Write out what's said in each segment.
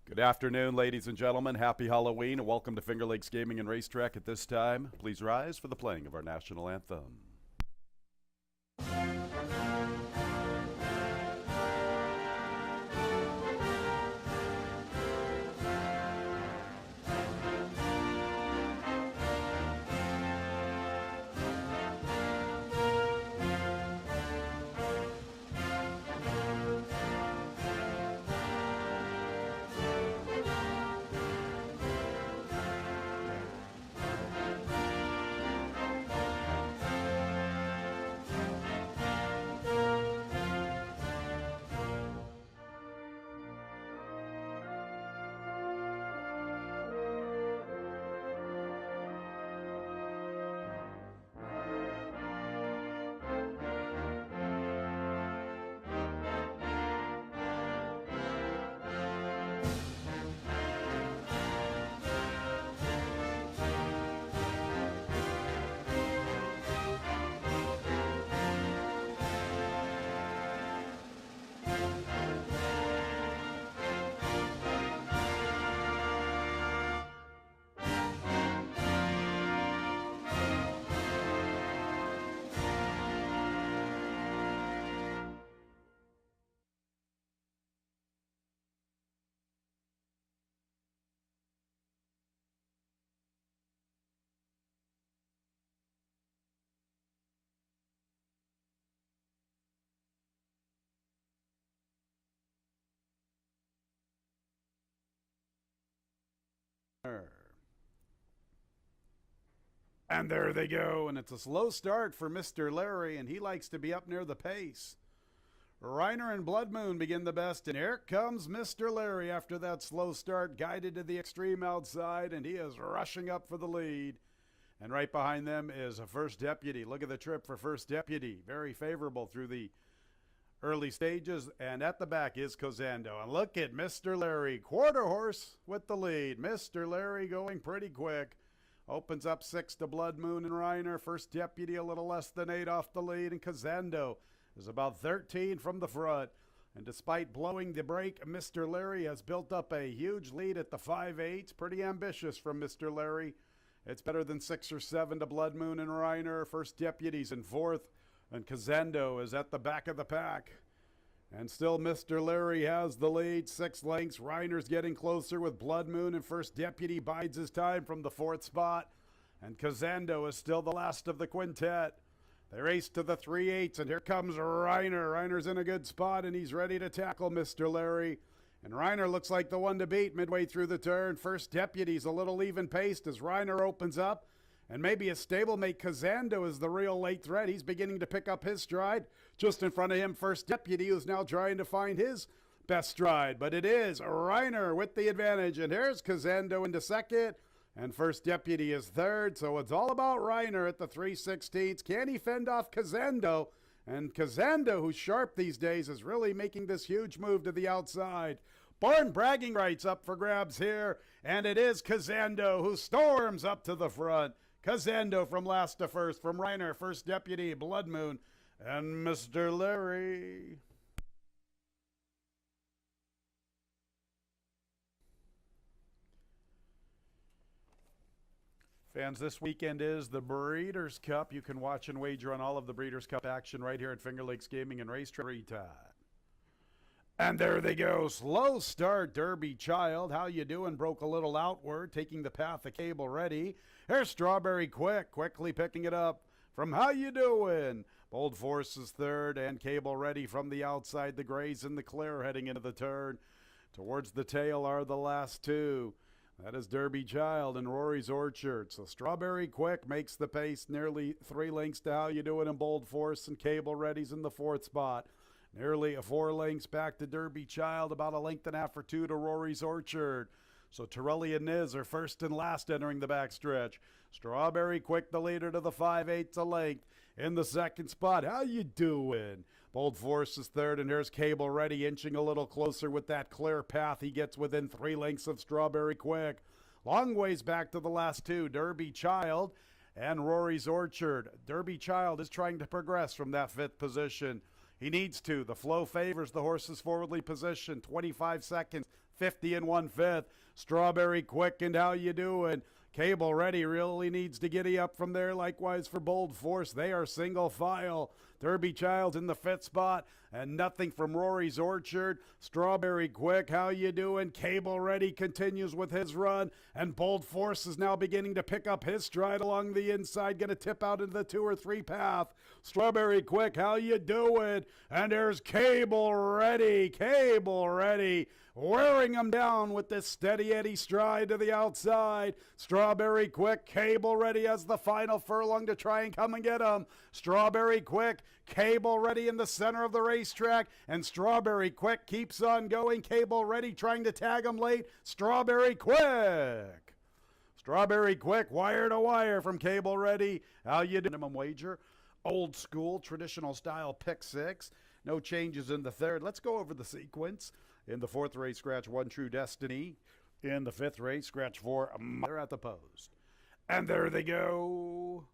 Good afternoon, ladies and gentlemen. Happy Halloween, and welcome to Finger Lakes Gaming and Racetrack. At this time, please rise for the playing of our national anthem. And there they go, and it's a slow start for Mr. Larry, and he likes to be up near the pace. Reiner and Blood Moon begin the best, and here comes Mr. Larry after that slow start, guided to the extreme outside, and he is rushing up for the lead. And right behind them is a First Deputy. Look at the trip for First Deputy. Very favorable through the early stages, and at the back is Cozando. And look at Mr. Larry, quarter horse with the lead. Mr. Larry going pretty quick. Opens up 6 to Blood Moon and Reiner. First Deputy a little less than 8 off the lead, and Cozando is about 13 from the front. And despite blowing the brake, Mr. Larry has built up a huge lead at the 5/8. Pretty ambitious from Mr. Larry. It's better than 6 or 7 to Blood Moon and Reiner. First Deputy's in 4th, and Cozando is at the back of the pack. And still Mr. Larry has the lead, 6 lengths. Reiner's getting closer with Blood Moon, and First Deputy bides his time from the 4th spot. And Cozando is still the last of the quintet. They race to the 3/8, and here comes Reiner. Reiner's in a good spot, and he's ready to tackle Mr. Larry. And Reiner looks like the one to beat midway through the turn. First Deputy's a little even-paced as Reiner opens up. And maybe his stablemate Cozando is the real late threat. He's beginning to pick up his stride. Just in front of him, First Deputy, who's now trying to find his best stride. But it is Reiner with the advantage. And here's Cozando into second. And First Deputy is third. So it's all about Reiner at the 3/16. Can he fend off Cozando? And Cozando, who's sharp these days, is really making this huge move to the outside. Barn bragging rights up for grabs here. And it is Cozando who storms up to the front. Cozando from last to first, from Reiner, First Deputy, Blood Moon, and Mr. Larry. Fans, this weekend is the Breeders' Cup. You can watch and wager on all of the Breeders' Cup action right here at Finger Lakes Gaming and Racetrack. And there they go. Slow start, Derby Child. How you doing? Broke a little outward, taking the path of Cable Ready. Here's Strawberry quickly picking it up from How You Doing. Bold Force is third, and Cable Ready from the outside. The Grays in the clear heading into the turn. Towards the tail are the last two. That is Derby Child and Rory's Orchard. So Strawberry Quick makes the pace, nearly 3 lengths to How You Doing, and Bold Force and Cable Ready's in the 4th spot. Nearly 4 lengths back to Derby Child, about 1.5 lengths or 2 to Rory's Orchard. So Torelli and Niz are first and last entering the backstretch. Strawberry Quick, the leader, to the 5/8 a length. In the 2nd spot, How You Doing? Bold Force is third, and here's Cable Ready inching a little closer with that clear path. He gets within 3 lengths of Strawberry Quick. Long ways back to the last two, Derby Child and Rory's Orchard. Derby Child is trying to progress from that 5th position. He needs to. The flow favors the horses forwardly positioned. 25 seconds. 50 and 1/5. Strawberry Quick and How You Doing. Cable Ready really needs to giddy up from there. Likewise for Bold Force. They are single file. Derby Child's in the 5th spot. And Nothing from Rory's Orchard. Strawberry Quick, How You Doing? Cable Ready continues with his run. And Bold Force is now beginning to pick up his stride along the inside. Going to tip out into the 2 or 3 path. Strawberry Quick, How You Doing? And there's Cable Ready. Cable Ready. Wearing him down with this steady Eddie stride to the outside. Strawberry Quick, Cable Ready as the final furlong to try and come and get him. Strawberry Quick, Cable Ready in the center of the racetrack. And Strawberry Quick keeps on going. Cable Ready trying to tag him late. Strawberry Quick. Strawberry Quick, wire to wire from Cable Ready. How you doing? Minimum wager. Old school, traditional style pick 6. No changes in the 3rd. Let's go over the sequence. In the 4th race, scratch 1, True Destiny. In the 5th race, scratch 4, they're at the post. And there they go.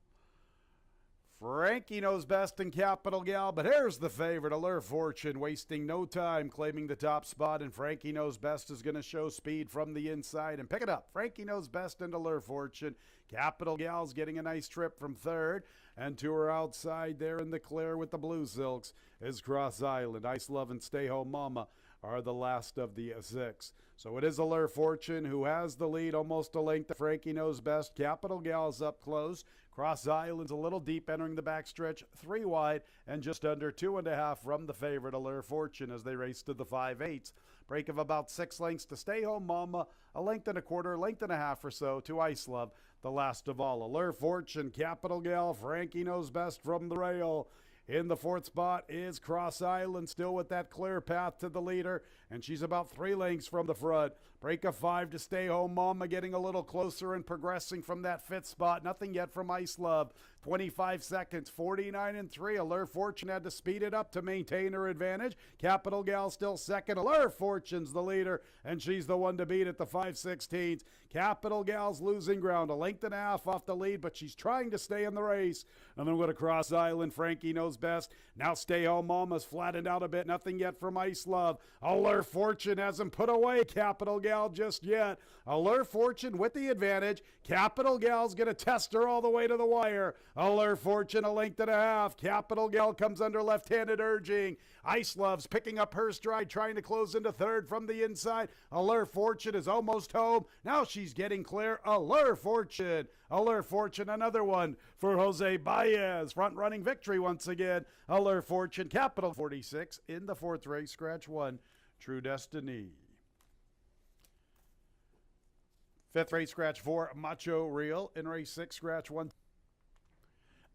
Frankie Knows Best and Capital Gal, but here's the favorite, Allure Fortune, wasting no time, claiming the top spot, and Frankie Knows Best is going to show speed from the inside and pick it up. Frankie Knows Best and Allure Fortune. Capital Gal's getting a nice trip from 3rd, and to her outside there in the clear with the Blue Silks is Cross Island. Ice Love and Stay Home Mama are the last of the 6. So it is Allure Fortune who has the lead, almost a length to Frankie Knows Best. Capital Gal's up close. Cross Island's a little deep entering the backstretch, 3 wide, and just under 2.5 from the favorite Allure Fortune as they race to the 5/8. Break of about 6 lengths to Stay Home Mama, a length and a quarter, length and a half or so to Ice Love, the last of all. Allure Fortune, Capital Gal, Frankie Knows Best from the rail. In the 4th spot is Cross Island, still with that clear path to the leader, and she's about 3 lengths from the front. Break of 5 to Stay Home Mama, getting a little closer and progressing from that 5th spot. Nothing yet from Ice Love. 25 seconds, 49 and 3. Allure Fortune had to speed it up to maintain her advantage. Capital Gal still second. Allure Fortune's the leader, and she's the one to beat at the 5/16. Capital Gal's losing ground, a length and a half off the lead, but she's trying to stay in the race. And then we're going to Cross Island. Frankie Knows Best. Now Stay Home Mama's flattened out a bit. Nothing yet from Ice Love. Allure Fortune hasn't put away Capital Gal just yet. Allure Fortune with the advantage. Capital Gal's going to test her all the way to the wire. Allure Fortune a length and a half. Capital Gal comes under left-handed urging. Ice Love's picking up her stride, trying to close into 3rd from the inside. Allure Fortune is almost home. Now she's getting clear. Allure Fortune. Allure Fortune, another one for Jose Baez. Front-running victory once again. Allure Fortune, Capital 46 in the 4th race, scratch 1, True Destiny. 5th race, scratch 4, Macho Real. In race 6, scratch 1.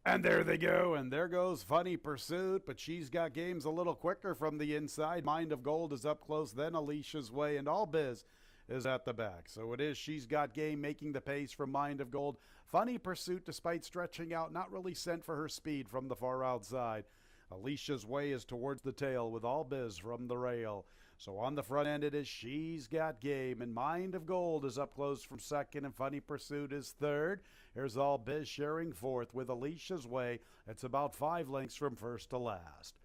And there they go, and there goes Funny Pursuit, but she's got games a little quicker from the inside. Mind of Gold is up close, then Alicia's Way, and All Biz is at the back. So it is She's Got Game making the pace from Mind of Gold. Funny Pursuit, despite stretching out, not really sent for her speed from the far outside. Alicia's Way is towards the tail with All Biz from the rail. So on the front end it is She's Got Game, and Mind of Gold is up close from 2nd, and Funny Pursuit is 3rd. Here's All Biz sharing 4th with Alicia's Way. It's about 5 lengths from 1st to last.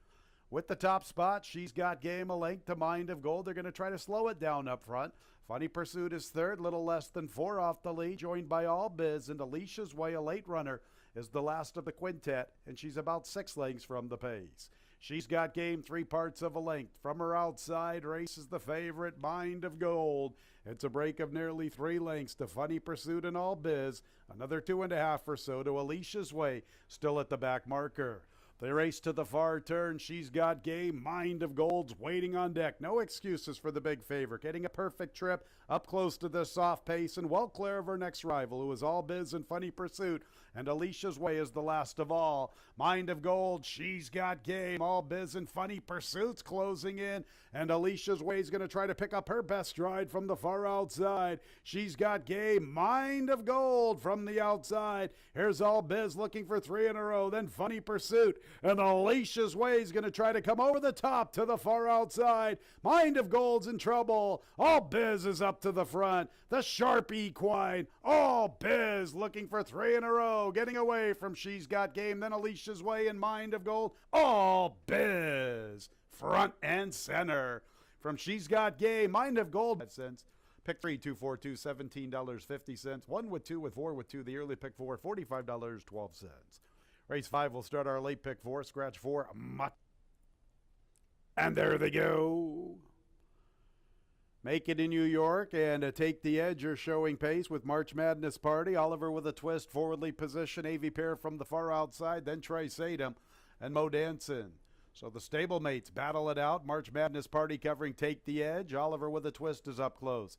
With the top spot, She's Got Game a length to Mind of Gold. They're going to try to slow it down up front. Funny Pursuit is 3rd, little less than 4 off the lead, joined by All Biz, and Alicia's Way, a late runner, is the last of the quintet, and she's about 6 lengths from the pace. She's Got Game 3 parts of a length. From her outside races the favorite, Mind of Gold. It's a break of nearly 3 lengths to Funny Pursuit and All Biz. Another 2.5 or so to Alicia's Way, still at the back marker. They race to the far turn. She's Got Game. Mind of Gold's waiting on deck. No excuses for the big favorite. Getting a perfect trip up close to the soft pace and well clear of her next rival, who is All Biz and Funny Pursuit. And Alicia's Way is the last of all. Mind of Gold, She's Got Game. All Biz and Funny Pursuit's closing in. And Alicia's Way is going to try to pick up her best stride from the far outside. She's Got Game. Mind of Gold from the outside. Here's All Biz looking for 3 in a row. Then Funny Pursuit. And Alicia's Way is going to try to come over the top to the far outside. Mind of Gold's in trouble. All Biz is up to the front. The sharp equine. All Biz looking for 3 in a row. Getting away from She's Got Game. Then Alicia's Way and Mind of Gold. All Biz front and center. from She's Got Game. Mind of Gold cents. Pick 3, 2, 4, 2, $17.50. 1 with 2 with 4 with 2. The early pick 4, $45.12. Race 5 will start our late pick 4. Scratch 4. And there they go. Make It in New York and Take the Edge are showing pace with March Madness Party. Oliver with a twist, forwardly position. AV Pair from the far outside. Then Tri-Satum and Mo Danson. So the stablemates battle it out. March Madness Party covering Take the Edge. Oliver with a twist is up close.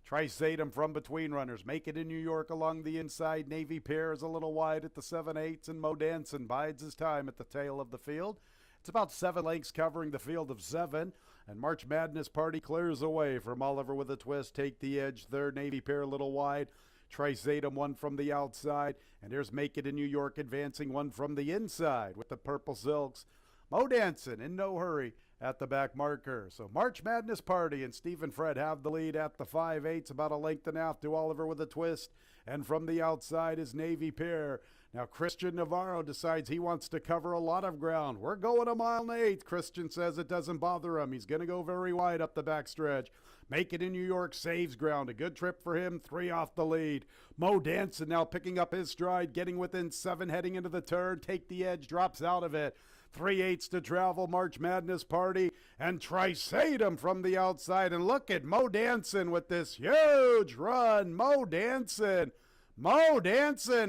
Tri-Satum from between runners. Make It in New York along the inside. Navy Pair is a little wide at the 7/8, and Mo Danson bides his time at the tail of the field. It's about 7 lengths covering the field of 7, and March Madness Party clears away from Oliver with a twist. Take the Edge third. Navy Pair a little wide. Tri-Satum one from the outside, and there's Make It in New York advancing one from the inside with the purple silks. Mo Danson in no hurry at the back marker. So March Madness Party and Stephen Fred have the lead at the 5/8, about a length and a half to Oliver with a twist. And from the outside is Navy Pair. Now Christian Navarro decides he wants to cover a lot of ground. We're going a mile and 1/8. Christian says it doesn't bother him. He's going to go very wide up the backstretch. Make It in New York saves ground. A good trip for him. 3 off the lead. Mo Danson now picking up his stride, getting within 7 heading into the turn. Take the Edge drops out of it. 3/8 to travel, March Madness Party, and Tri-Satum from the outside. And look at Mo Danson with this huge run. Mo Danson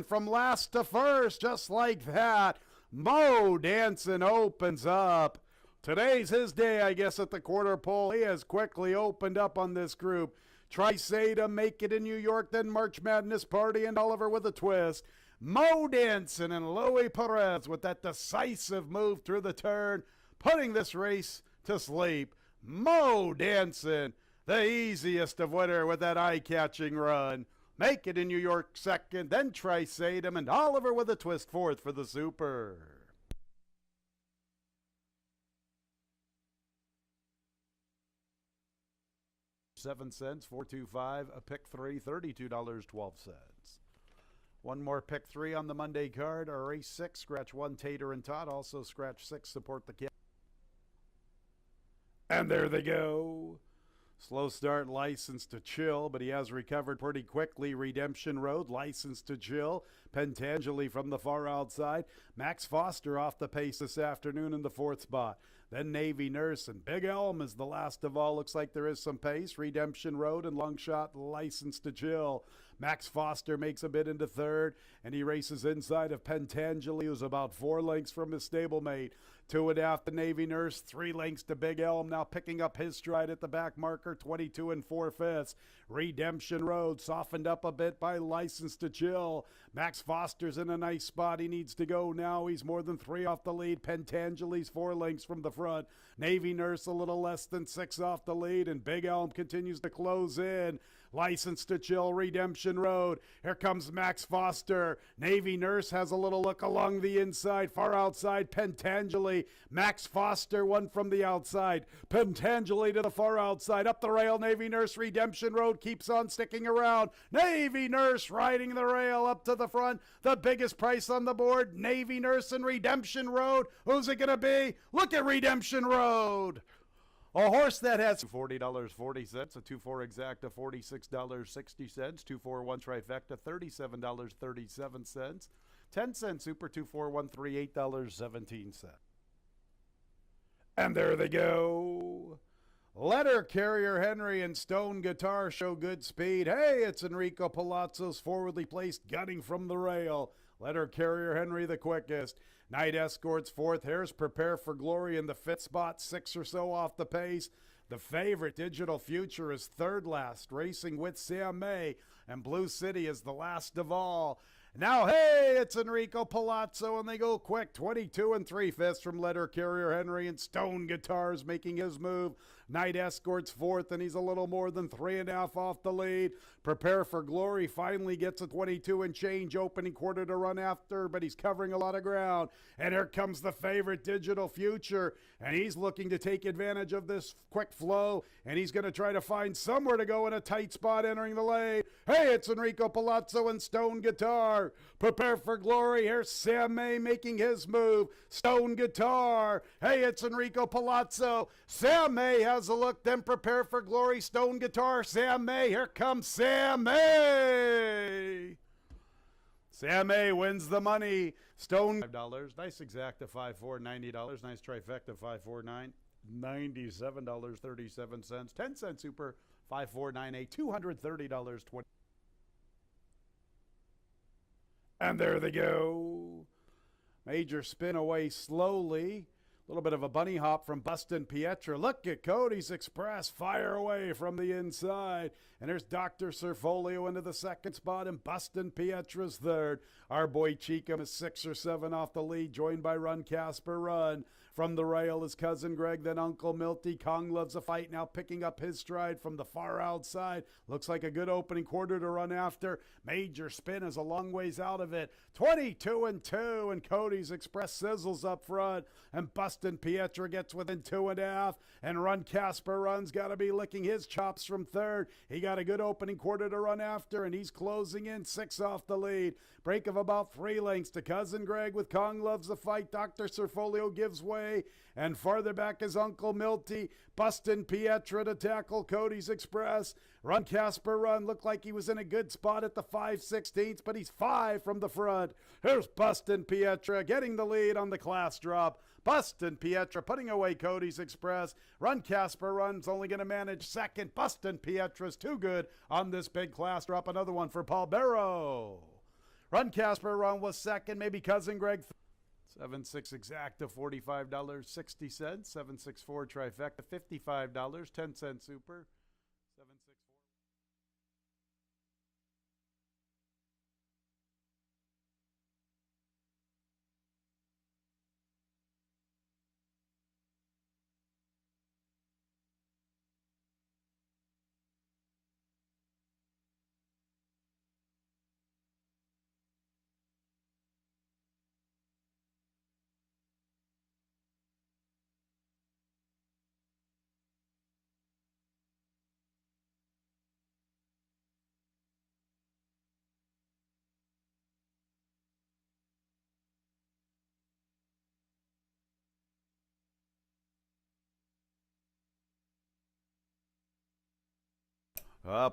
from last to first, just like that. Mo Danson opens up. Today's his day, I guess, at the quarter pole. He has quickly opened up on this group. Tri-Satum, Make It in New York, then March Madness Party, and Oliver with a twist. Mo Danson and Louis Perez with that decisive move through the turn, putting this race to sleep. Mo Danson, the easiest of winner with that eye-catching run. Make It in New York second, then Tri-Satum, and Oliver with a twist fourth for the Super. $0.07, 425, a pick 3, $32.12. One more pick 3 on the Monday card. Our race 6, scratch 1, Tater and Todd. Also scratch 6, support the kid. And there they go. Slow start, License to Chill, but he has recovered pretty quickly. Redemption Road, License to Chill. Pentangeli from the far outside. Max Foster off the pace this afternoon in the 4th spot. Then Navy Nurse and Big Elm is the last of all. Looks like there is some pace. Redemption Road and Long Shot, License to Chill. Max Foster makes a bid into 3rd, and he races inside of Pentangeli, who's about 4 lengths from his stablemate. 2.5 to Navy Nurse, 3 lengths to Big Elm, now picking up his stride at the back marker, 22 4/5. Redemption Road softened up a bit by License to Chill. Max Foster's in a nice spot. He needs to go now. He's more than 3 off the lead. Pentangeli's 4 lengths from the front. Navy Nurse a little less than 6 off the lead, and Big Elm continues to close in. License to Chill, Redemption Road. Here comes Max Foster. Navy Nurse has a little look along the inside. Far outside, Pentangeli. Max Foster, one from the outside. Pentangeli to the far outside. Up the rail, Navy Nurse. Redemption Road keeps on sticking around. Navy Nurse riding the rail up to the front. The biggest price on the board, Navy Nurse and Redemption Road. Who's it going to be? Look at Redemption Road. A horse that has $40.40, a 2-4 exacta, $46.60, 2-4-1 trifecta, $37.37, 10-cent super, 2-4-1-3, $8.17. And there they go. Letter Carrier Henry and Stone Guitar show good speed. Hey, it's Enrico Palazzo's forwardly placed gunning from the rail. Letter Carrier Henry the quickest. Night Escort's 4th. Hares Prepare for Glory in the 5th spot, 6 or so off the pace. The favorite, Digital Future, is 3rd last, racing with Sam May. And Blue City is the last of all. Now, hey, it's Enrico Palazzo, and they go quick. 22 3/5 from Letter Carrier Henry, and Stone Guitars making his move. Night Escort's 4th, and he's a little more than 3.5 off the lead. Prepare for Glory finally gets a 22 and change, opening quarter to run after, but he's covering a lot of ground. And here comes the favorite, Digital Future, and he's looking to take advantage of this quick flow, and he's going to try to find somewhere to go in a tight spot entering the lane. Hey, it's Enrico Palazzo and Stone Guitar. Guitar. Prepare for glory. Here's Sam May making his move. Stone Guitar. Hey, it's Enrico Palazzo. Sam May has a look. Then prepare for glory. Stone Guitar. Sam May. Here comes Sam May. Sam May wins the money. Stone $5. Nice exacta $5.4, $90. Nice trifecta $5.49. $97.37. 10-cent super $5.498. $230.20. And there they go. Major spin away slowly. A little bit of a bunny hop from Bustin' Pietra. Look at Cody's Express fire away from the inside. And there's Dr. Serfolio into the second spot and Bustin' Pietra's third. Our boy Cheekham is 6 or 7 off the lead, joined by Run Casper Run. From the rail is Cousin Greg, then Uncle Milty. Kong Loves a Fight now picking up his stride from the far outside. Looks like a good opening quarter to run after. Major Spin is a long ways out of it. 22-2, and Cody's Express sizzles up front. And Bustin' Pietra gets within 2.5. And Run Casper Run's got to be licking his chops from third. He got a good opening quarter to run after, and he's closing in 6 off the lead. Break of about 3 lengths to Cousin Greg with Kong Loves a Fight. Dr. Serfolio gives way, and farther back is Uncle Milty. Bustin' Pietra to tackle Cody's Express. Run Casper Run looked like he was in a good spot at the 5/16, but he's 5 from the front. Here's Bustin' Pietra getting the lead on the class drop. Bustin' Pietra putting away Cody's Express. Run Casper Run's only going to manage second. Bustin' Pietra's too good on this big class drop. Another one for Paul Barrow. Run Casper Run was second, maybe Cousin Greg. 7.6 exacta, $45.60. 7.64 trifecta, $55. 10-cent super. 7.64.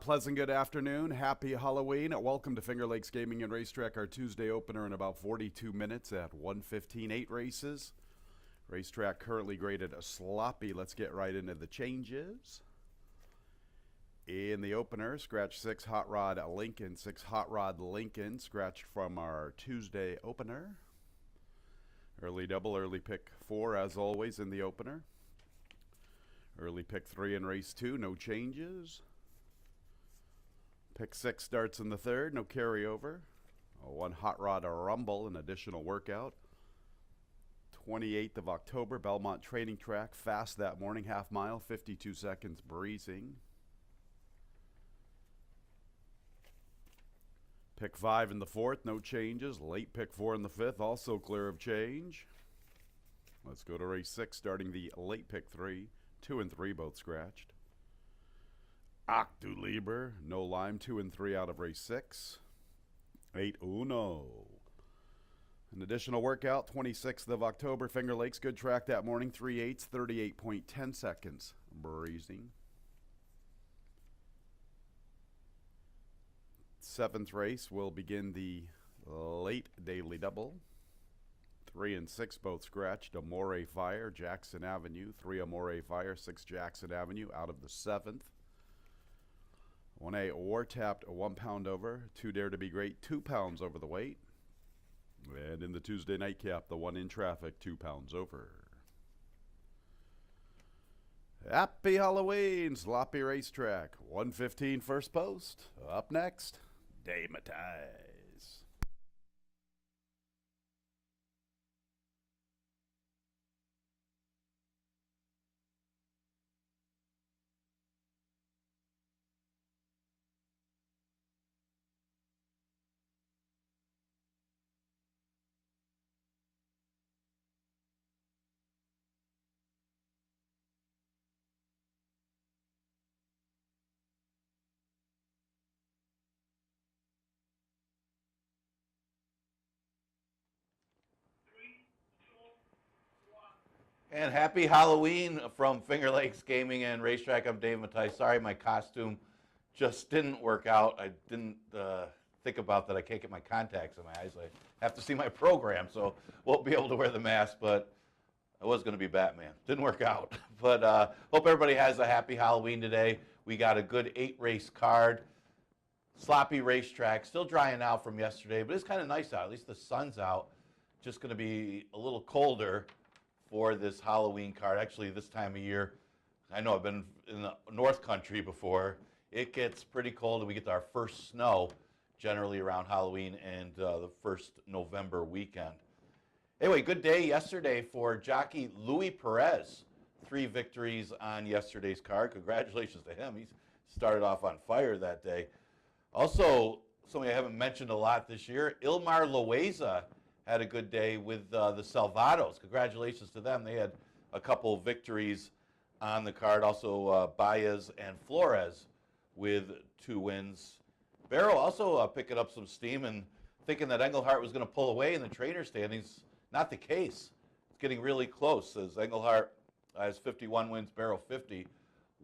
Pleasant good afternoon. Happy Halloween. Welcome to Finger Lakes Gaming and Racetrack, our Tuesday opener in about 42 minutes at 1:15, 8 races. Racetrack currently graded a sloppy. Let's get right into the changes. In the opener, scratch 6 Hot Rod Lincoln, 6 Hot Rod Lincoln, scratched from our Tuesday opener. Early double, early pick 4 as always in the opener. Early pick 3 in race 2, no changes. Pick 6 starts in the third, no carryover. 1 Hot Rod Rumble, an additional workout. 28th of October, Belmont Training Track, fast that morning, half mile, 52 seconds breezing. Pick 5 in the fourth, no changes. Late pick 4 in the fifth, also clear of change. Let's go to race 6, starting the late pick 3. 2 and 3 both scratched. Octuliber, no lime, 2 and 3 out of race 6. 8-1. An additional workout, 26th of October, Finger Lakes, good track that morning, 3/8, 38.10 seconds, breezing. 7th race will begin the late daily double. 3 and 6 both scratched. Amore Fire, Jackson Avenue, 3 Amore Fire, 6 Jackson Avenue out of the 7th. 1A War Tapped, 1 pound over. 2 Dare to Be Great, 2 pounds over the weight. And in the Tuesday nightcap, the 1 in traffic, 2 pounds over. Happy Halloween, Sloppy Racetrack. 1:15 first post. Up next, Damatize. And happy Halloween from Finger Lakes Gaming and Racetrack. I'm Dave Mattai. Sorry, my costume just didn't work out. I didn't think about that. I can't get my contacts in my eyes. I have to see my program, so won't be able to wear the mask, but I was going to be Batman. Didn't work out. But hope everybody has a happy Halloween today. We got a good 8-race card. Sloppy racetrack. Still drying out from yesterday, but it's kind of nice out. At least the sun's out. Just going to be a little colder for this Halloween card. Actually, this time of year, I know I've been in the North Country before. It gets pretty cold, and we get our first snow generally around Halloween and the first November weekend. Anyway, good day yesterday for jockey Louis Perez. 3 victories on yesterday's card. Congratulations to him. He's started off on fire that day. Also, somebody I haven't mentioned a lot this year, Ilmar Loaiza had a good day with the Salvados. Congratulations to them. They had a couple victories on the card. Also, Baez and Flores with 2 wins. Barrow also picking up some steam and thinking that Engelhardt was going to pull away in the trainer standings. Not the case. It's getting really close as Engelhardt has 51 wins, Barrow 50.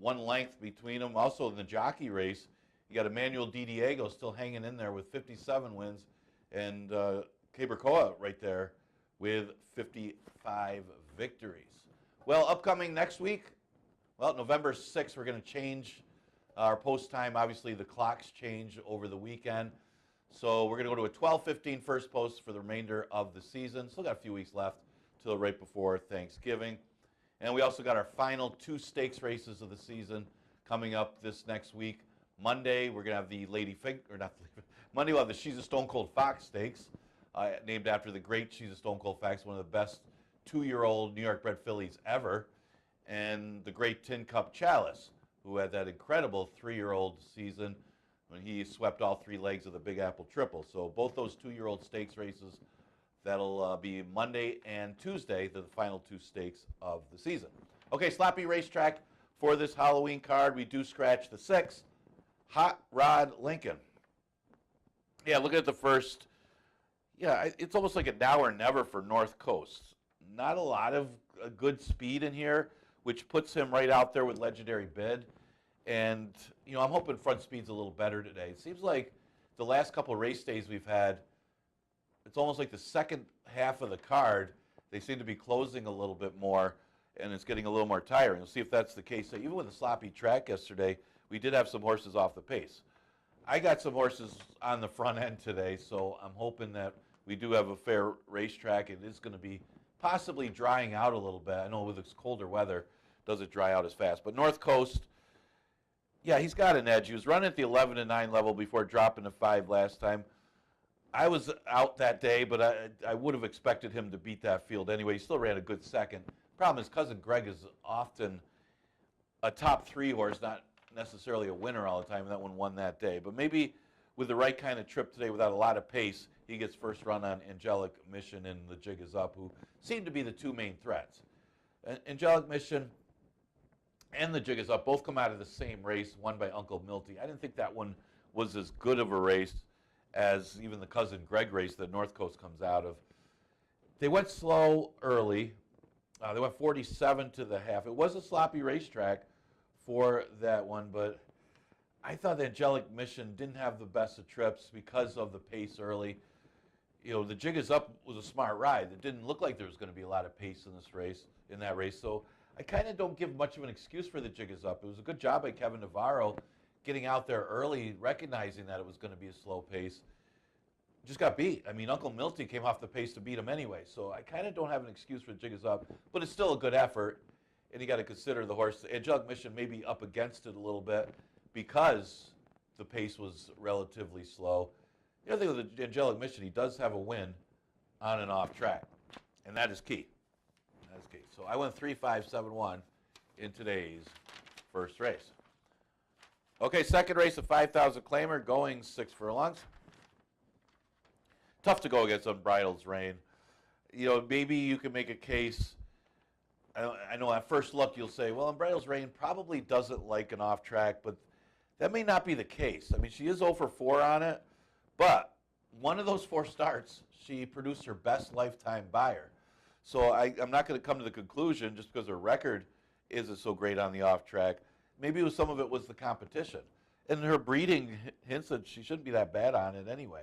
1 length between them. Also in the jockey race, you got Emmanuel Di Diego still hanging in there with 57 wins, and Cabercoa right there with 55 victories. Well, upcoming next week, well, November 6th, we're going to change our post time. Obviously, the clocks change over the weekend. So we're going to go to a 12:15 first post for the remainder of the season. Still got a few weeks left till right before Thanksgiving. And we also got our final 2 stakes races of the season coming up this next week. Monday, we're going to have the Monday we'll have the She's a Stone Cold Fox Stakes. Named after the great She's a Stone Cold Fox, one of the best 2-year-old New York bred fillies ever, and the great Tin Cup Chalice, who had that incredible 3-year-old season when he swept all 3 legs of the Big Apple Triple. So both those 2-year-old stakes races, that'll be Monday and Tuesday, the final 2 stakes of the season. Okay, sloppy racetrack for this Halloween card. We do scratch the 6, Hot Rod Lincoln. Yeah, look at the first. Yeah, it's almost like a now or never for North Coast. Not a lot of good speed in here, which puts him right out there with Legendary Bid. And, I'm hoping front speed's a little better today. It seems like the last couple of race days we've had, it's almost like the second half of the card, they seem to be closing a little bit more, and it's getting a little more tiring. We'll see if that's the case. So even with the sloppy track yesterday, we did have some horses off the pace. I got some horses on the front end today, so I'm hoping that we do have a fair racetrack. It is going to be possibly drying out a little bit. I know with this colder weather, doesn't dry out as fast. But North Coast, yeah, he's got an edge. He was running at the 11-9 level before dropping to 5 last time. I was out that day, but I would have expected him to beat that field anyway. He still ran a good second. Problem is, Cousin Greg is often a top 3 horse, not necessarily a winner all the time, and that one won that day. But maybe with the right kind of trip today without a lot of pace, he gets first run on Angelic Mission and The Jig Is Up, who seem to be the 2 main threats. Angelic Mission and The Jig Is Up both come out of the same race, won by Uncle Milty. I didn't think that one was as good of a race as even the Cousin Greg race that North Coast comes out of. They went slow early. They went 47 to the half. It was a sloppy racetrack for that one, but I thought the Angelic Mission didn't have the best of trips because of the pace early. The Jig Is Up was a smart ride. It didn't look like there was going to be a lot of pace in that race. So I kind of don't give much of an excuse for the Jig Is Up. It was a good job by Kevin Navarro getting out there early, recognizing that it was going to be a slow pace. Just got beat. I mean, Uncle Milty came off the pace to beat him anyway. So I kind of don't have an excuse for the Jig Is Up, but it's still a good effort. And you got to consider the horse. Angelic Mission may be up against it a little bit because the pace was relatively slow. The other thing with the Angelic Mission, he does have a win on and off track, and that is key. That is key. So I went 3-5-7-1 in today's first race. Okay, second race, a 5,000 claimer, going 6 furlongs. Tough to go against Unbridled's Reign. Maybe you can make a case. I know at first look you'll say, well, Unbridled's Reign probably doesn't like an off track, but that may not be the case. I mean, she is 0 for 4 on it, but one of those 4 starts, she produced her best lifetime buyer. So I'm not going to come to the conclusion just because her record isn't so great on the off track. Maybe some of it was the competition. And her breeding hints that she shouldn't be that bad on it anyway.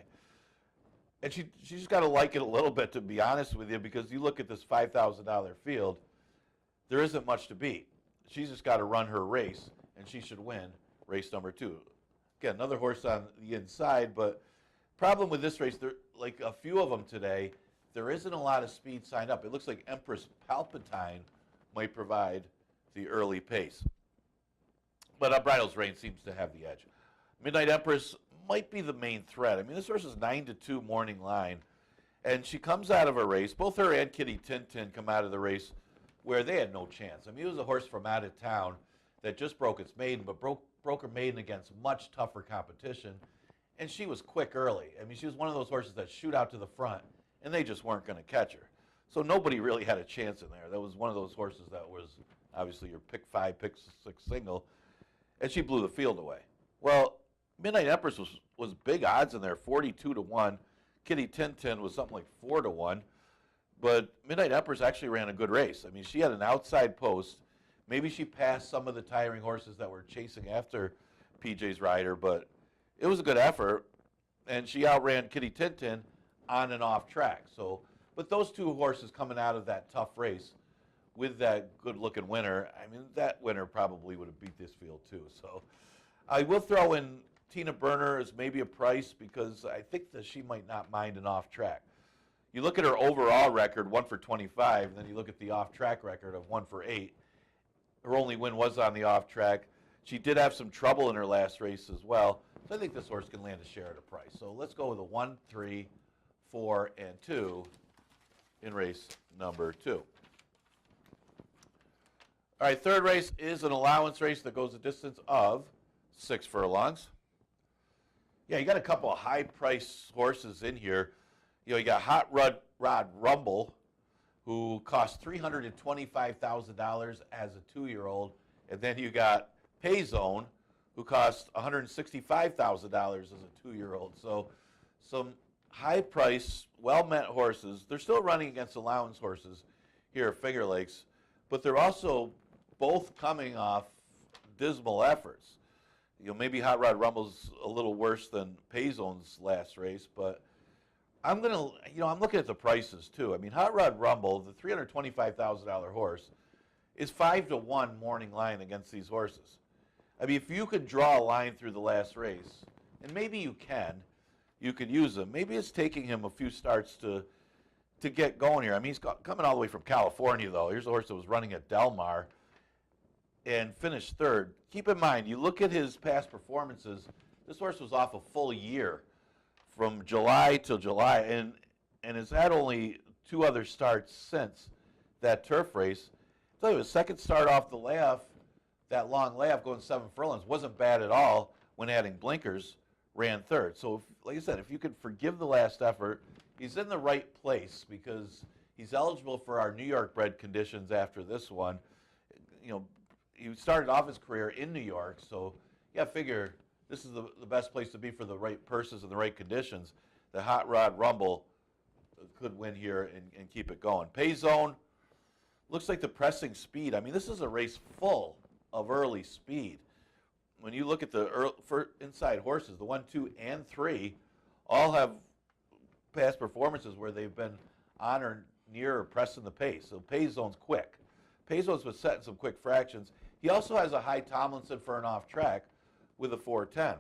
And she just got to like it a little bit, to be honest with you, because you look at this $5,000 field, there isn't much to beat. She's just got to run her race, and she should win race number 2. Again, another horse on the inside, but problem with this race, there, like a few of them today, there isn't a lot of speed signed up. It looks like Empress Palpatine might provide the early pace. But Bridal's Reign seems to have the edge. Midnight Empress might be the main threat. I mean, this horse is 9-2 morning line, and she comes out of a race. Both her and Kitty Tintin come out of the race where they had no chance. I mean, it was a horse from out of town that just broke its maiden, but broke her maiden against much tougher competition, and she was quick early. I mean, she was one of those horses that shoot out to the front, and they just weren't going to catch her. So nobody really had a chance in there. That was one of those horses that was obviously your pick 5, pick 6 single, and she blew the field away. Well, Midnight Empress was big odds in there, 42-1. Kitty Tintin was something like 4-1. But Midnight Empress actually ran a good race. I mean, she had an outside post. Maybe she passed some of the tiring horses that were chasing after PJ's rider, but it was a good effort. And she outran Kitty Tintin on and off track. So, but those two horses coming out of that tough race with that good-looking winner, I mean, that winner probably would have beat this field too. So I will throw in Tina Burner as maybe a price because I think that she might not mind an off track. You look at her overall record, 1 for 25, and then you look at the off track record of 1 for 8. Her only win was on the off track. She did have some trouble in her last race as well. So I think this horse can land a share at a price. So let's go with a 1, 3, 4, and 2 in race number 2. All right, third race is an allowance race that goes a distance of 6 furlongs. Yeah, you got a couple of high-priced horses in here. You know, you got Hot Rod Rumble, who cost $325,000 as a 2-year-old, and then you got Payzone, who cost $165,000 as a 2-year-old. So some high-priced, well-met horses. They're still running against allowance horses here at Finger Lakes, but they're also both coming off dismal efforts. You know, maybe Hot Rod Rumble's a little worse than Payzone's last race, but I'm looking at the prices too. I mean, Hot Rod Rumble, the $325,000 horse, is 5-1 morning line against these horses. I mean, if you could draw a line through the last race, and maybe you could use him. Maybe it's taking him a few starts to get going here. I mean, he's coming all the way from California, though. Here's a horse that was running at Del Mar and finished 3rd. Keep in mind, you look at his past performances, this horse was off a full year from July till July, and has had only 2 other starts since that turf race. I'll tell you, his second start off the layoff, that long layoff going 7 furlongs, wasn't bad at all when adding blinkers, ran 3rd. So, like I said, if you could forgive the last effort, he's in the right place because he's eligible for our New York bred conditions after this one. You know, he started off his career in New York, so yeah, figure this is the best place to be for the right purses and the right conditions. The Hot Rod Rumble could win here and keep it going. Payzone looks like the pressing speed. I mean, this is a race full of early speed. When you look at the inside horses, the 1, 2, and 3 all have past performances where they've been on or near or pressing the pace. So Payzone's quick. Payzone's been setting some quick fractions. He also has a high Tomlinson for an off track with a 410.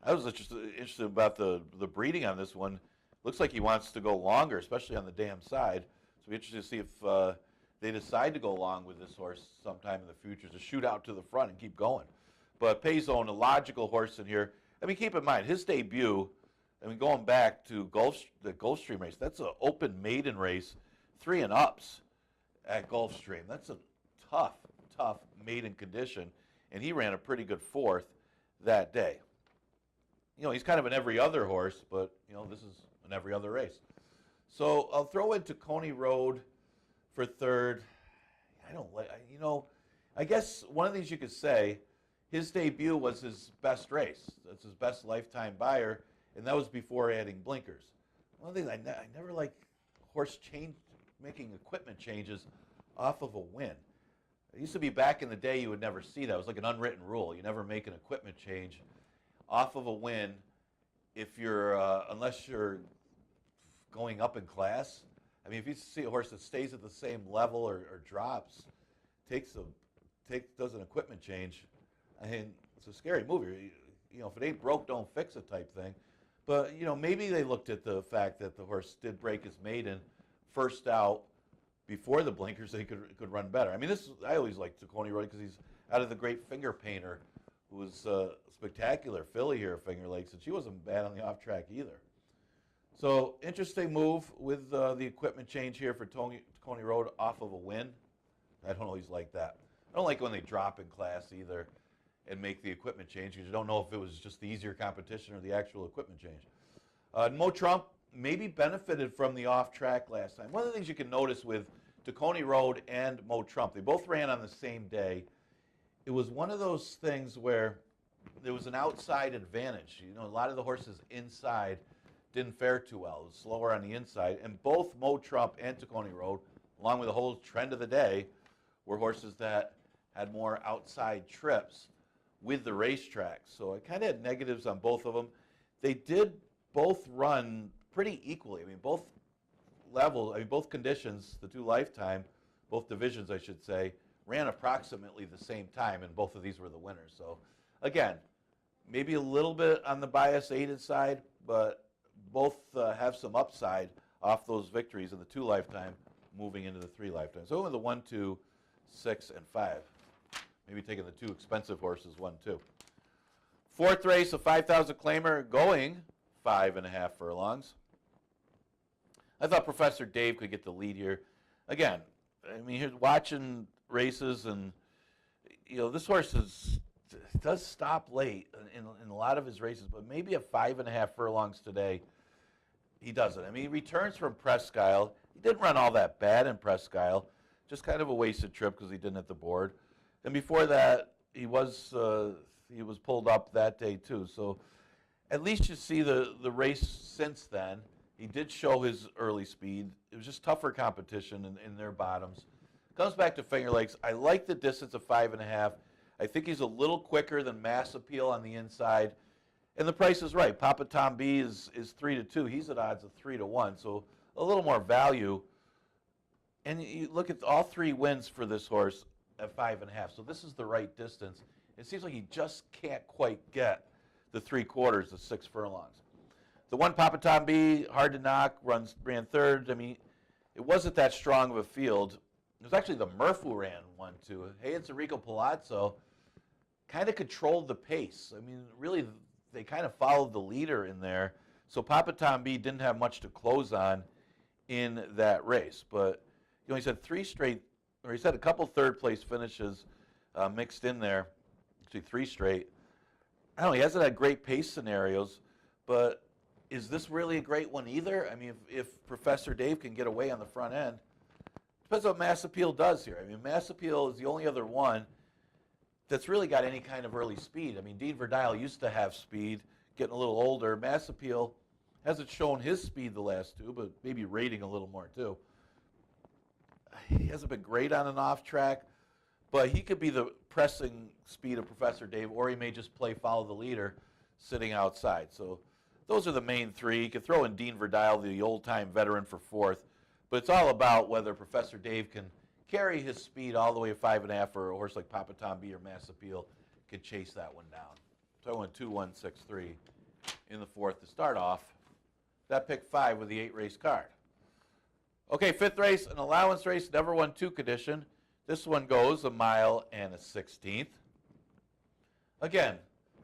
I was interested about the breeding on this one. Looks like he wants to go longer, especially on the dam side. So we're interested to see if they decide to go along with this horse sometime in the future to shoot out to the front and keep going. But Payzone, a logical horse in here. I mean, keep in mind, his debut, I mean, going back to the Gulfstream race, that's an open maiden race, 3 and ups at Gulfstream. That's a tough maiden condition, and he ran a pretty good 4th that day. You know, he's kind of an every other horse, but, you know, this is an every other race. So I'll throw in Tacony Road for 3rd. I guess one of these you could say, his debut was his best race. That's his best lifetime buyer, and that was before adding blinkers. One of the things I never like horse making equipment changes off of a win. It used to be back in the day you would never see that. It was like an unwritten rule. You never make an equipment change off of a win if you're, unless you're going up in class. I mean, if you see a horse that stays at the same level or drops, does an equipment change, I mean, it's a scary move. You know, if it ain't broke, don't fix it type thing. But, you know, maybe they looked at the fact that the horse did break his maiden first out before the blinkers, they could run better. I mean, I always liked Tacony Road because he's out of the great Finger Painter, who was a spectacular filly here at Finger Lakes, and she wasn't bad on the off track either. So, interesting move with the equipment change here for Tacony Road off of a win. I don't always like that. I don't like when they drop in class either and make the equipment change because you don't know if it was just the easier competition or the actual equipment change. Mo Trump maybe benefited from the off track last time. One of the things you can notice with Tacony Road and Mo Trump, they both ran on the same day. It was one of those things where there was an outside advantage. You know, a lot of the horses inside didn't fare too well. It was slower on the inside. And both Mo Trump and Tacony Road, along with the whole trend of the day, were horses that had more outside trips with the racetrack. So I kind of had negatives on both of them. They did both run pretty equally. I mean, both levels, I mean, both conditions, the two lifetime, both divisions, I should say, ran approximately the same time, and both of these were the winners. So, again, maybe a little bit on the bias aided side, but both have some upside off those victories in the two lifetime moving into the three lifetime. So, with the 1, 2, 6, and 5. Maybe taking the two expensive horses, 1, 2. Fourth race, a 5,000 claimer, going 5.5 furlongs. I thought Professor Dave could get the lead here. Again, I mean, here's watching races, and you know, this horse does stop late in a lot of his races, but maybe at 5.5 furlongs today, he doesn't. I mean, he returns from Presque Isle. He didn't run all that bad in Presque Isle, just kind of a wasted trip because he didn't hit the board. And before that, he was pulled up that day too. So at least you see the race since then. He did show his early speed. It was just tougher competition in their bottoms. Comes back to Finger Lakes. I like the distance of 5.5. I think he's a little quicker than Mass Appeal on the inside. And the price is right. Papa Tom B is 3-2. He's at odds of 3-1. So a little more value. And you look at all three wins for this horse at 5.5. So this is the right distance. It seems like he just can't quite get the 3/4, the 6 furlongs. The one Papa Tom B, hard to knock, ran third. I mean, it wasn't that strong of a field. It was actually the Murph who ran 1, 2. Hey, it's Enrico Palazzo. Kind of controlled the pace. I mean, really, they kind of followed the leader in there. So Papa Tom B didn't have much to close on in that race. But, you know, he's had he's had a couple third place finishes mixed in there. Actually, 3 straight. I don't know, he hasn't had great pace scenarios, but is this really a great one either? I mean, if Professor Dave can get away on the front end, depends what Mass Appeal does here. I mean, Mass Appeal is the only other one that's really got any kind of early speed. I mean, Dean Verdile used to have speed, getting a little older. Mass Appeal hasn't shown his speed the last 2, but maybe rating a little more too. He hasn't been great on an off track, but he could be the pressing speed of Professor Dave, or he may just play follow the leader sitting outside. So those are the main 3. You could throw in Dean Verdile, the old-time veteran, for 4th. But it's all about whether Professor Dave can carry his speed all the way to 5.5, or a horse like Papa Tom B or Mass Appeal can chase that one down. So I went 2, 1, 6, 3 in the 4th to start off. That picked 5 with the 8-race card. Okay, 5th race, an allowance race, never won 2 condition. This one goes 1 mile and a 16th. Again,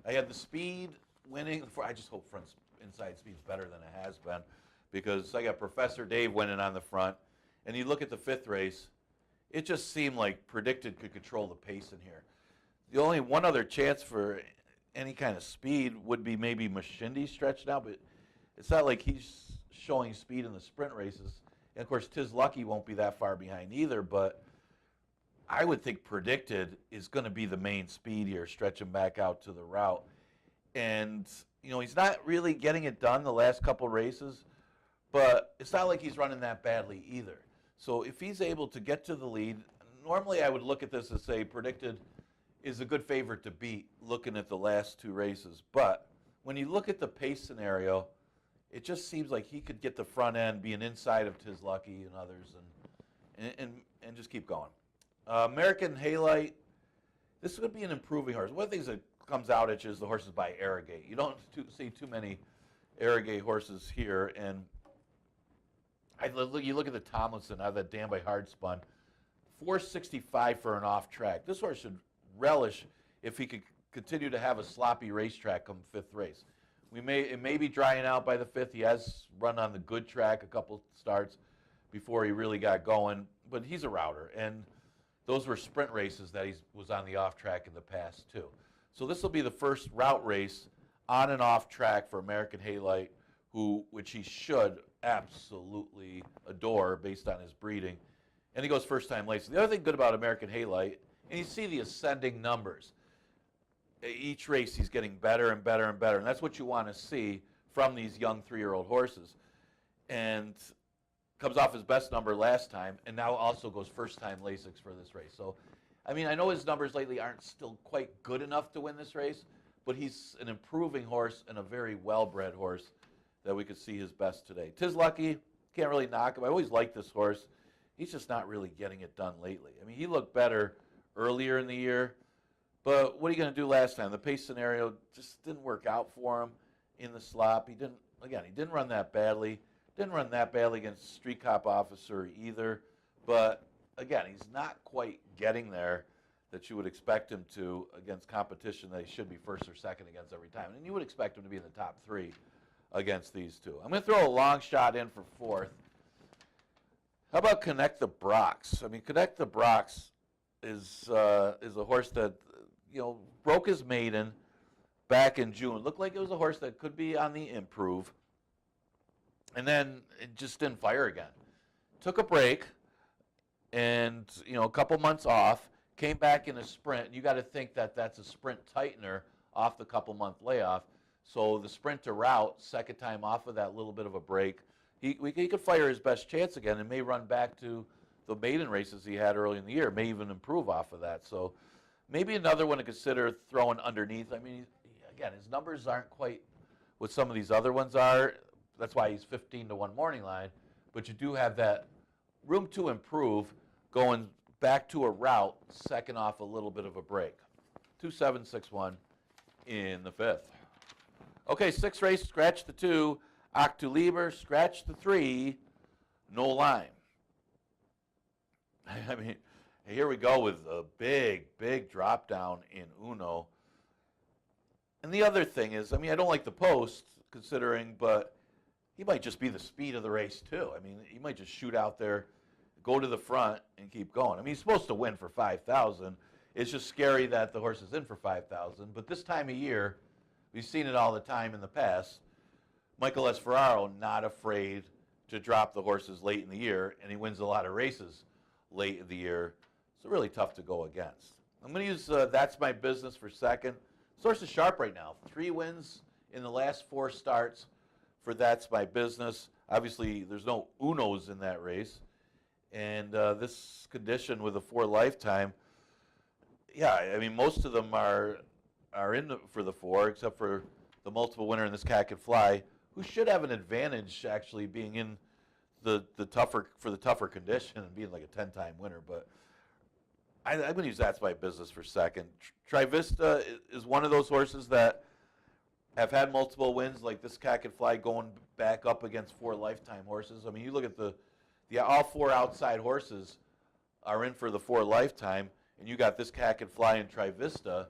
I had the speed winning. I just hope front inside speed's better than it has been, because I got Professor Dave winning on the front. And you look at the 5th race, it just seemed like Predicted could control the pace in here. The only one other chance for any kind of speed would be maybe Mashindi stretched out, but it's not like he's showing speed in the sprint races. And of course, Tiz Lucky won't be that far behind either, but I would think Predicted is going to be the main speed here, stretching back out to the route. And, you know, he's not really getting it done the last couple races, but it's not like he's running that badly either. So if he's able to get to the lead, normally I would look at this and say predicted is a good favorite to beat looking at the last two races. But when you look at the pace scenario, it just seems like he could get the front end, being inside of Tiz Lucky and others, and just keep going. American Halite, this is going to be an improving horse. One of the things that comes out at you is the horses by Arrogate. You don't see too many Arrogate horses here. And you look at the Tomlinson out of that Dam by Hardspun, 465 for an off track. This horse should relish if he could continue to have a sloppy racetrack come fifth race. It may be drying out by the fifth. He has run on the good track a couple starts before he really got going, but he's a router, and those were sprint races that he was on the off track in the past too. So this will be the first route race on and off track for American Halite, which he should absolutely adore based on his breeding, and he goes first time late. So the other thing good about American Halite, and you see the ascending numbers. Each race he's getting better and better and better, and that's what you want to see from these young 3-year-old horses. And comes off his best number last time, and now also goes first time Lasix for this race. So, I mean, I know his numbers lately aren't still quite good enough to win this race, but he's an improving horse and a very well-bred horse that we could see his best today. Tiz Lucky, can't really knock him. I always liked this horse. He's just not really getting it done lately. I mean, he looked better earlier in the year, but what are you going to do last time? The pace scenario just didn't work out for him in the slop. He didn't run that badly. Didn't run that badly against Street Cop Officer either. But, again, he's not quite getting there that you would expect him to against competition that he should be first or second against every time. And you would expect him to be in the top 3 against these two. I'm going to throw a long shot in for fourth. How about Connect the Brox? I mean, Connect the Brox is a horse that, broke his maiden back in June. Looked like it was a horse that could be on the improve. And then it just didn't fire again. Took a break and, a couple months off, came back in a sprint. You got to think that that's a sprint tightener off the couple-month layoff. So the sprint to route, second time off of that little bit of a break, he could fire his best chance again and may run back to the maiden races he had early in the year, may even improve off of that. So maybe another one to consider throwing underneath. I mean, again, his numbers aren't quite what some of these other ones are. That's why he's 15 to 1 morning line. But you do have that room to improve going back to a route, second off a little bit of a break. 2-7-6-1 in the fifth. Okay, sixth race, scratch the 2. Octuliber, scratch the 3. No line. I mean, here we go with a big, big drop down in Uno. And the other thing is, I mean, I don't like the post considering, but he might just be the speed of the race too. I mean, he might just shoot out there, go to the front, and keep going. I mean, he's supposed to win for 5,000. It's just scary that the horse is in for 5,000. But this time of year, we've seen it all the time in the past. Michael S. Ferraro not afraid to drop the horses late in the year, and he wins a lot of races late in the year. So really tough to go against. I'm going to use That's My Business for second. This horse is sharp right now. 3 wins in the last 4 starts for That's My Business. Obviously, there's no Unos in that race. And this condition with a 4 lifetime, yeah, I mean, most of them are in for the 4, except for the multiple winner in this Cat Can Fly, who should have an advantage actually being in the tougher condition and being like a 10-time winner. But I'm going to use That's My Business for second. Trivista is one of those horses that have had multiple wins, like this Cat Can Fly going back up against 4 lifetime horses. I mean, you look at all 4 outside horses are in for the 4 lifetime, and you got this Cat Can Fly and Trivista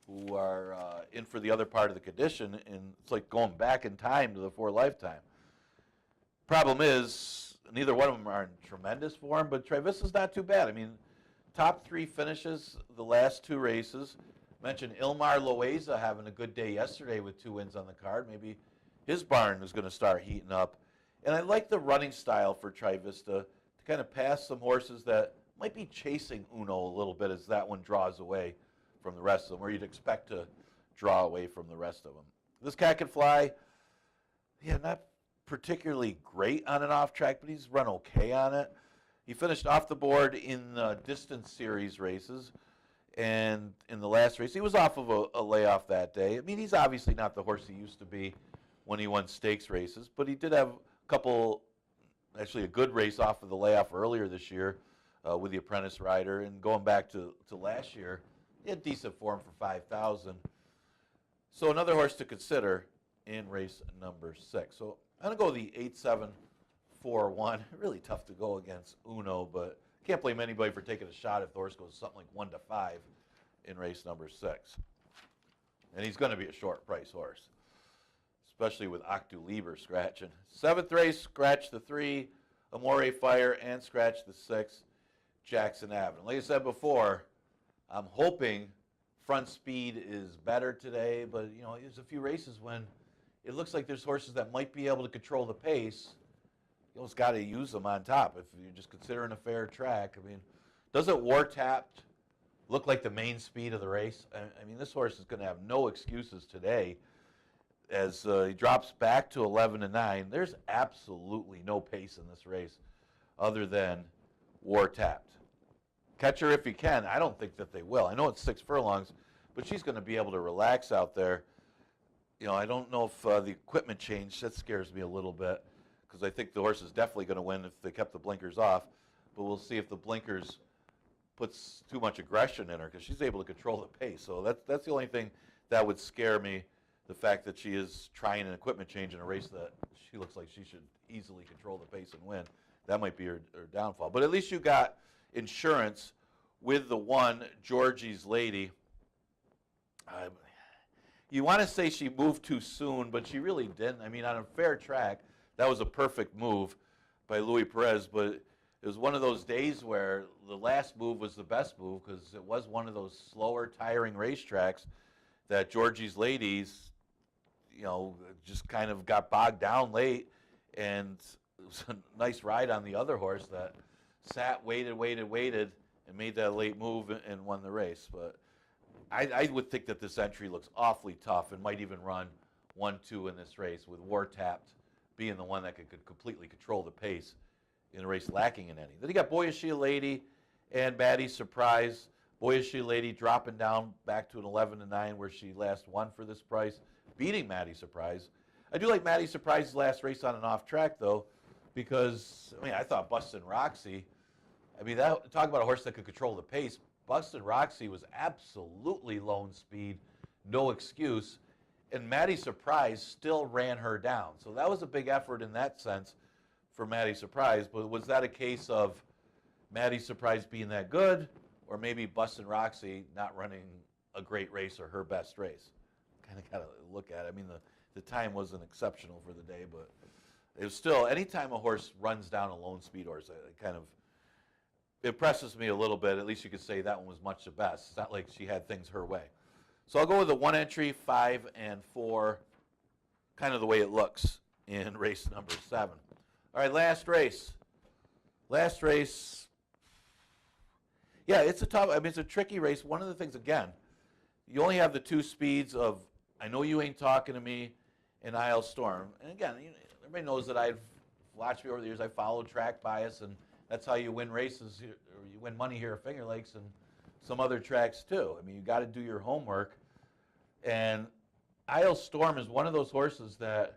who are in for the other part of the condition, and it's like going back in time to the 4 lifetime. Problem is, neither one of them are in tremendous form, but Trivista's not too bad. I mean, top 3 finishes the last 2 races. Mentioned Ilmar Loaiza having a good day yesterday with 2 wins on the card. Maybe his barn is going to start heating up. And I like the running style for Trivista to kind of pass some horses that might be chasing Uno a little bit as that one draws away from the rest of them, where you'd expect to draw away from the rest of them. This Cat Can Fly, yeah, not particularly great on an off track, but he's run okay on it. He finished off the board in the distance series races, and in the last race, he was off of a layoff that day. I mean, he's obviously not the horse he used to be when he won stakes races, but he did have a couple, actually a good race off of the layoff earlier this year with the apprentice rider, and going back to last year, he had decent form for 5,000. So another horse to consider in race number 6. So I'm going to go the 8-7-4-1. Really tough to go against Uno, but can't blame anybody for taking a shot if the horse goes something like 1-5 in race number 6. And he's going to be a short price horse, especially with Octu Lieber scratching. 7th race, scratch the 3, Amore Fire, and scratch the 6, Jackson Avenue. Like I said before, I'm hoping front speed is better today, but you know, there's a few races when it looks like there's horses that might be able to control the pace. You almost got to use them on top if you're just considering a fair track. I mean, doesn't War Tapped look like the main speed of the race? I mean, this horse is going to have no excuses today as he drops back to 11-9. There's absolutely no pace in this race other than War Tapped. Catch her if you can. I don't think that they will. I know it's 6 furlongs, but she's going to be able to relax out there. You know, I don't know if the equipment change, that scares me a little bit, because I think the horse is definitely going to win if they kept the blinkers off. But we'll see if the blinkers puts too much aggression in her, because she's able to control the pace. So that's the only thing that would scare me, the fact that she is trying an equipment change in a race that she looks like she should easily control the pace and win. That might be her downfall. But at least you got insurance with the 1, Georgie's Lady. You want to say she moved too soon, but she really didn't. I mean, on a fair track, that was a perfect move by Louis Perez, but it was one of those days where the last move was the best move, because it was one of those slower, tiring racetracks that Georgie's Ladies, you know, just kind of got bogged down late, and it was a nice ride on the other horse that sat, waited, and made that late move and won the race. But I would think that this entry looks awfully tough and might even run 1-2 in this race, with War Tapped being the one that could completely control the pace in a race lacking in any. Then you got Boyish Lady and Maddie Surprise. Boyish Lady dropping down back to an 11-9 where she last won for this price, beating Maddie Surprise. I do like Maddie Surprise's last race on an off track, though, because, I mean, I thought Bustin' Roxy, I mean, talk about a horse that could control the pace. Bustin' Roxy was absolutely lone speed, no excuse, and Maddie Surprise still ran her down. So that was a big effort in that sense for Maddie Surprise. But was that a case of Maddie Surprise being that good, or maybe Bustin' Roxy not running a great race or her best race? Kind of got to look at it. I mean, the time wasn't exceptional for the day, but it was still, anytime a horse runs down a lone speed horse, it kind of impresses me a little bit. At least you could say that one was much the best. It's not like she had things her way. So I'll go with the 1 entry, 5 and 4, kind of the way it looks in race number 7. All right, last race. Last race. Yeah, it's a tough, I mean, it's a tricky race. One of the things, again, you only have the 2 speeds of I Know You Ain't Talking to Me and Isle Storm. And again, everybody knows that I've watched me over the years. I followed track bias, and that's how you win races, or you win money here at Finger Lakes and some other tracks too. I mean, you got to do your homework. And Isle Storm is one of those horses that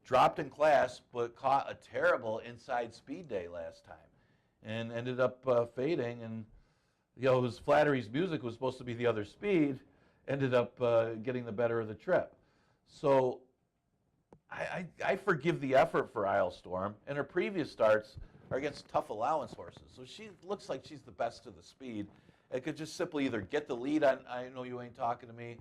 dropped in class but caught a terrible inside speed day last time and ended up fading. And you know, his Flattery's Music was supposed to be the other speed, ended up getting the better of the trip. So I forgive the effort for Isle Storm, and her previous starts are against tough allowance horses. So she looks like she's the best of the speed. It could just simply either get the lead on I Know You Ain't Talking to Me,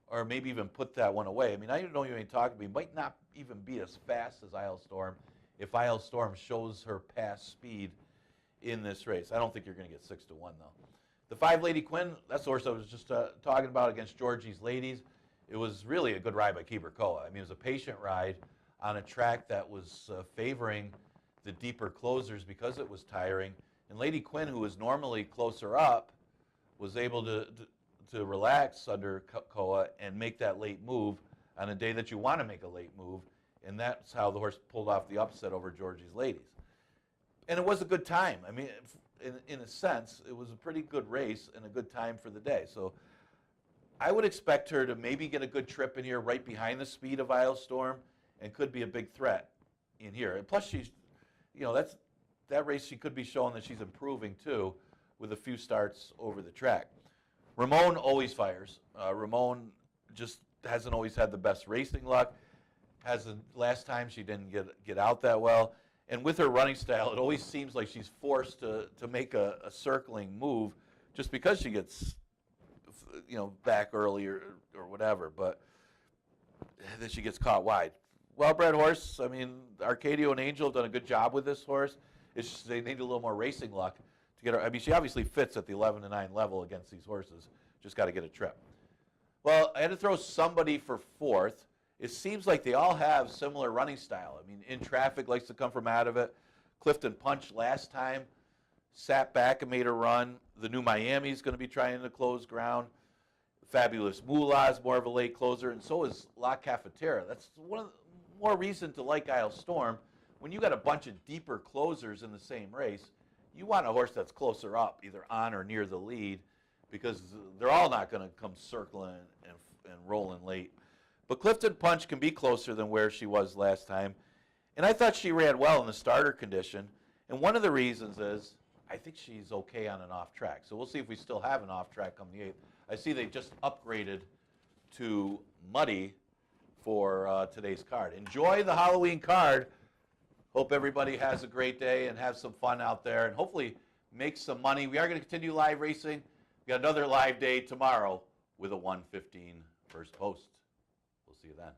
or maybe even put that one away. I mean, I Know You Ain't Talking to Me might not even be as fast as Isle Storm if Isle Storm shows her past speed in this race. I don't think you're going to get 6-1, though. The 5 Lady Quinn, that's the horse I was just talking about against Georgie's Ladies. It was really a good ride by Keeper Koa. I mean, it was a patient ride on a track that was favoring the deeper closers because it was tiring. And Lady Quinn, who was normally closer up, was able to relax under Koa and make that late move on a day that you want to make a late move And that's how the horse pulled off the upset over Georgie's Ladies. And it was a good time. I mean, in a sense, it was a pretty good race and a good time for the day. So I would expect her to maybe get a good trip in here right behind the speed of Isle Storm and could be a big threat in here. And plus, she's, that race she could be showing that she's improving too with a few starts over the track. Ramon always fires. Ramon just hasn't always had the best racing luck. Last time she didn't get out that well. And with her running style, it always seems like she's forced to make a circling move just because she gets back early or whatever, but then she gets caught wide. Well-bred horse. I mean, Arcadio and Angel have done a good job with this horse. It's just they need a little more racing luck to get her. I mean, she obviously fits at the 11-9 level against these horses. Just got to get a trip. Well, I had to throw somebody for fourth. It seems like they all have similar running style. I mean, In Traffic likes to come from out of it. Clifton Punch last time sat back and made a run. The New Miami is going to be trying to close ground. Fabulous Moolah is more of a late closer, and so is La Cafetera. That's one of the more reason to like Isle Storm. When you got a bunch of deeper closers in the same race, you want a horse that's closer up, either on or near the lead, because they're all not going to come circling and rolling late. But Clifton Punch can be closer than where she was last time. And I thought she ran well in the starter condition. And one of the reasons is I think she's okay on an off track. So we'll see if we still have an off track come the 8th. I see they just upgraded to muddy for today's card. Enjoy the Halloween card. Hope everybody has a great day and have some fun out there and hopefully make some money. We are going to continue live racing. We got another live day tomorrow with a 1:15 first post. We'll see you then.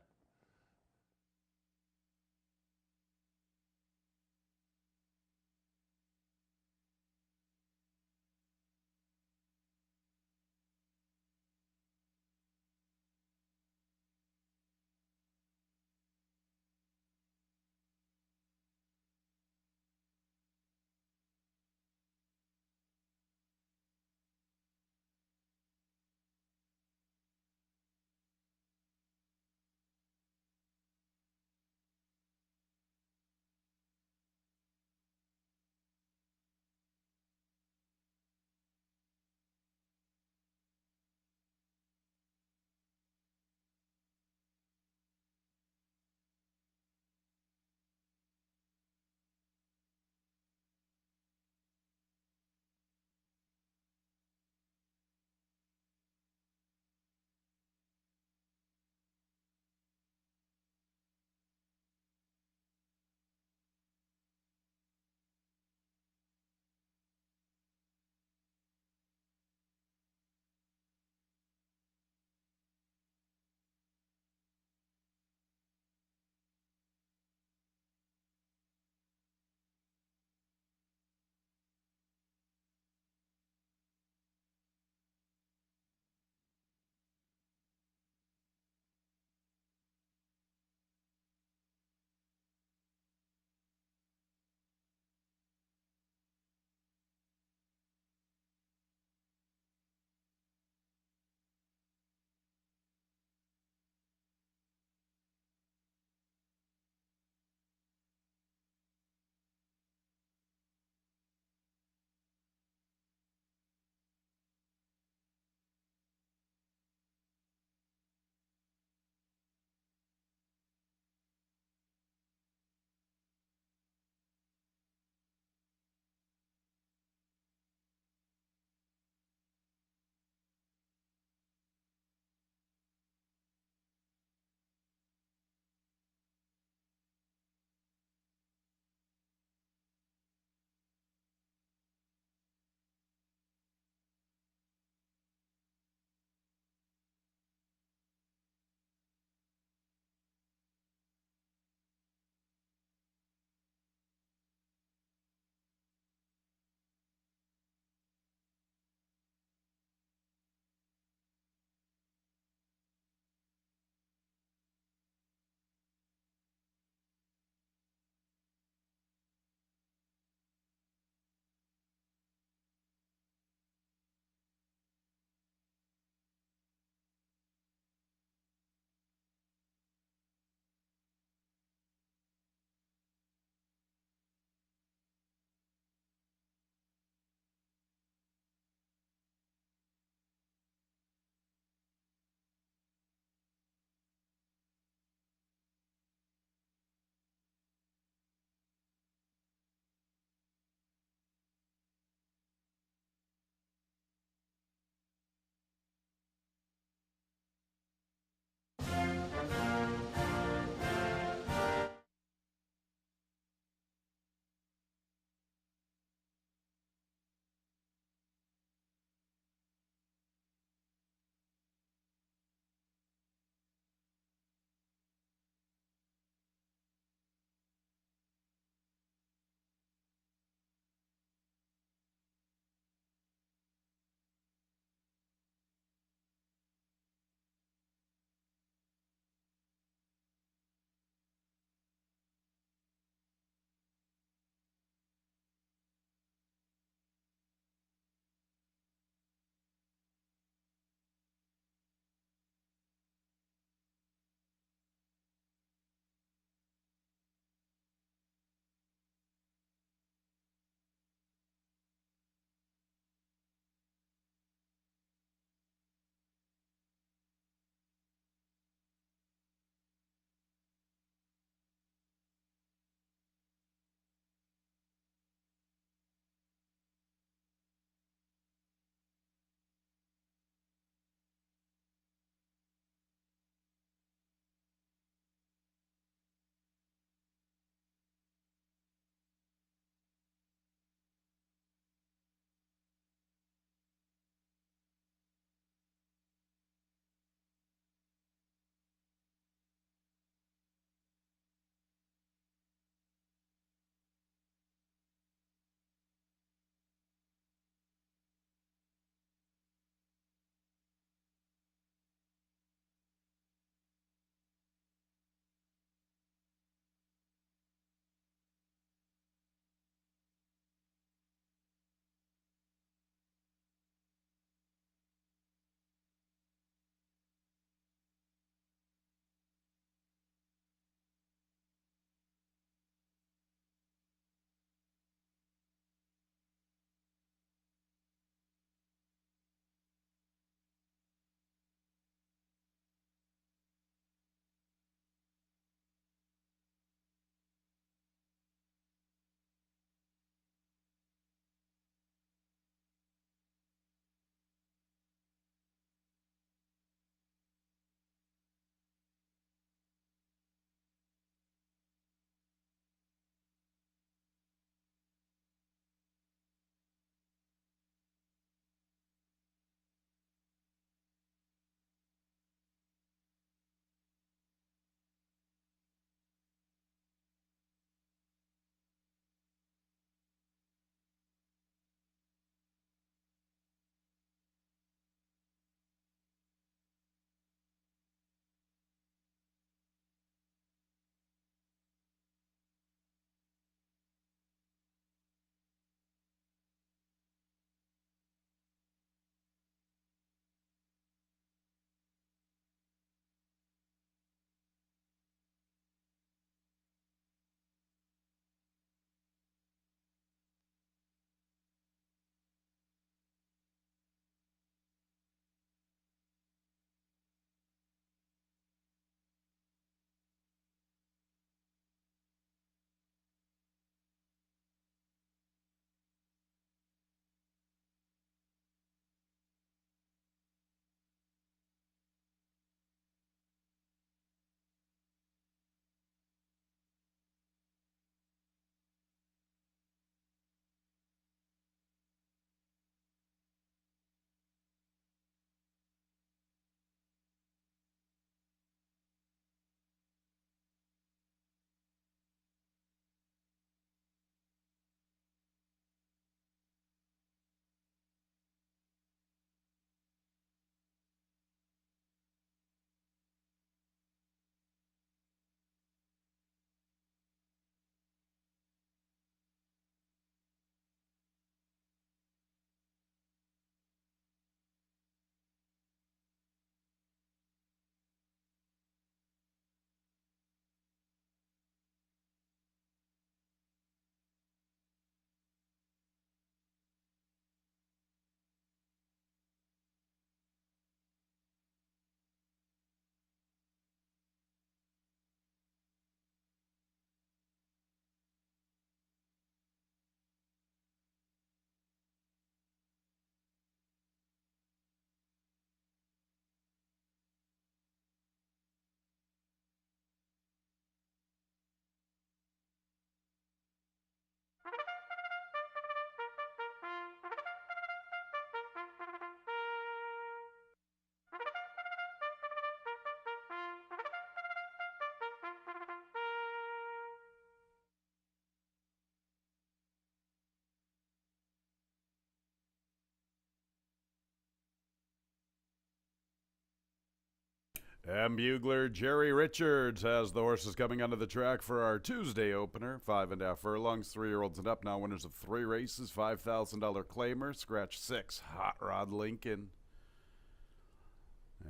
And bugler Jerry Richards has the horses coming onto the track for our Tuesday opener. 5.5 furlongs, 3-year-olds and up. Now winners of 3 races, $5,000 claimer. Scratch 6, Hot Rod Lincoln.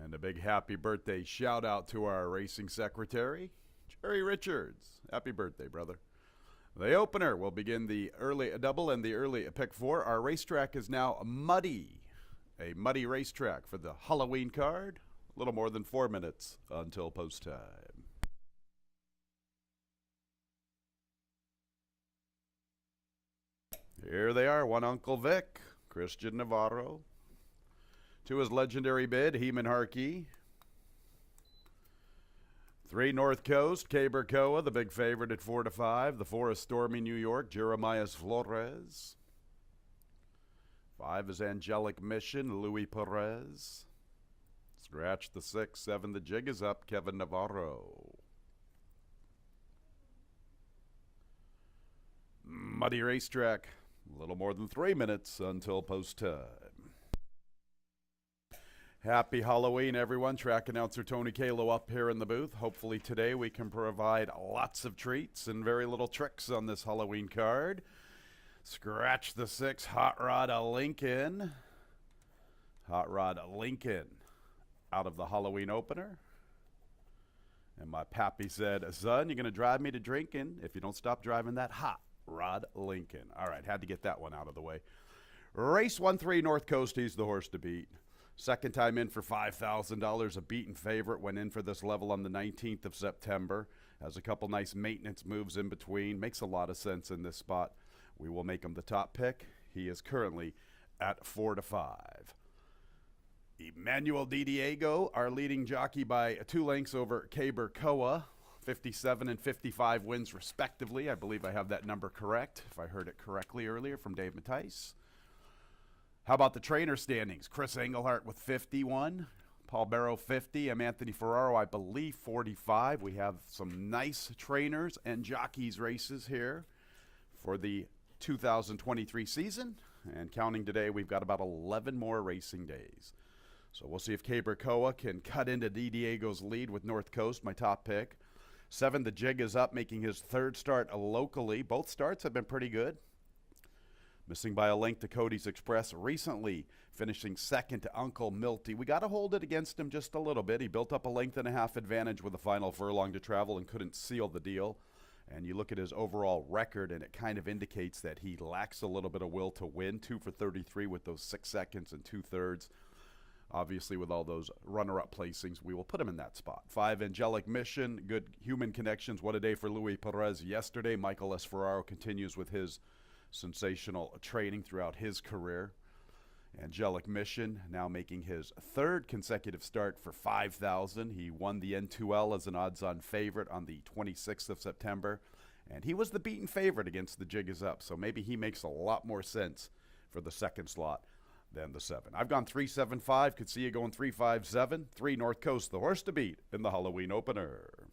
And a big happy birthday shout out to our racing secretary, Jerry Richards. Happy birthday, brother. The opener will begin the early double and the early pick 4. Our racetrack is now muddy. A muddy racetrack for the Halloween card. A little more than 4 minutes until post time. Here they are. 1 Uncle Vic, Christian Navarro. 2 his legendary bid, Heman Harkey. 3 North Coast, Cabercoa, the big favorite at 4-5. The 4 is Stormy New York, Jeremias Flores. 5 is Angelic Mission, Louis Perez. Scratch the 6, 7, the jig is up, Kevin Navarro. Muddy racetrack, a little more than 3 minutes until post time. Happy Halloween, everyone. Track announcer Tony Kalo up here in the booth. Hopefully today we can provide lots of treats and very little tricks on this Halloween card. Scratch the 6, Hot Rod Lincoln. Hot Rod Lincoln out of the Halloween opener. And my pappy said, son, you're going to drive me to drinking if you don't stop driving that Hot Rod Lincoln. All right, had to get that one out of the way. Race 1-3 North Coast, he's the horse to beat. Second time in for $5,000, a beaten favorite. Went in for this level on the 19th of September. Has a couple nice maintenance moves in between. Makes a lot of sense in this spot. We will make him the top pick. He is currently at 4-5. Emmanuel Di Diego, our leading jockey by 2 lengths over Cabercoa. 57 and 55 wins respectively. I believe I have that number correct, if I heard it correctly earlier from Dave Mattice. How about the trainer standings? Chris Engelhardt with 51, Paul Barrow 50, I'm Anthony Ferraro, I believe 45. We have some nice trainers and jockeys races here for the 2023 season. And counting today, we've got about 11 more racing days. So we'll see if Cabercoa can cut into Di Diego's lead with North Coast, my top pick. 7, the jig is up, making his 3rd start locally. Both starts have been pretty good. Missing by a length to Cody's Express, recently finishing 2nd to Uncle Milty. We got to hold it against him just a little bit. He built up a 1.5 advantage with a final furlong to travel and couldn't seal the deal. And you look at his overall record, and it kind of indicates that he lacks a little bit of will to win. 2 for 33 with those 6 seconds and 2/3. Obviously, with all those runner-up placings, we will put him in that spot. 5, Angelic Mission, good human connections. What a day for Louis Perez yesterday. Michael S. Ferraro continues with his sensational training throughout his career. Angelic Mission now making his 3rd consecutive start for $5,000. He won the N2L as an odds-on favorite on the 26th of September, and he was the beaten favorite against the Jig Is Up, so maybe he makes a lot more sense for the 2nd slot than the 7. I've gone 3-7-5, could see you going 3-5-7. 3 North Coast, the horse to beat in the Halloween opener.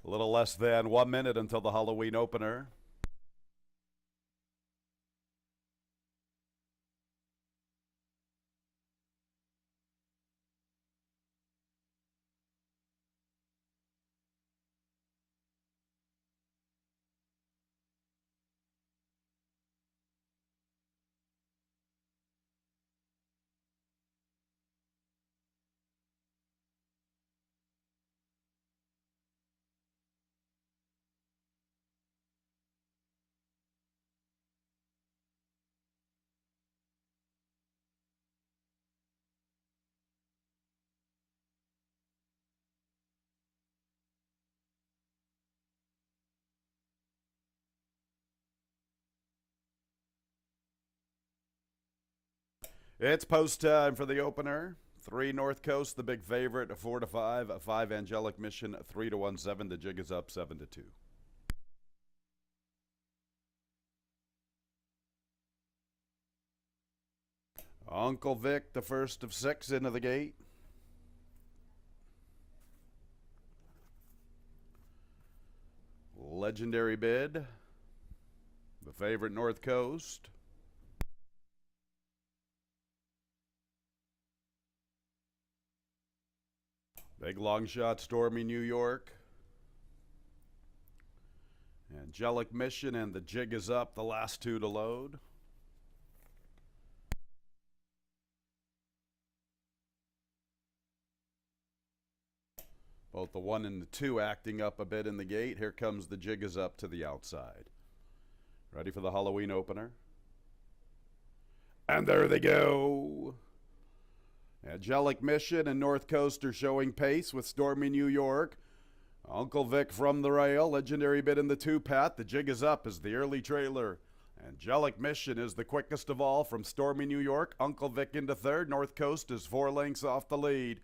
A little less than 1 minute until the Halloween opener. It's post time for the opener. 3 North Coast, the big favorite, 4-5. 5 Angelic Mission, 3-1-7. The jig is up 7-2. Uncle Vic, the first of 6 into the gate. Legendary Bid, the favorite North Coast. Big long shot, Stormy New York. Angelic Mission and the jig is up, the last 2 to load. Both the 1 and the 2 acting up a bit in the gate. Here comes the jig is up to the outside. Ready for the Halloween opener. And there they go. Angelic Mission and North Coast are showing pace with Stormy New York. Uncle Vic from the rail. Legendary Bid in the 2-pat. The jig is up as the early trailer. Angelic Mission is the quickest of all from Stormy New York. Uncle Vic into third. North Coast is 4 lengths off the lead.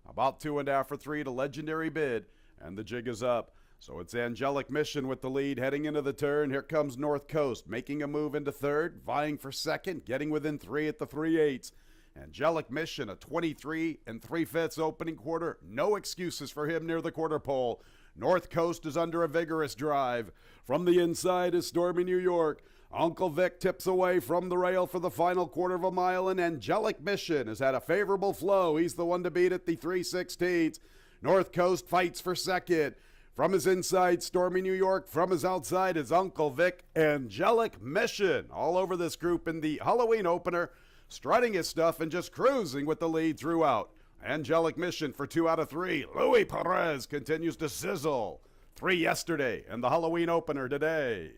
About 2.5 for 3 to Legendary Bid. And the jig is up. So it's Angelic Mission with the lead heading into the turn. Here comes North Coast making a move into third. Vying for second. Getting within 3 at the 3/8. Angelic Mission, a 23 3/5 opening quarter. No excuses for him near the quarter pole. North Coast is under a vigorous drive. From the inside is Stormy New York. Uncle Vic tips away from the rail for the final quarter of a mile, and Angelic Mission has had a favorable flow. He's the one to beat at the 3/16. North Coast fights for second. From his inside, Stormy New York. From his outside is Uncle Vic. Angelic Mission all over this group in the Halloween opener, strutting his stuff and just cruising with the lead throughout. Angelic Mission for 2 out of 3. Louis Perez continues to sizzle. 3 yesterday and the Halloween opener today.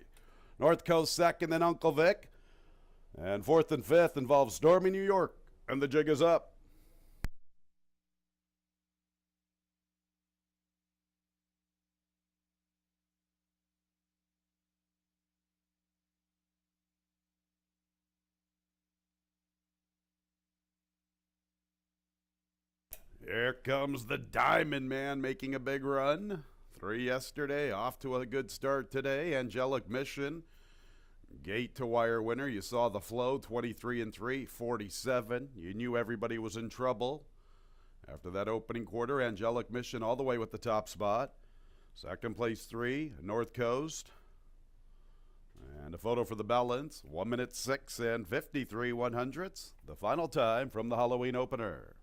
North Coast second, then Uncle Vic. And 4th and 5th involves Stormy New York. And the jig is up. Here comes the Diamond Man making a big run. 3 yesterday, off to a good start today. Angelic Mission, gate to wire winner. You saw the flow, 23 3, 47. You knew everybody was in trouble. After that opening quarter, Angelic Mission all the way with the top spot. Second place 3, North Coast. And a photo for the balance, 1 minute 6 and 53 100ths. The final time from the Halloween opener.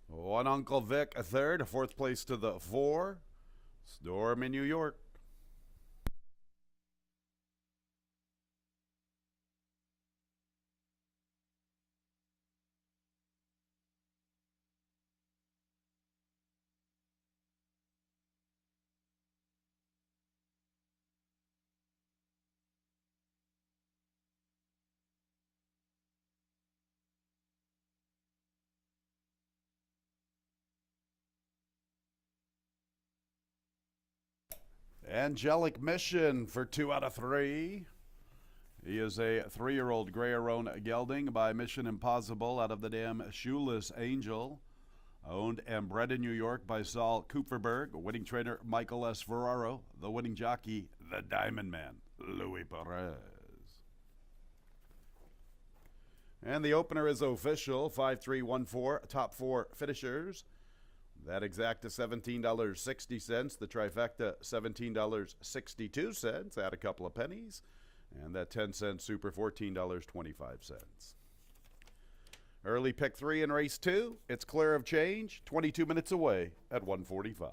One Uncle Vic, a third, a 4th place to the 4. Stormy New York. Angelic Mission for 2 out of 3. He is a 3-year-old Gray-Aroan gelding by Mission Impossible out of the dam Shoeless Angel. Owned and bred in New York by Saul Kupferberg, winning trainer Michael S. Ferraro, the winning jockey, the Diamond Man, Louis Perez. And the opener is official, 5-3-1-4, top 4 finishers. That exacta $17.60, the trifecta $17.62, add a couple of pennies, and that 10-cent super $14.25. Early pick 3 in race 2. It's clear of change, 22 minutes away at 1:45.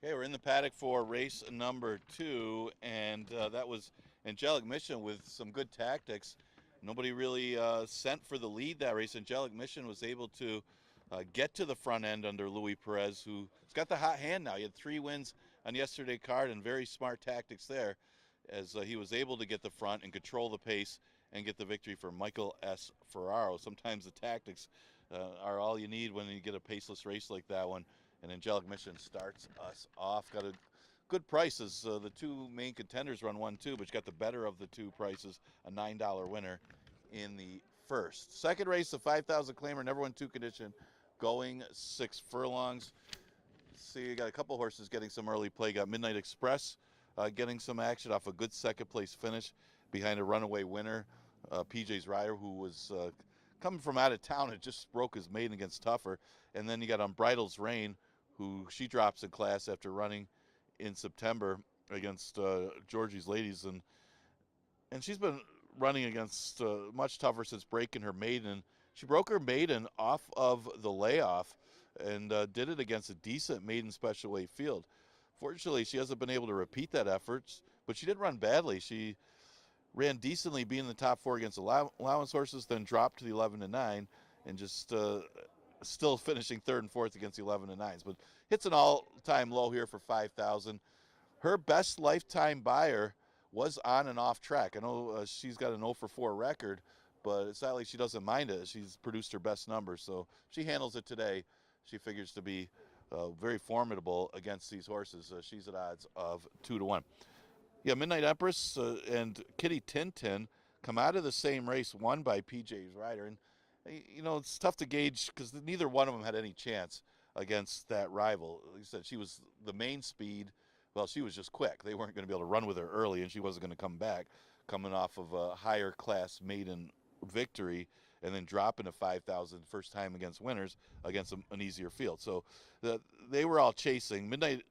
Okay, we're in the paddock for race number 2, and that was Angelic Mission with some good tactics. Nobody really sent for the lead that race. Angelic Mission was able to get to the front end under Louis Perez, who's got the hot hand now. He had 3 wins on yesterday card and very smart tactics there, as he was able to get the front and control the pace and get the victory for Michael S. Ferraro. Sometimes the tactics are all you need when you get a paceless race like that one. And Angelic Mission starts us off. Got a good prices. The 2 main contenders run 1-2, but you got the better of the 2 prices, a $9 winner in the first. Second race, the 5,000 claimer, never won 2 condition, going 6 furlongs. See, you got a couple horses getting some early play. Got Midnight Express getting some action off a good second place finish behind a runaway winner, PJ's Rider, who was coming from out of town and just broke his maiden against Tougher. And then you got Unbridled's Reign, who she drops in class after running in September against Georgie's Ladies, and she's been running against much tougher since breaking her maiden. She broke her maiden off of the layoff and did it against a decent maiden special weight field. Fortunately, she hasn't been able to repeat that effort, but she did run badly. She ran decently, being in the top 4 against allowance horses, then dropped to the 11-9, and just still finishing 3rd and 4th against the 11-9s. But hits an all-time low here for 5,000. Her best lifetime buyer was on and off track. I know she's got an 0 for 4 record, but it's not like she doesn't mind it. She's produced her best numbers, so she handles it today. She figures to be very formidable against these horses. She's at odds of 2-1. Yeah, Midnight Empress and Kitty Tintin come out of the same race, won by PJ's Rider. And, you know, it's tough to gauge because neither one of them had any chance against that rival. Like I said, she was the main speed. Well, she was just quick. They weren't going to be able to run with her early, and she wasn't going to come back, coming off of a higher class maiden victory and then dropping to 5,000 first time against winners against an easier field. So they were all chasing. Midnight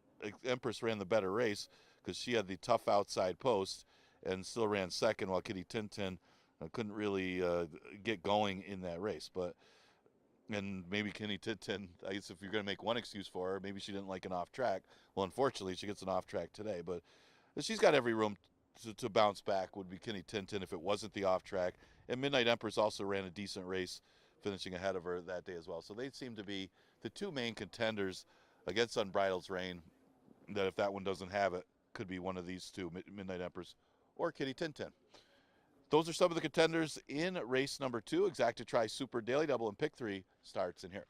Empress ran the better race because she had the tough outside post and still ran second, while Kitty Tintin couldn't really get going in that race. And maybe Kitty Tintin, I guess if you're going to make one excuse for her, maybe she didn't like an off track. Well, unfortunately, she gets an off track today. But she's got every room to bounce back, would be Kitty Tintin if it wasn't the off track. And Midnight Empress also ran a decent race, finishing ahead of her that day as well. So they seem to be the 2 main contenders against Unbridled's Reign, that if that one doesn't have it, could be one of these 2, Midnight Empress or Kitty Tintin. Those are some of the contenders in race number 2. Exacta Tri Super Daily Double and Pick 3 starts in here.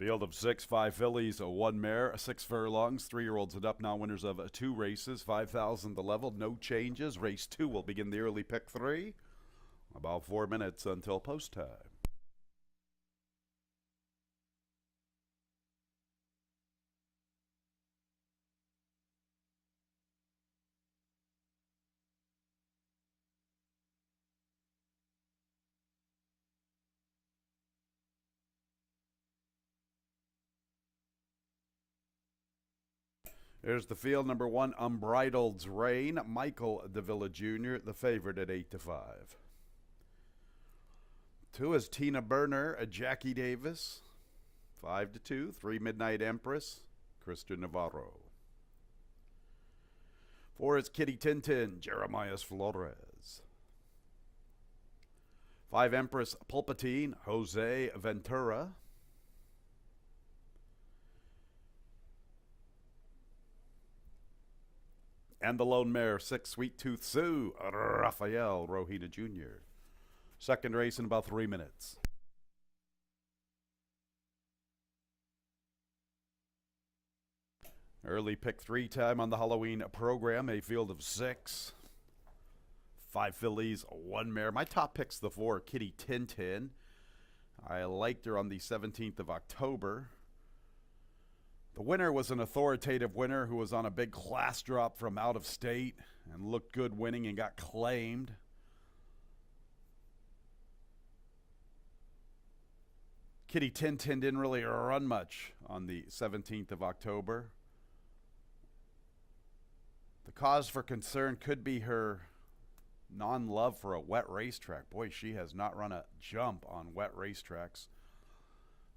Field of 6, 5 fillies, 1 mare, 6 furlongs, 3-year-olds and up now winners of 2 races, 5,000 the level, no changes. Race 2 will begin the early pick 3. About 4 minutes until post time. There's the field. Number 1, Unbridled's Reign. Michael Davila Jr., the favorite at 8-5. 2 is Tina Burner, Jackie Davis. 5-2. 3, Midnight Empress, Krista Navarro. 4 is Kitty Tintin, Jeremias Flores. 5, Empress Pulpatine, Jose Ventura. And the lone mare, 6, Sweet Tooth Sue, Rafael Rojita Jr. Second race in about 3 minutes. Early pick 3 time on the Halloween program. A field of 6. 5 fillies, 1 mare. My top pick's the 4, Kitty Tintin. I liked her on the 17th of October. The winner was an authoritative winner who was on a big class drop from out of state and looked good winning and got claimed. Kitty Tintin didn't really run much on the 17th of October. The cause for concern could be her non-love for a wet racetrack. Boy, she has not run a jump on wet racetracks.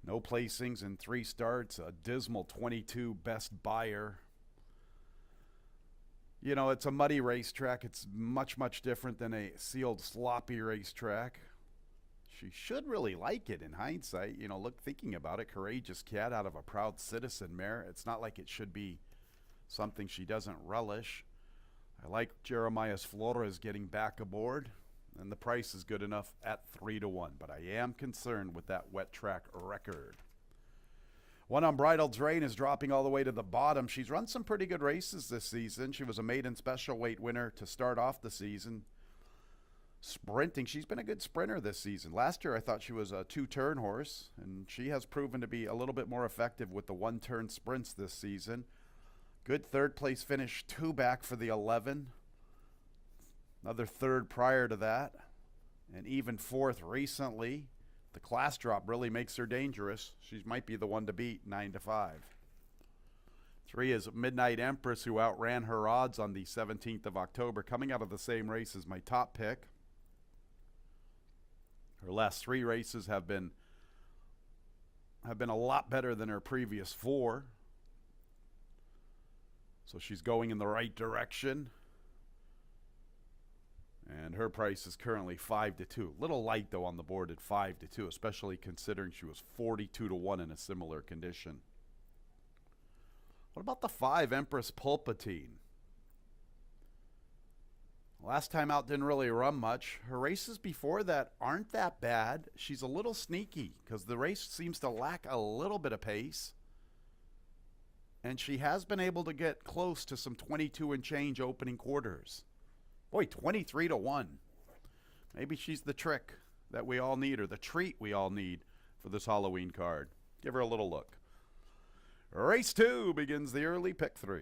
No placings in 3 starts, a dismal 22 best buyer. You know, it's a muddy racetrack. It's much, much different than a sealed, sloppy racetrack. She should really like it in hindsight. You know, look, thinking about it, Courageous Cat out of a Proud Citizen mare. It's not like it should be something she doesn't relish. I like Jeremias Flores getting back aboard, and the price is good enough at 3-1. But I am concerned with that wet track record. 1, Unbridled's Reign is dropping all the way to the bottom. She's run some pretty good races this season. She was a maiden special weight winner to start off the season. Sprinting, she's been a good sprinter this season. Last year I thought she was a 2-turn horse, and she has proven to be a little bit more effective with the 1-turn sprints this season. Good third place finish, 2 back for the 11. Another 3rd prior to that, and even 4th recently. The class drop really makes her dangerous. She might be the one to beat, 9-5. 3 is Midnight Empress, who outran her odds on the 17th of October, coming out of the same race as my top pick. Her last 3 races have been a lot better than her previous 4. So she's going in the right direction. And her price is currently 5-2. Little light, though, on the board at 5-2, especially considering she was 42-1 in a similar condition. What about the 5, Empress Pulpatine? Last time out didn't really run much. Her races before that aren't that bad. She's a little sneaky because the race seems to lack a little bit of pace. And she has been able to get close to some 22 and change opening quarters. Boy, 23-1. Maybe she's the trick that we all need, or the treat we all need for this Halloween card. Give her a little look. Race 2 begins the early pick 3.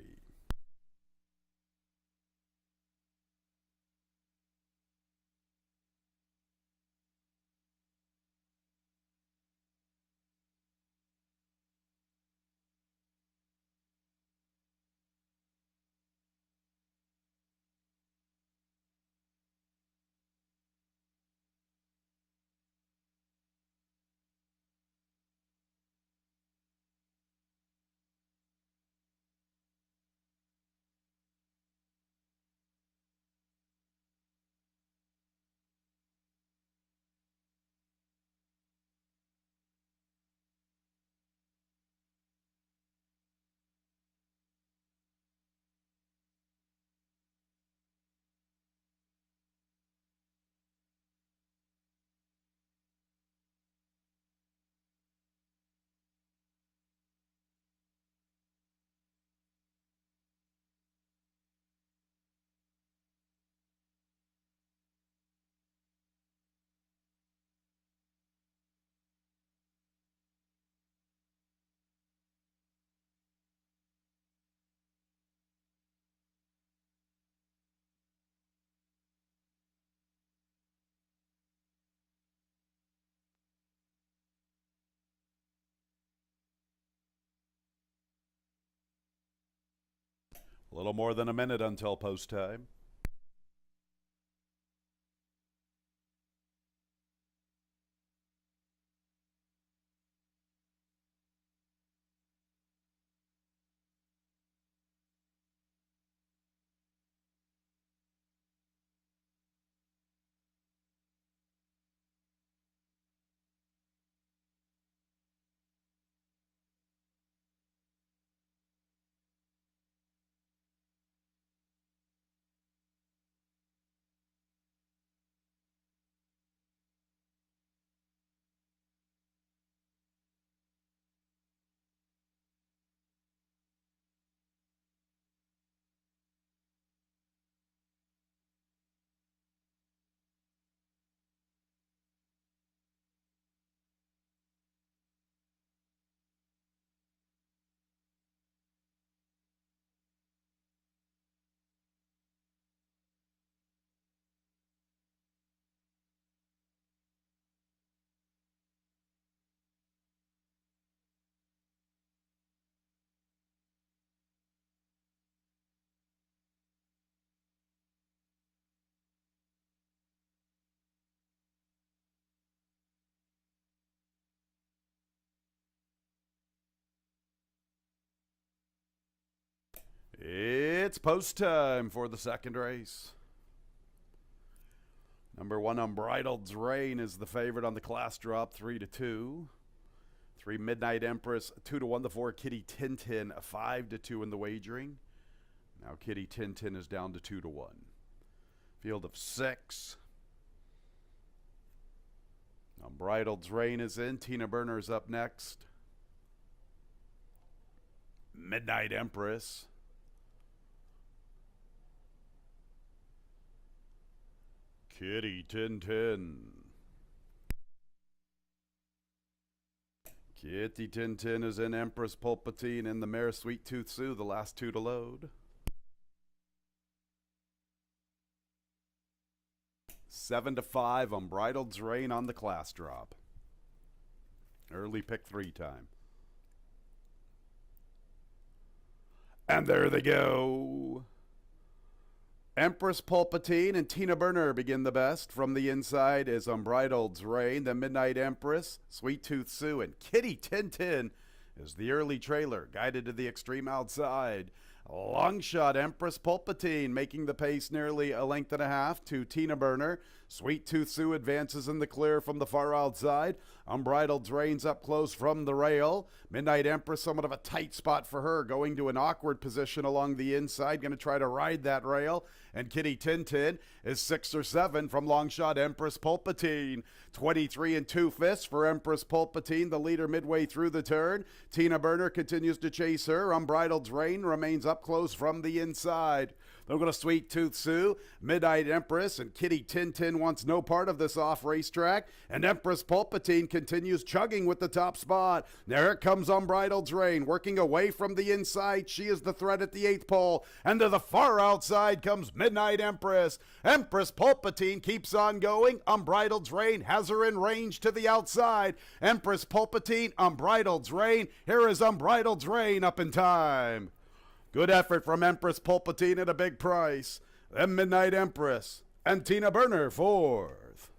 A little more than a minute until post time. It's post time for the second race. Number 1, Unbridled's Reign is the favorite on the class drop, 3-2. 3, Midnight Empress, 2-1. The 4, Kitty Tintin, 5-2 in the wagering. Now Kitty Tintin is down to 2-1. Field of 6. Unbridled's Reign is in. Tina Burner's up next. Midnight Empress. Kitty Tintin. Kitty Tintin is in. Empress Pulpatine and the mare Sweet Tooth Sue, the last 2 to load. 7-5, Unbridled's Reign on the class drop. Early pick 3 time. And there they go. Empress Pulpatine and Tina Burner begin the best. From the inside is Unbridled's Reign. The Midnight Empress, Sweet Tooth Sue, and Kitty Tintin is the early trailer, guided to the extreme outside. Long shot Empress Pulpatine making the pace nearly a length and a half to Tina Burner. Sweet Tooth Sue advances in the clear from the far outside. Unbridled's Reign's up close from the rail. Midnight Empress, somewhat of a tight spot for her, going to an awkward position along the inside, going to try to ride that rail. And Kitty Tintin is 6 or 7 from long shot Empress Pulpatine. 23 2/5 for Empress Pulpatine, the leader midway through the turn. Tina Burner continues to chase her. Unbridled's Reign remains up close from the inside. They're going to Sweet Tooth Sue, Midnight Empress, and Kitty Tintin wants no part of this off racetrack. And Empress Pulpatine continues chugging with the top spot. There it comes Unbridled's Reign, working away from the inside. She is the threat at the 8th pole. And to the far outside comes Midnight Empress. Empress Pulpatine keeps on going. Unbridled's Reign has her in range to the outside. Empress Pulpatine, Unbridled's Reign. Here is Unbridled's Reign up in time. Good effort from Empress Pulpatine at a big price. Then Midnight Empress and Tina Burner 4th.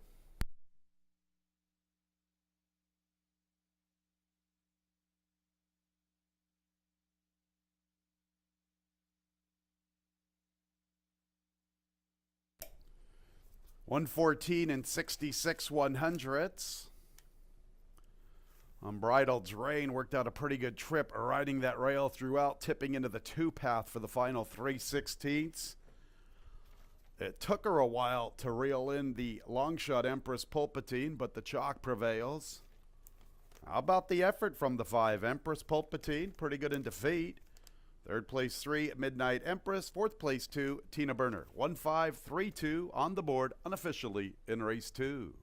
$114 66 100ths. Unbridled's Reign worked out a pretty good trip riding that rail throughout, tipping into the 2 path for the final 3/16. It took her a while to reel in the long shot Empress Pulpatine, but the chalk prevails. How about the effort from the 5? Empress Pulpatine, pretty good in defeat. 3rd place 3, Midnight Empress. 4th place 2, Tina Burner. 1-5-3-2 on the board unofficially in race 2.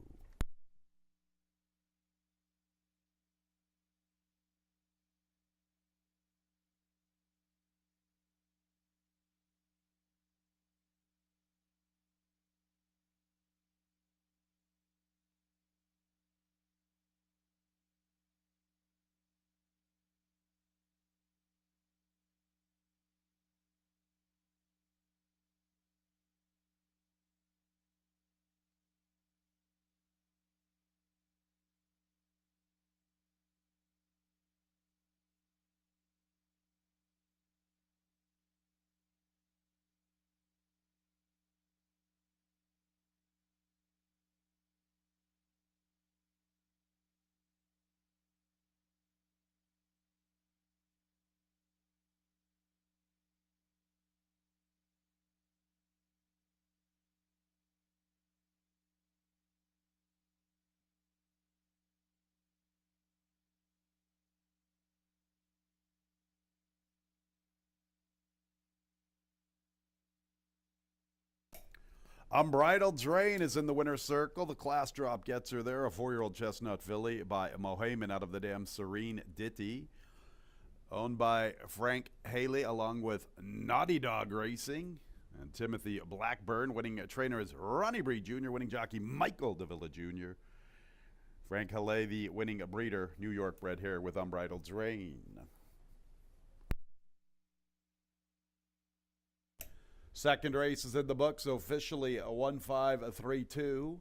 Unbridled Drain is in the winner's circle. The class drop gets her there. A 4-year-old chestnut filly by Mohayman out of the dam Serene Ditty. Owned by Frank Haley along with Naughty Dog Racing. And Timothy Blackburn. Winning trainer is Ronnie Breed Jr. Winning jockey Michael Davila Jr. Frank Haley, the winning breeder, New York bred here with Unbridled Drain. Second race is in the books, officially a 1-5-3-2.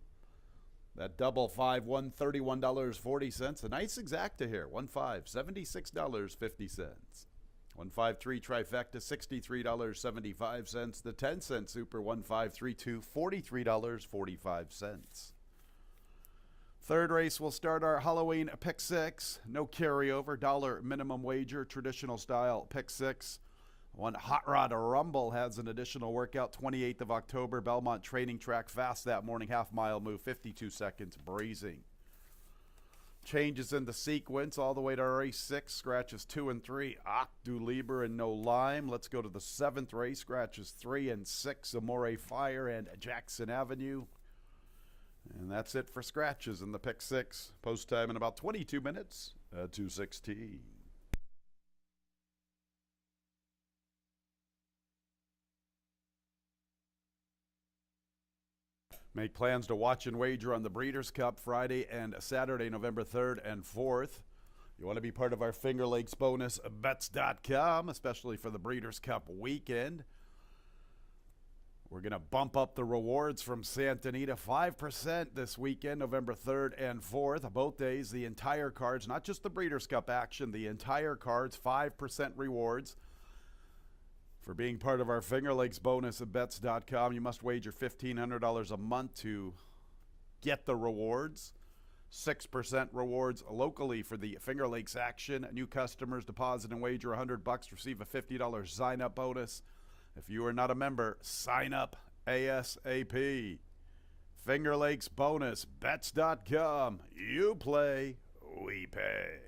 That double 5-1, $31.40. A nice exacta here, 1-5, $76.50. 1-5-3 trifecta, $63.75. The 10-cent super 1-5-3-2, $43.45. Third race will start our Halloween pick six. No carryover, dollar minimum wager, traditional style pick six. One Hot Rod Rumble has an additional workout, 28th of October, Belmont Training Track, fast that morning, half-mile move, 52 seconds, breezing. Changes in the sequence all the way to race 6, scratches 2 and 3, Octu Liber and No Lime. Let's go to the 7th race, scratches 3 and 6, Amore Fire and Jackson Avenue. And that's it for scratches in the pick 6. Post time in about 22 minutes, 2:16. Make plans to watch and wager on the Breeders' Cup Friday and Saturday, November 3rd and 4th. You want to be part of our Finger Lakes bonus bets.com, especially for the Breeders' Cup weekend. We're going to bump up the rewards from Santa Anita 5% this weekend, November 3rd and 4th. Both days, the entire cards, not just the Breeders' Cup action, the entire cards, 5% rewards. For being part of our Finger Lakes bonus at bets.com, you must wager $1,500 a month to get the rewards. 6% rewards locally for the Finger Lakes action. New customers deposit and wager $100, receive a $50 sign-up bonus. If you are not a member, sign up ASAP. Finger Lakes bonus, bets.com. You play, we pay.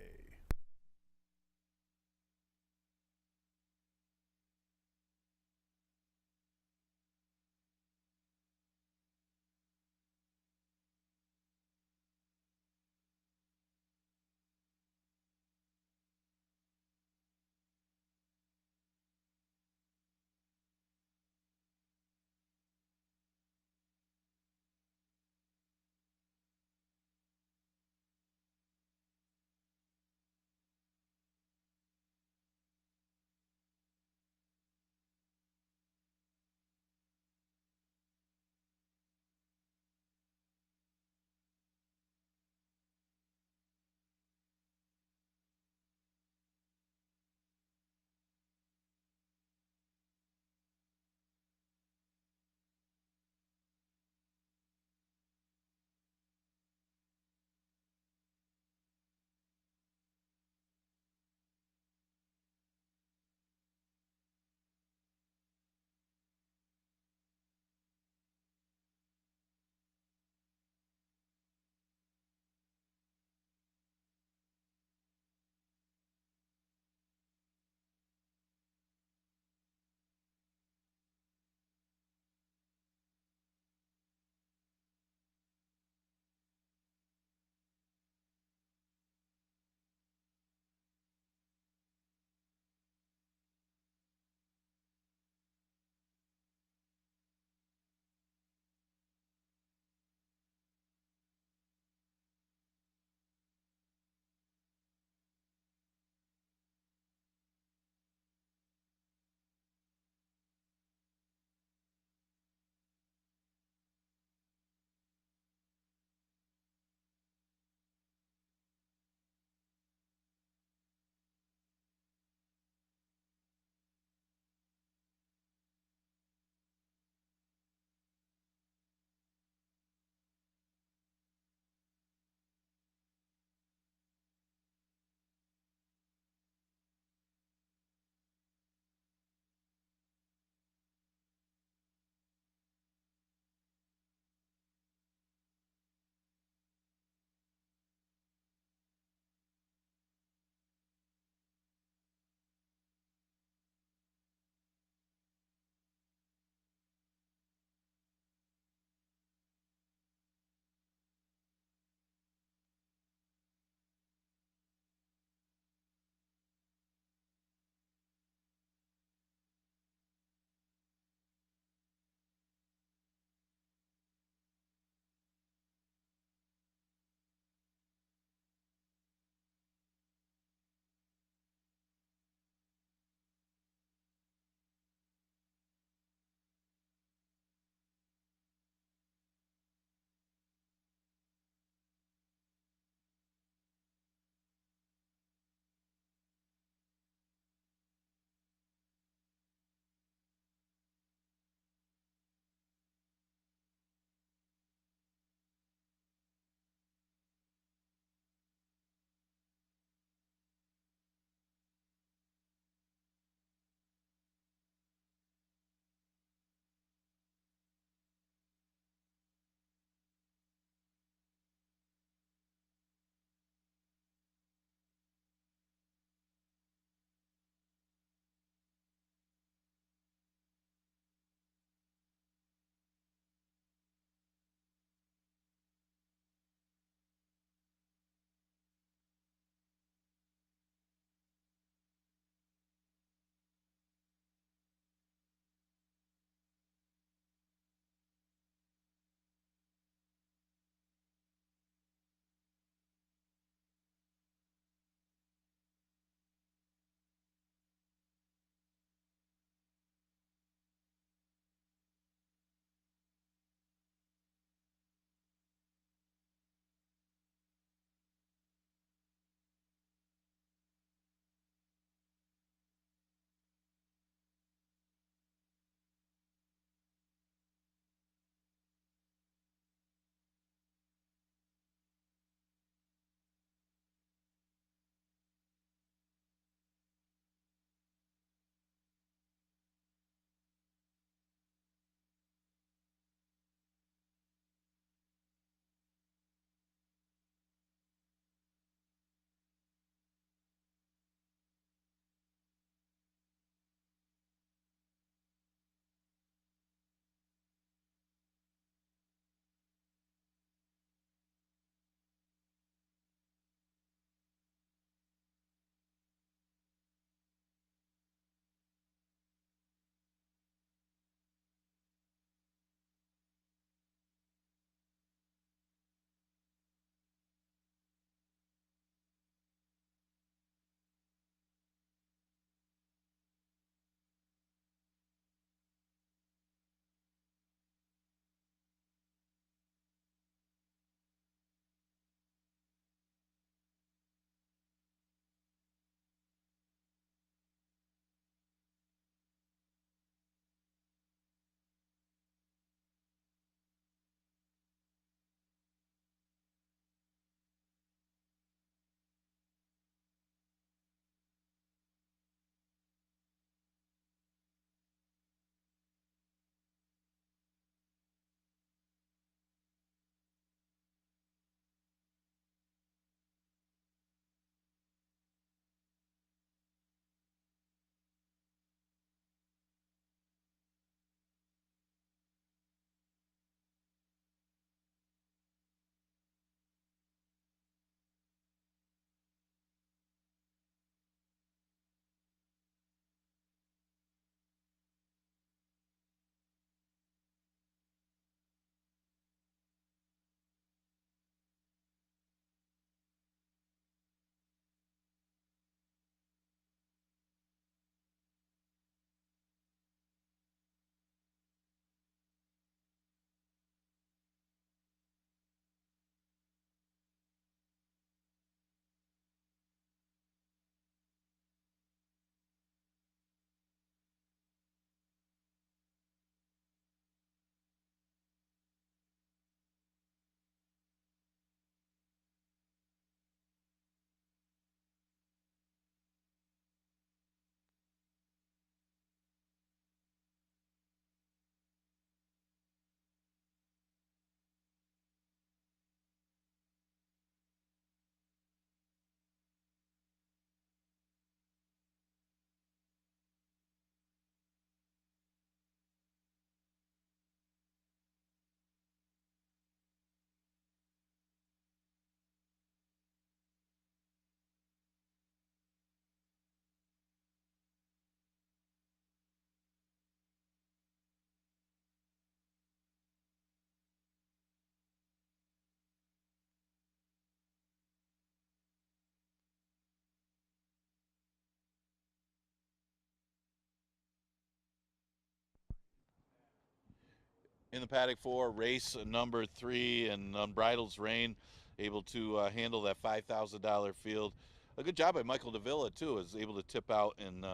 in the paddock 4, race number 3, and Unbridled's Reign, able to handle that $5,000 field. A good job by Michael Davila, too, is able to tip out and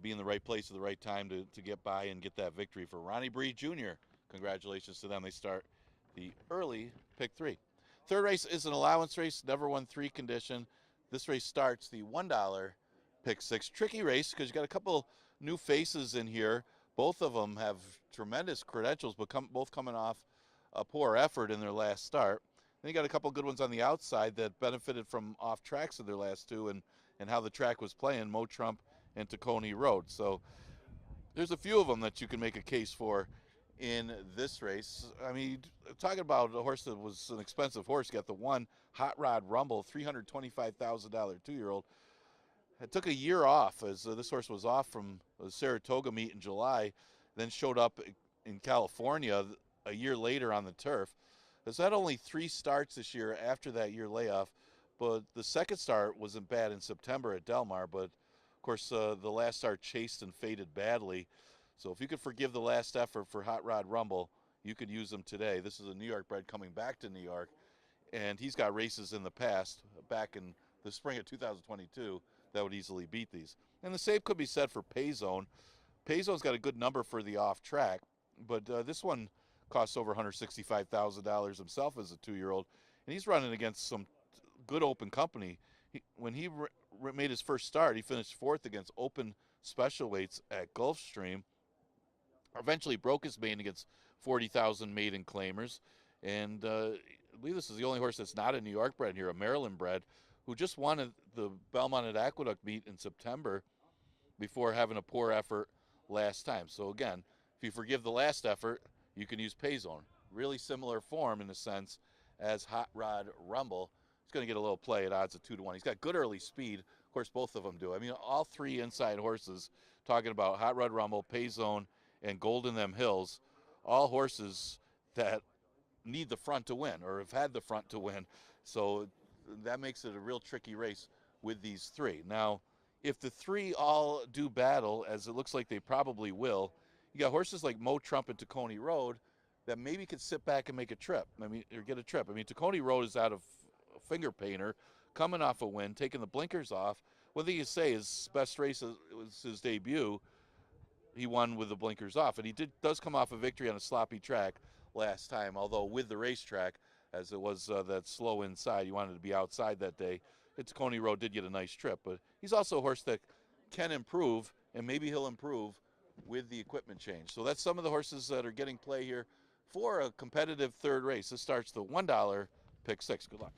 be in the right place at the right time to get by and get that victory for Ronnie Bree Jr. Congratulations to them. They start the early pick 3. Third race is an allowance race, never won 3 condition. This race starts the $1 pick 6. Tricky race because you got a couple new faces in here. Both of them have tremendous credentials, but both coming off a poor effort in their last start. Then you got a couple good ones on the outside that benefited from off tracks in their last 2 and how the track was playing, Mo Trump and Tacony Road. So there's a few of them that you can make a case for in this race. I mean, talking about a horse that was an expensive horse, got the one Hot Rod Rumble, $325,000 2-year-old. It took a year off, as this horse was off from the Saratoga meet in July, then showed up in California a year later on the turf. Has had only 3 starts this year after that year layoff, but the second start wasn't bad in September at Del Mar, but of course the last start chased and faded badly. So if you could forgive the last effort for Hot Rod Rumble, you could use him today. This is a New York bred coming back to New York, and he's got races in the past, back in the spring of 2022, that would easily beat these. And the same could be said for Payzone. Payzone's got a good number for the off track, but this one costs over $165,000 himself as a 2-year-old, and he's running against some good open company. When he made his first start, he finished 4th against open special weights at Gulfstream. Eventually broke his maiden against 40,000 maiden claimers, and I believe this is the only horse that's not a New York bred here, a Maryland bred, who just won the Belmont at Aqueduct meet in September before having a poor effort last time. So again, if you forgive the last effort, you can use Payzone. Really similar form in a sense as Hot Rod Rumble. He's going to get a little play at odds of 2-1. He's got good early speed. Of course, both of them do. I mean, all 3 inside horses, talking about Hot Rod Rumble, Payzone, and Golden Them Hills, all horses that need the front to win or have had the front to win. So that makes it a real tricky race with these 3. Now, if the 3 all do battle, as it looks like they probably will, you got horses like Mo Trump and Tacony Road that maybe could sit back and make a trip. I mean, or get a trip. I mean, Tacony Road is out of Finger Painter, coming off a win, taking the blinkers off. One thing you say, his best race was his debut. He won with the blinkers off, and he does come off a victory on a sloppy track last time, although with the racetrack, as it was that slow inside, he wanted to be outside that day. Tacony Road did get a nice trip, but he's also a horse that can improve, and maybe he'll improve with the equipment change. So that's some of the horses that are getting play here for a competitive third race. This starts the $1 pick 6. Good luck.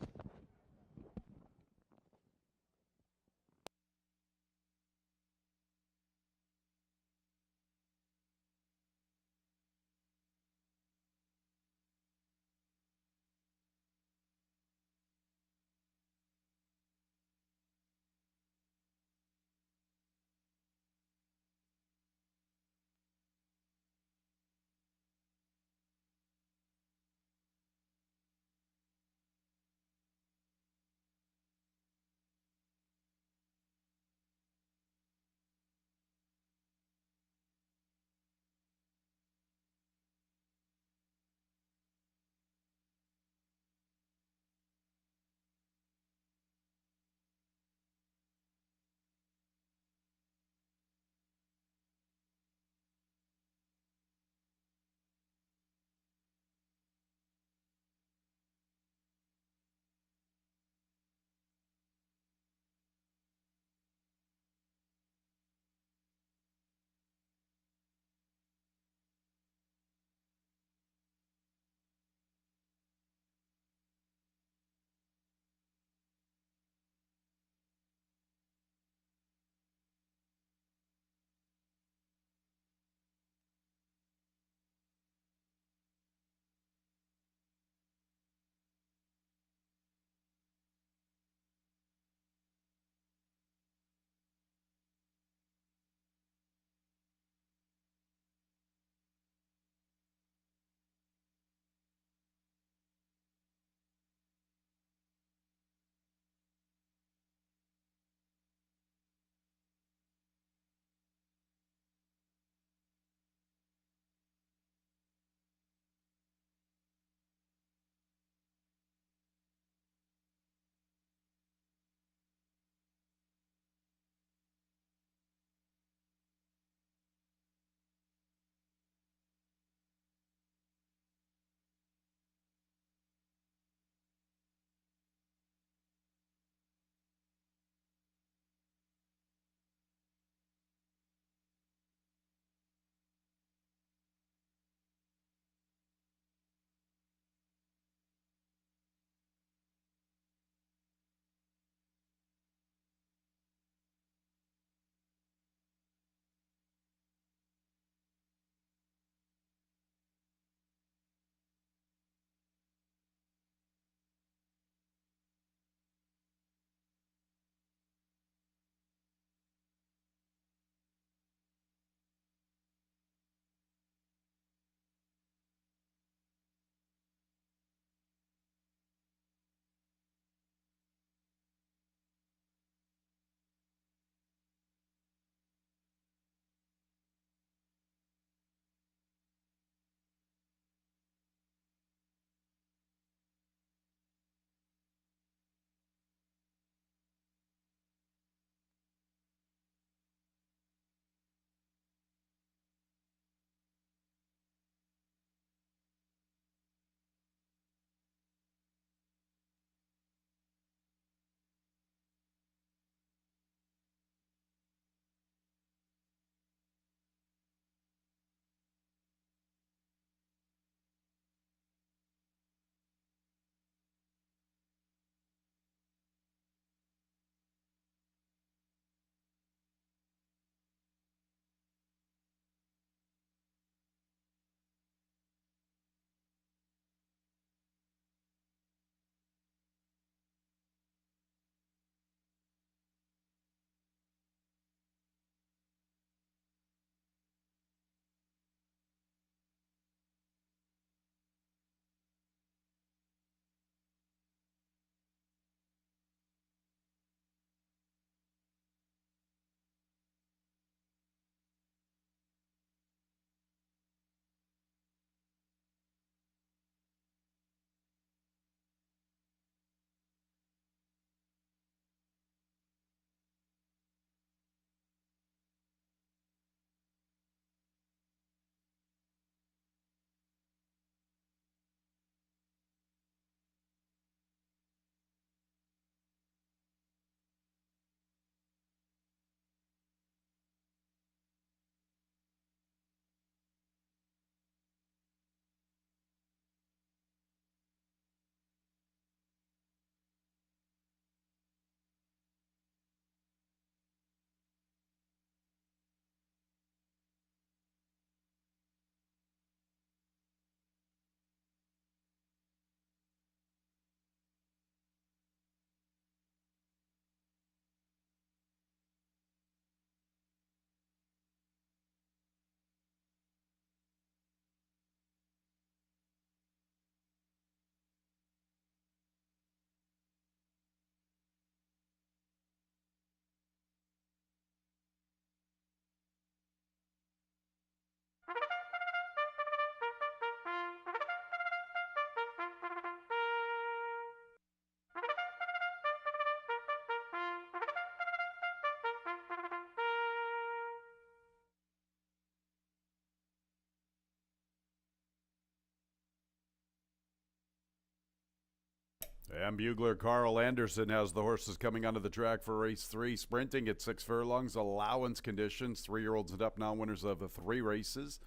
And bugler Carl Anderson has the horses coming onto the track for race 3, sprinting at 6 furlongs, allowance conditions. 3-year-olds and up now, winners of the 3 races.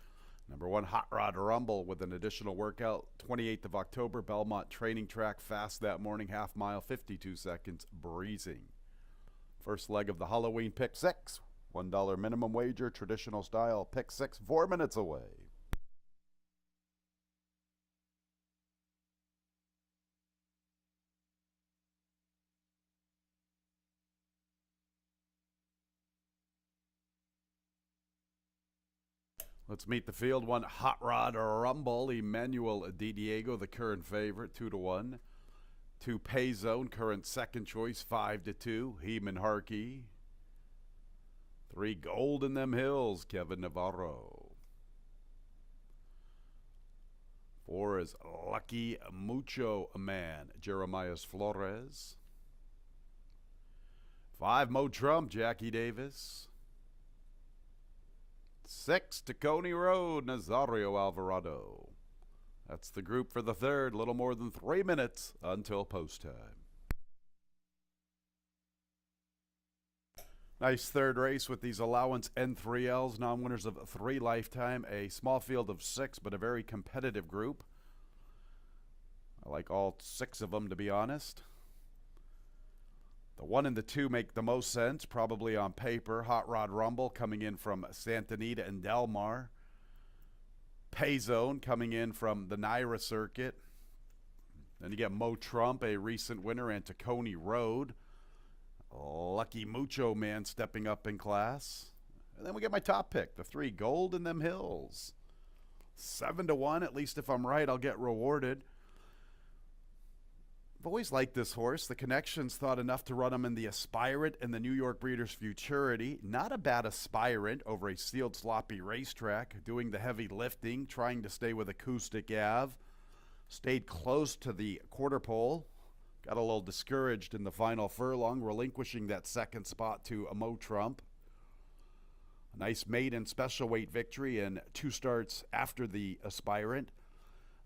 Number 1, Hot Rod Rumble with an additional workout. 28th of October, Belmont Training Track, fast that morning, half mile, 52 seconds, breezing. First leg of the Halloween Pick 6. $1 minimum wager, traditional style, Pick 6, 4 minutes away. Let's meet the field. 1, Hot Rod Rumble, Emmanuel Diego, the current favorite, 2-1. 2, Pay Zone, current second choice, 5-2, Heeman Harkey. 3, Gold in Them Hills, Kevin Navarro. 4 is Lucky Mucho Man, Jeremias Flores. 5, Mo Trump, Jackie Davis. 6, Tacony Road, Nazario Alvarado. That's the group for the third. Little more than 3 minutes until post time. Nice third race with these allowance N3Ls, non-winners of 3 lifetime. A small field of 6, but a very competitive group. I like all 6 of them, to be honest. The 1 and the 2 make the most sense, probably on paper. Hot Rod Rumble coming in from Santa Anita and Del Mar. Pay Zone coming in from the Naira circuit. Then you get Mo Trump, a recent winner, and Tacony Road. Lucky Mucho Man stepping up in class. And then we get my top pick, the 3, Gold in Them Hills. 7-1, at least if I'm right, I'll get rewarded. I've always liked this horse. The connections thought enough to run him in the Aspirant and the New York Breeders' Futurity. Not a bad Aspirant over a sealed sloppy racetrack, doing the heavy lifting, trying to stay with Acoustic Ave. Stayed close to the quarter pole. Got a little discouraged in the final furlong, relinquishing that second spot to Mo Trump. A nice maiden special weight victory and 2 starts after the Aspirant.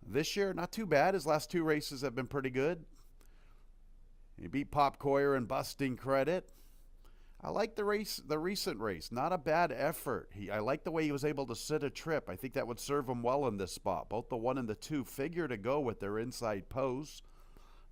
This year, not too bad. His last 2 races have been pretty good. He beat Pop Coyer in busting credit. I like the recent race. Not a bad effort. I like the way he was able to sit a trip. I think that would serve him well in this spot. Both the 1 and the 2 figure to go with their inside posts.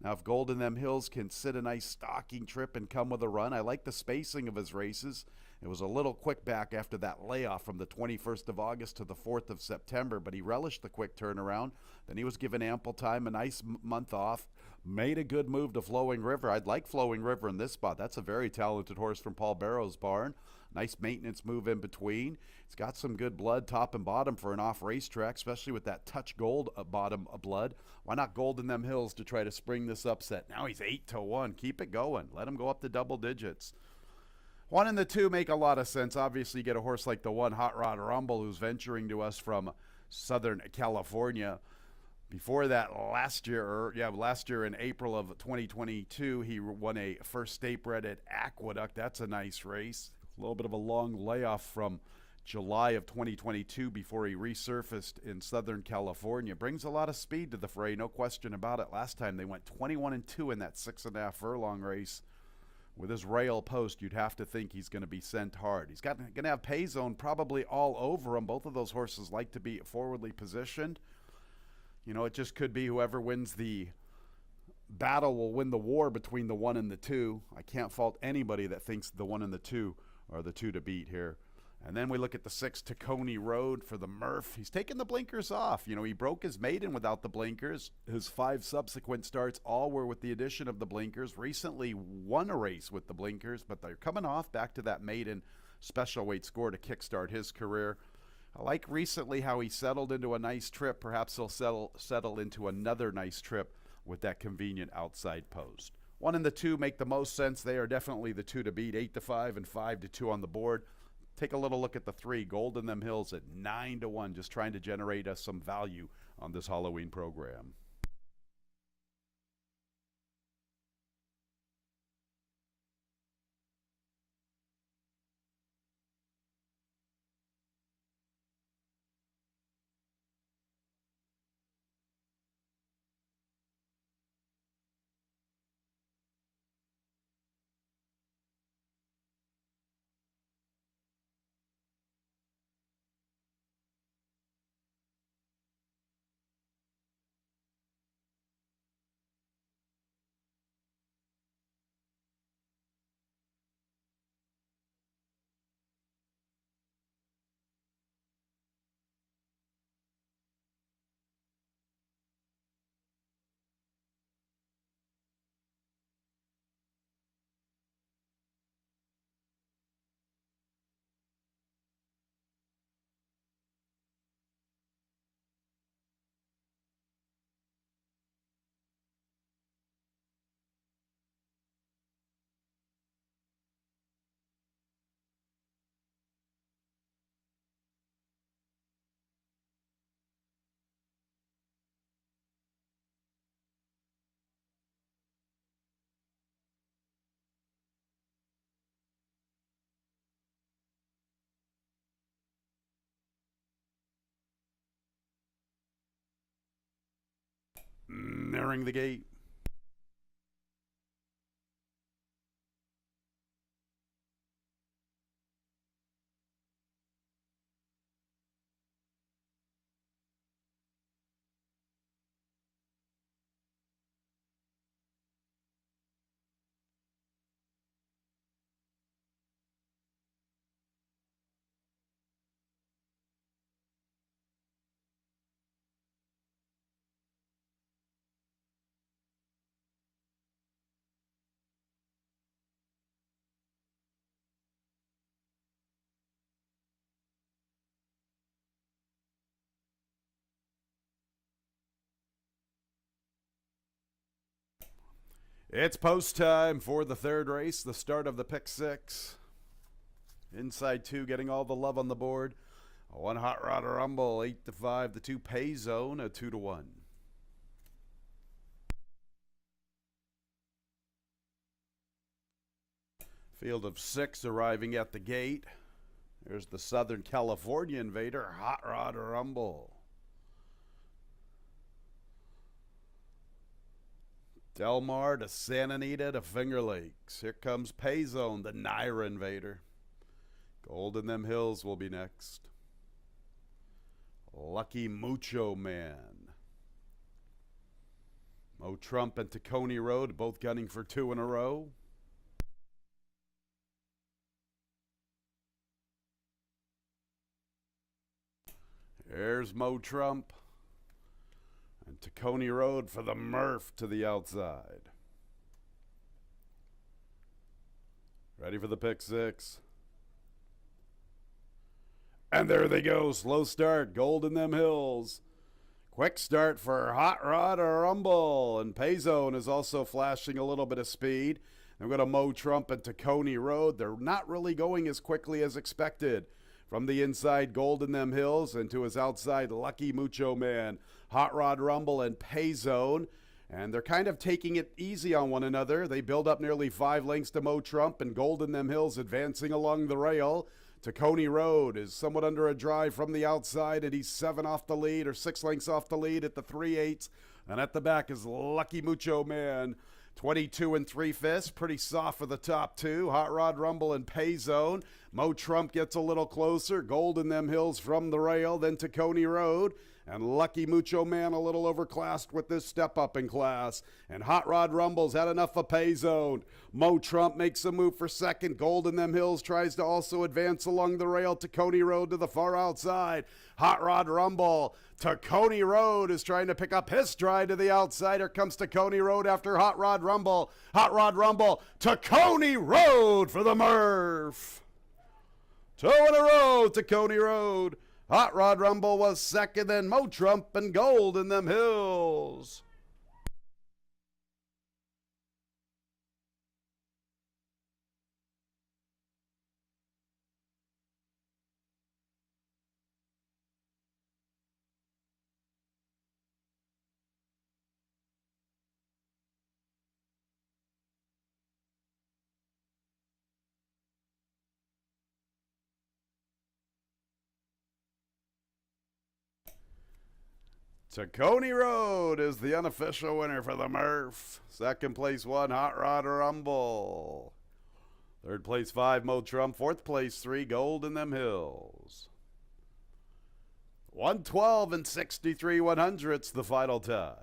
Now, if Gold in Them Hills can sit a nice stalking trip and come with a run, I like the spacing of his races. It was a little quick back after that layoff from the 21st of August to the 4th of September, but he relished the quick turnaround. Then he was given ample time, a nice month off, made a good move to Flowing River. I'd like Flowing River in this spot. That's a very talented horse from Paul Barrow's barn. Nice maintenance move in between. It's got some good blood top and bottom for an off racetrack, especially with that touch gold bottom of blood. Why not Gold in Them Hills to try to spring this upset? Now he's 8-1. Keep it going. Let him go up to double digits. 1 and the 2 make a lot of sense. Obviously, you get a horse like the 1, Hot Rod Rumble, who's venturing to us from Southern California. Before that, last year in April of 2022, he won a first state bred at Aqueduct. That's a nice race. A little bit of a long layoff from July of 2022 before he resurfaced in Southern California. Brings a lot of speed to the fray, no question about it. Last time they went 21-2 in that 6.5 furlong race. With his rail post, you'd have to think he's going to be sent hard. He's going to have Pay Zone probably all over him. Both of those horses like to be forwardly positioned. You know, it just could be whoever wins the battle will win the war between the 1 and the 2. I can't fault anybody that thinks the 1 and the 2 are the 2 to beat here. And then we look at the 6, Tacony Road for the Murph. He's taken the blinkers off. You know, he broke his maiden without the blinkers. His 5 subsequent starts all were with the addition of the blinkers. Recently won a race with the blinkers, but they're coming off back to that maiden special weight score to kickstart his career. I like recently how he settled into a nice trip. Perhaps he'll settle into another nice trip with that convenient outside post. 1 and the 2 make the most sense. They are definitely the 2 to beat, 8-5 and 5-2 on the board. Take a little look at the 3, Gold in Them Hills at 9-1, just trying to generate us some value on this Halloween program. entering the gate. It's post time for the third race, the start of the pick six. Inside two, getting all the love on the board. One Hot Rod Rumble, 8-5. The two Pay Zone, a 2-1. Field of six arriving at the gate. There's the Southern California Invader, Hot Rod Rumble. Del Mar to Santa Anita to Finger Lakes. Here comes Pay Zone, the Naira Invader. Gold in them hills will be next. Lucky Mucho Man. Mo Trump and Tacony Road both gunning for two in a row. Here's Mo Trump. And Tacony Road for the Murph to the outside. Ready for the pick six. And there they go. Slow start. Gold in them hills. Quick start for Hot Rod Rumble. And Pay Zone is also flashing a little bit of speed. I'm going to Mo Trump and Tacony Road. They're not really going as quickly as expected. From the inside, Gold in them hills, and to his outside, Lucky Mucho Man, Hot Rod Rumble, and Pay Zone. And they're kind of taking it easy on one another. They build up nearly 5 lengths to Mo Trump, and Gold in them hills advancing along the rail. Tacony Road is somewhat under a drive from the outside, and he's 7 off the lead, or 6 lengths off the lead at the 3/8. And at the back is Lucky Mucho Man. 22 3/5, pretty soft for the top two. Hot Rod Rumble and Pay Zone. Mo Trump gets a little closer. Gold in them hills from the rail, then Tacony Road. And Lucky Mucho Man a little overclassed with this step up in class. And Hot Rod Rumble's had enough of Pay Zone. Mo Trump makes a move for second. Gold in them hills tries to also advance along the rail. Tacony Road to the far outside. Hot Rod Rumble. Tacony Road is trying to pick up his stride to the outside. Here comes Tacony Road after Hot Rod Rumble. Hot Rod Rumble. Tacony Road for the Murph. 2 in a row, Tacony Road. Hot Rod Rumble was second, then Mo Trump and Gold in them hills. Tacony Road is the unofficial winner for the Murph. Second place 1, Hot Rod Rumble. Third place 5, Mo Trump. Fourth place 3, Gold in them hills. 112 63 100ths the final time.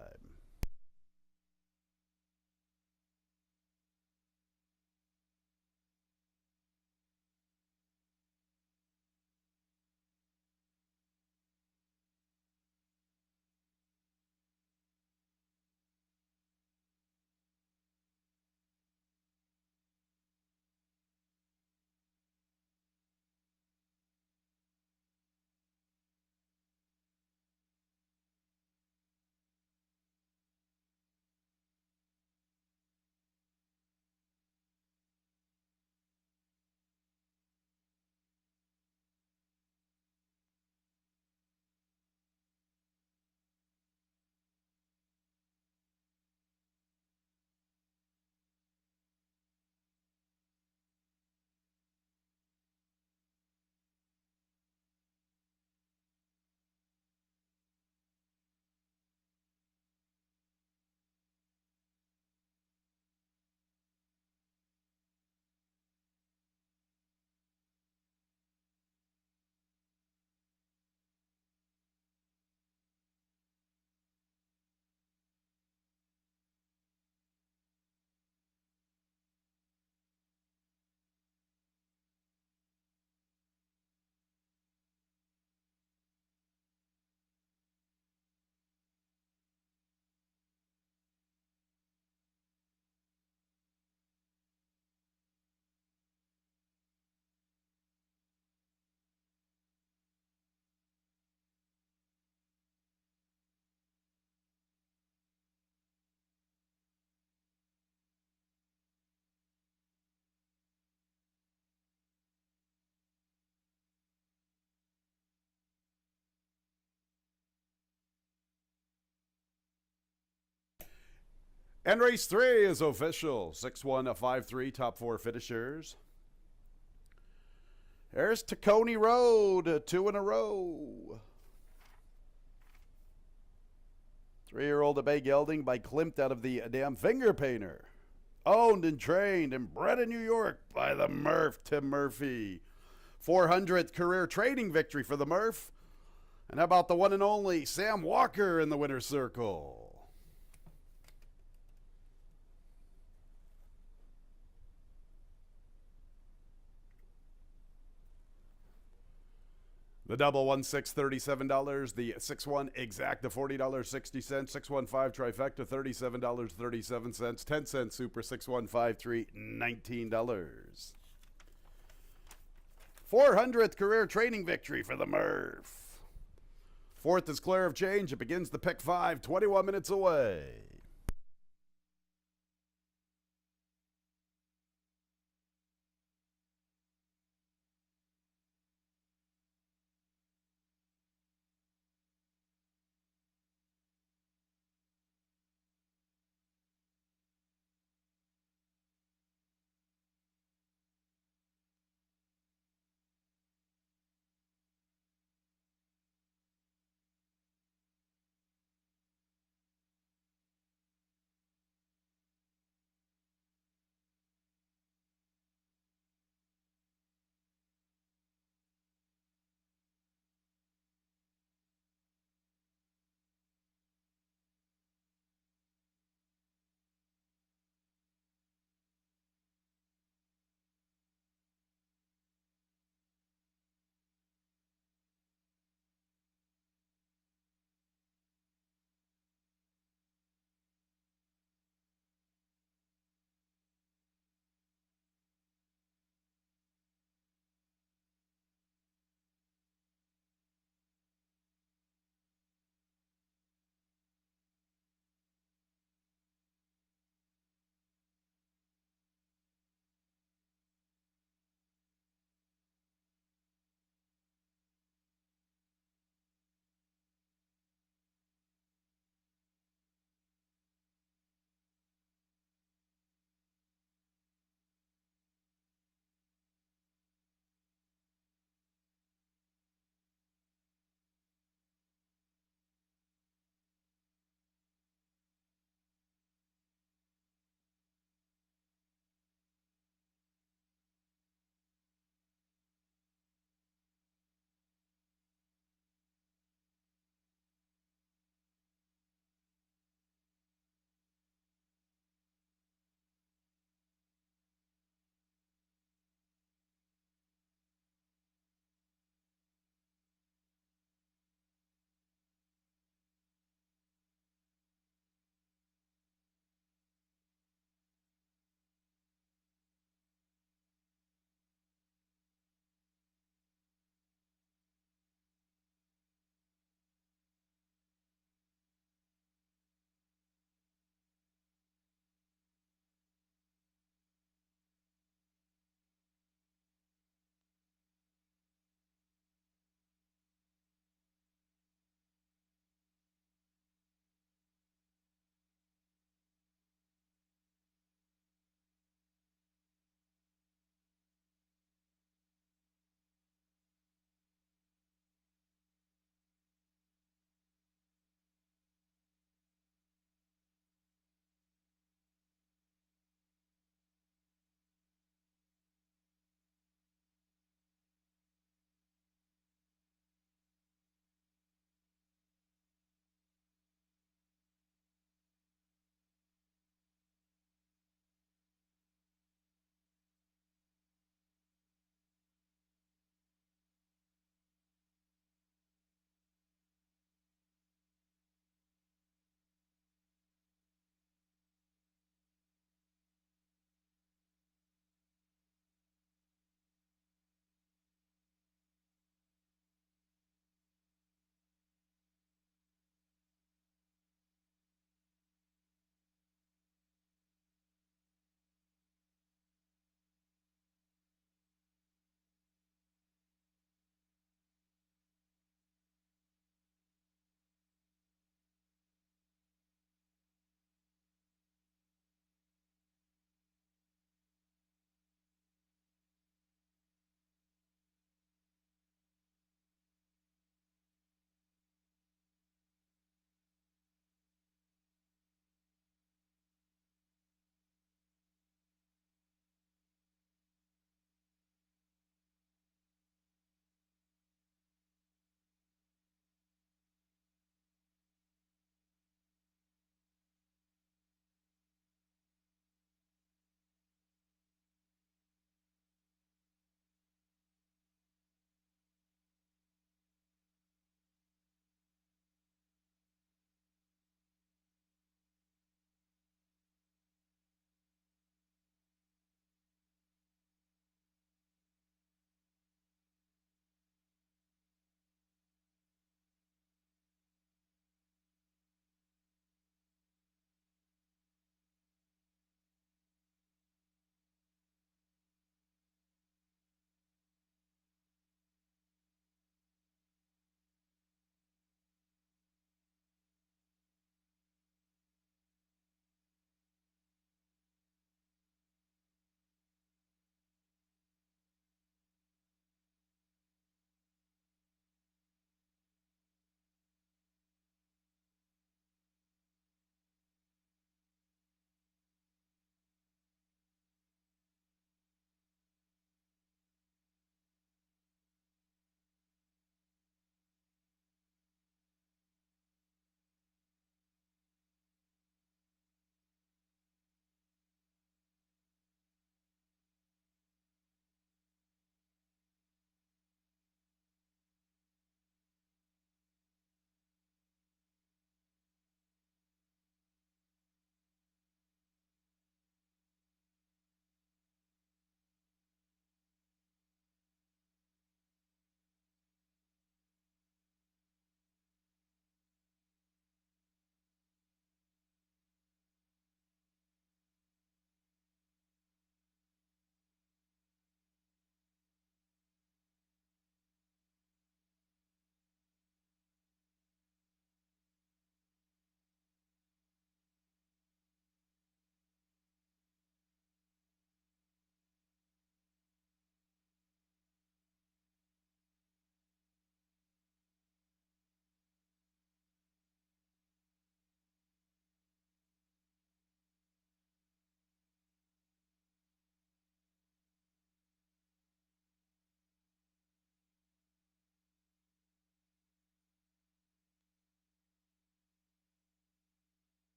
And race 3 is official. 6-1-5-3 top 4 finishers. There's Tacony Road, 2 in a row. 3-year-old Bay Gelding by Klimt out of the damn Finger Painter. Owned and trained and bred in New York by the Murph, Tim Murphy. 400th career training victory for the Murph. And how about the one and only Sam Walker in the winner's circle? The double 1-6, $37. The 6-1 exact, the $40.60. 6-1-5 trifecta, $37.37. 10-cent super 6-1-5-3, $19. 400th career training victory for the Murph. Fourth is clear of change. It begins the pick 5, 21 minutes away.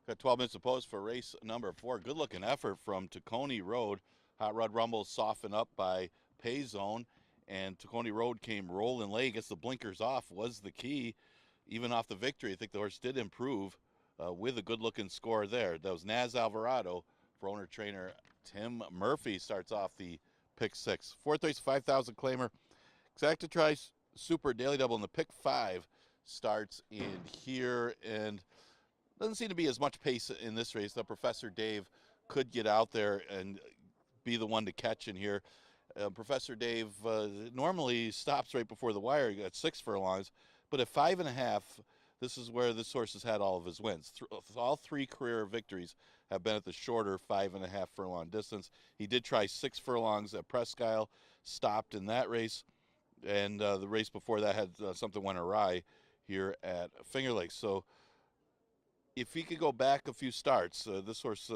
Got 12 minutes to post for race number 4. Good looking effort from Tacony Road. Hot Rod Rumble softened up by Pay Zone, and Tacony Road came rolling late. I guess the blinkers off was the key. Even off the victory, I think the horse did improve with a good looking score there. That was Naz Alvarado for owner trainer Tim Murphy. Starts off the pick 6. Fourth race, 5,000 claimer. Exactitry Super Daily Double in the pick 5 starts in here, and doesn't seem to be as much pace in this race. The Professor Dave could get out there and be the one to catch in here. Professor Dave normally stops right before the wire at 6 furlongs, but at 5.5, this is where this horse has had all of his wins. All 3 career victories have been at the shorter 5.5 furlong distance. He did try 6 furlongs at Presque Isle, stopped in that race, and the race before that had something went awry here at Finger Lakes. So if he could go back a few starts, this horse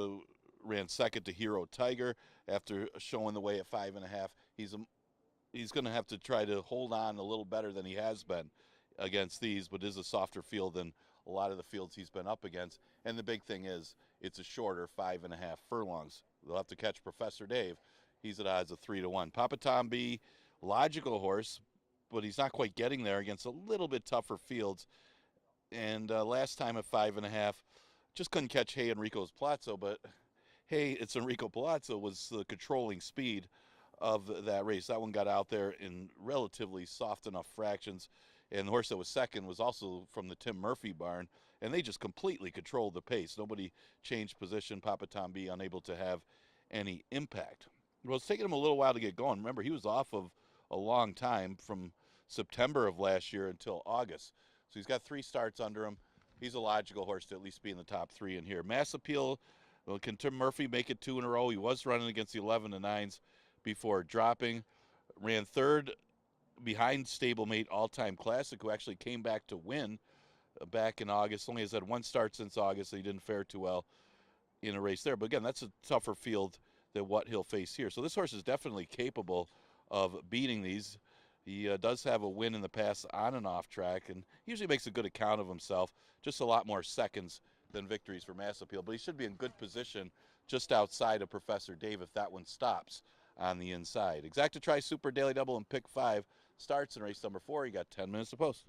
ran second to Hero Tiger after showing the way at 5.5. He's going to have to try to hold on a little better than he has been against these, but is a softer field than a lot of the fields he's been up against. And the big thing is it's a shorter 5.5 furlongs. They'll have to catch Professor Dave. He's at odds of 3-1. Papa Tom B, logical horse, but he's not quite getting there against a little bit tougher fields. And last time at 5.5, just couldn't catch Hey Enrico's Palazzo, but Hey, it's Enrico Palazzo was the controlling speed of that race. That one got out there in relatively soft enough fractions, and the horse that was second was also from the Tim Murphy barn, and they just completely controlled the pace. Nobody changed position. Papa Tom B unable to have any impact. Well, it's taken him a little while to get going. Remember, he was off of a long time from September of last year until August. So he's got 3 starts under him. He's a logical horse to at least be in the top 3 in here. Mass Appeal, well, can Tim Murphy make it 2 in a row? He was running against the 11 and 9s before dropping. Ran third behind stablemate All-Time Classic, who actually came back to win back in August. Only has had 1 start since August, so he didn't fare too well in a race there. But again, that's a tougher field than what he'll face here. So this horse is definitely capable of beating these. He does have a win in the past on and off track, and usually makes a good account of himself. Just a lot more seconds than victories for Mass Appeal. But he should be in good position just outside of Professor Dave if that one stops on the inside. Exactitry Super Daily Double in pick 5 starts in race number 4. You got 10 minutes to post.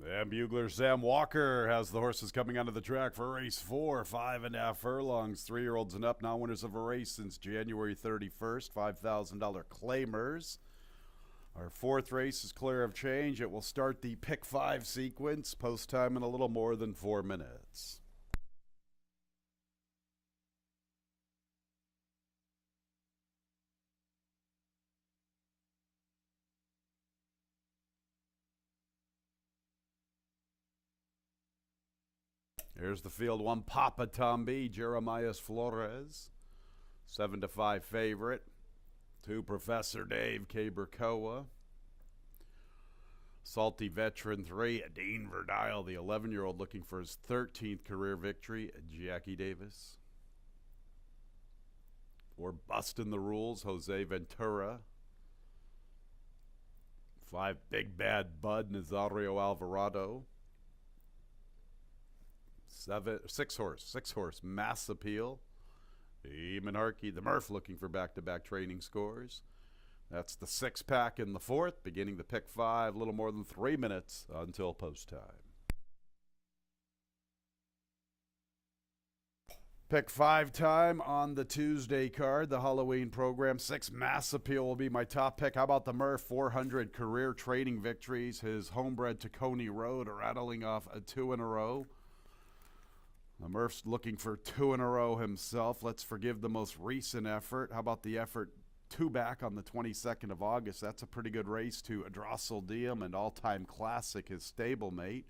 And bugler Sam Walker has the horses coming onto the track for race 4, 5.5 furlongs, 3-year-olds and up, non-winners of a race since January 31st, $5,000 claimers. Our 4th race is clear of change. It will start the pick 5 sequence, post time in a little more than 4 minutes. Here's the field one. Papa Tombi, Jeremiah Flores, 7-5 favorite. 2, Professor Dave, Cabercoa. Salty Veteran 3, Dean Verdile, the 11-year-old looking for his 13th career victory, Jackie Davis. 4, Bustin' the Rules, Jose Ventura. 5, Big Bad Bud, Nazario Alvarado. 6 horse, Mass Appeal. Eamon Harkey, the Murph, looking for back-to-back training scores. That's the 6-pack in the 4th, beginning the pick 5, a little more than 3 minutes until post time. Pick 5 time on the Tuesday card, the Halloween program. 6, Mass Appeal will be my top pick. How about the Murph? 400 career training victories. His homebred Tacony Road rattling off a 2 in a row. The Murph's looking for 2 in a row himself. Let's forgive the most recent effort. How about the effort 2 back on the 22nd of August? That's a pretty good race to Drossel Diem and all-time classic, his stablemate.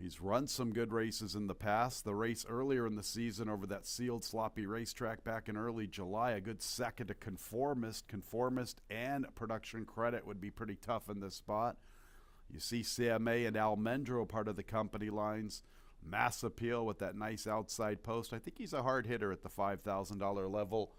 He's run some good races in the past. The race earlier in the season over that sealed sloppy racetrack back in early July, a good second to Conformist. Conformist and Production Credit would be pretty tough in this spot. You see CMA and Almendro part of the company lines. Mass Appeal with that nice outside post. I think he's a hard hitter at the $5,000 level.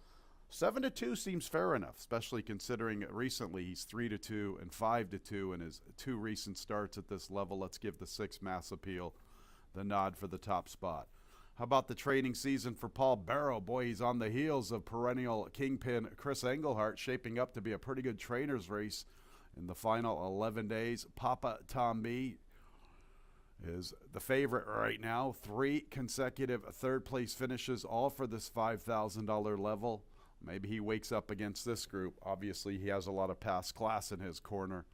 7-2 seems fair enough, especially considering recently he's 3-2 and 5-2 in his 2 recent starts at this level. Let's give the 6 Mass Appeal the nod for the top spot. How about the training season for Paul Barrow? Boy, he's on the heels of perennial kingpin Chris Englehart, shaping up to be a pretty good trainer's race in the final 11 days. Papa Tombi is the favorite right now. 3 consecutive third-place finishes, all for this $5,000 level. Maybe he wakes up against this group. Obviously, he has a lot of past class in his corner.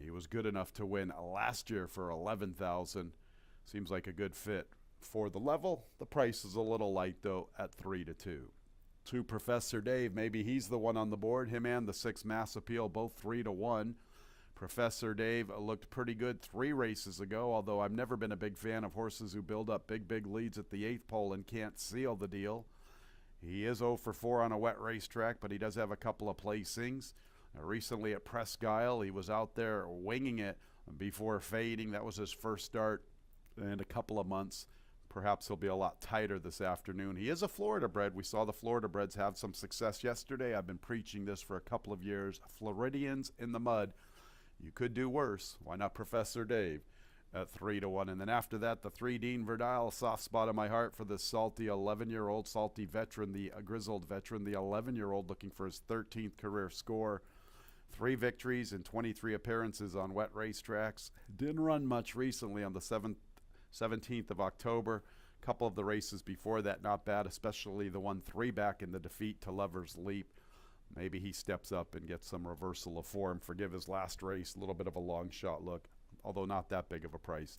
He was good enough to win last year for $11,000. Seems like a good fit for the level. The price is a little light, though, at 3-2. 2, Professor Dave. Maybe he's the one on the board. Him and the 6 Mass Appeal, both 3-1. Professor Dave looked pretty good 3 races ago, although I've never been a big fan of horses who build up big leads at the 8th pole and can't seal the deal. He is 0 for 4 on a wet racetrack, but he does have a couple of placings. Recently at Presque Isle, he was out there winging it before fading. That was his first start in a couple of months. Perhaps he'll be a lot tighter this afternoon. He is a Florida bred. We saw the Florida breds have some success yesterday. I've been preaching this for a couple of years. Floridians in the mud. You could do worse. Why not Professor Dave at 3-1? And then after that, the 3, Dean Verdile, soft spot in my heart for the salty 11-year-old, salty veteran, the grizzled veteran, the 11-year-old looking for his 13th career score. 3 victories and 23 appearances on wet racetracks. Didn't run much recently on the 17th of October. A couple of the races before that, not bad, especially the 1 3 back in the defeat to Lover's Leap. Maybe he steps up and gets some reversal of form. Forgive his last race, a little bit of a long shot look, although not that big of a price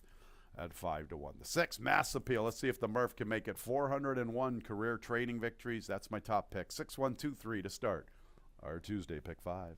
at 5-1. The 6, Mass Appeal. Let's see if the Murph can make it 401 career training victories. That's my top pick. 6-1-2-3 to start our Tuesday pick 5.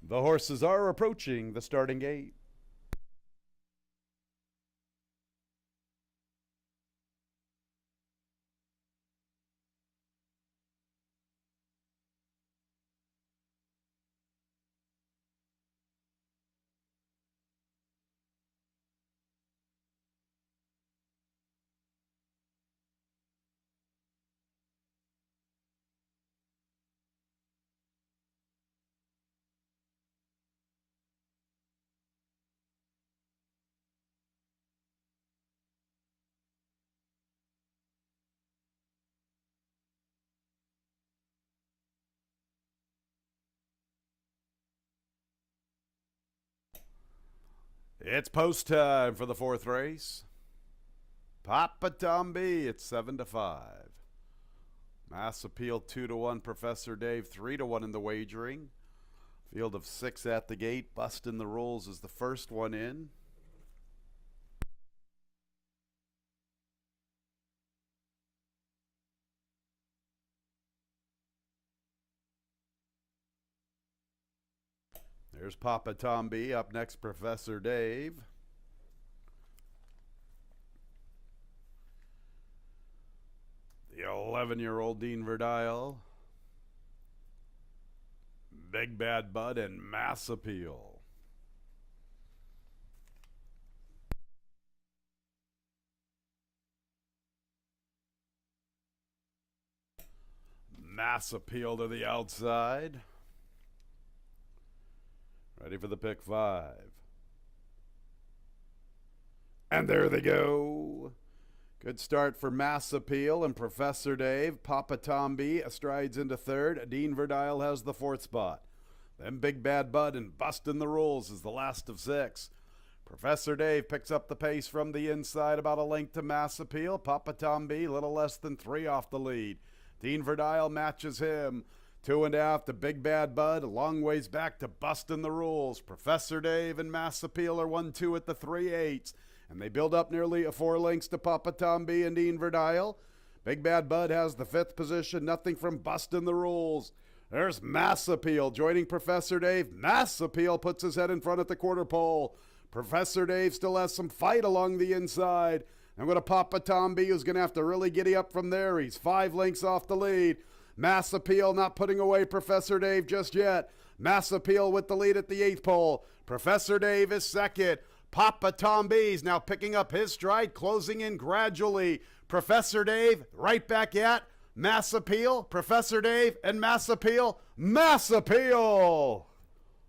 The horses are approaching the starting gate. It's post time for the fourth race. Papa Tom B, it's 7-5. Mass Appeal 2-1. Professor Dave 3-1 in the wagering. Field of 6 at the gate. Bustin' the Rules is the first one in. There's Papa Tom B. Up next, Professor Dave. The 11-year-old Dean Verdile. Big Bad Bud and Mass Appeal. Mass Appeal to the outside. Ready for the pick 5. And there they go. Good start for Mass Appeal and Professor Dave. Papa Tom B strides into third. Dean Verdile has the fourth spot. Then Big Bad Bud and Bustin' the Rules is the last of 6. Professor Dave picks up the pace from the inside, about a length to Mass Appeal. Papa Tom B, little less than 3 off the lead. Dean Verdile matches him. 2.5 to Big Bad Bud, a long ways back to Bustin' the Rules. Professor Dave and Mass Appeal are 1-2 at the 3/8, and they build up nearly 4 lengths to Papa Tom B and Dean Verdile. Big Bad Bud has the 5th position, nothing from Bustin' the Rules. There's Mass Appeal joining Professor Dave. Mass Appeal puts his head in front at the quarter pole. Professor Dave still has some fight along the inside. I'm going to Papa Tom B, who's going to have to really giddy up from there. He's 5 lengths off the lead. Mass Appeal not putting away Professor Dave just yet. Mass Appeal with the lead at the 8th pole. Professor Dave is second. Papa Tom B's now picking up his stride, closing in gradually. Professor Dave right back at Mass Appeal. Professor Dave and Mass Appeal. Mass Appeal!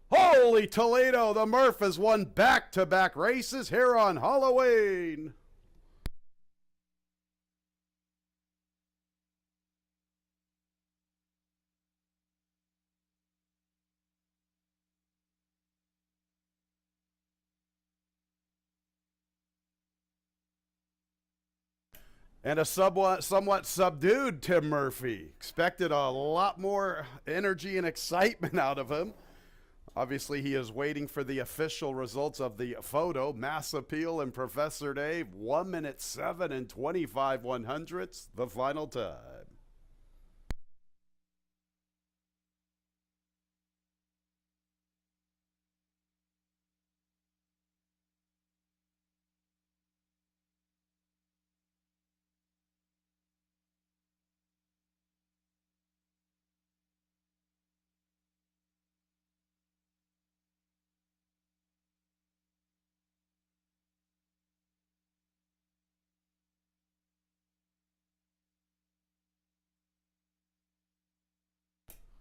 Holy Toledo, the Murph has won back-to-back races here on Halloween. And a somewhat subdued Tim Murphy. Expected a lot more energy and excitement out of him. Obviously, he is waiting for the official results of the photo. Mass Appeal and Professor Dave, 1 minute 7 and 25 100ths, the final time.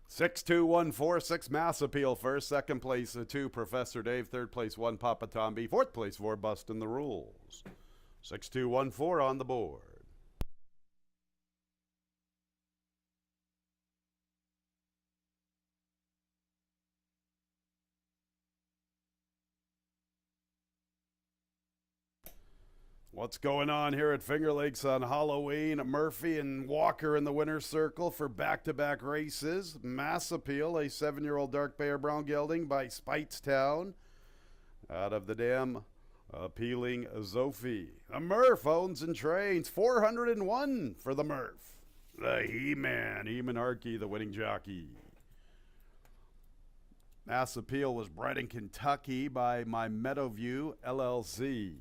Six, 2, 1, 4, 6 Mass Appeal first. Second place 2 Professor Dave. Third place 1 Papa Tom B. Fourth place 4 Bustin' the Rules. 6, 2, 1, 4 on the board. What's going on here at Finger Lakes on Halloween? Murphy and Walker in the winner's circle for back-to-back races. Mass Appeal, a 7-year-old dark bear brown gelding by Speightstown. Out of the dam, Appealing Zophie. The Murph owns and trains 401 for the Murph. The He-Man, Eamon Harkey, the winning jockey. Mass Appeal was bred in Kentucky by My Meadowview LLC.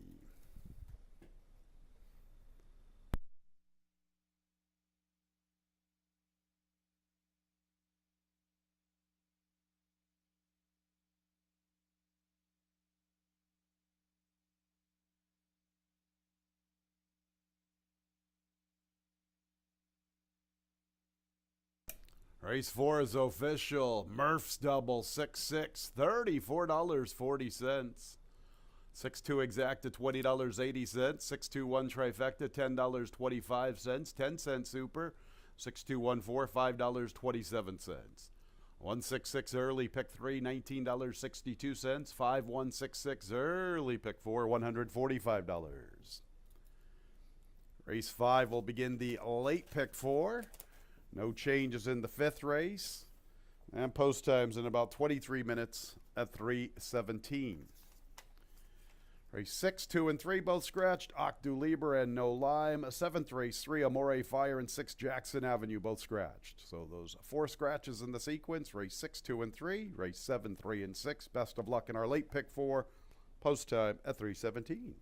Race 4 is official. Murph's double, 6-6, $34.40. 6-2 exacta, $20.80. 6-2-1 trifecta, $10.25. 10-cent super, 6-2-1-4, $5.27. 1-6-6 early, pick 3, $19.62. 5-1-6-6 early, pick 4, $145. Race 5 will begin the late pick 4. No changes in the 5th race. And post times in about 23 minutes at 3:17. Race 6, 2 and 3 both scratched. Octu Libre and No Lime. 7th race 3, Amore Fire and 6 Jackson Avenue both scratched. So those 4 scratches in the sequence. Race 6, 2 and 3. Race 7, 3 and 6. Best of luck in our late pick 4. Post time at 3:17.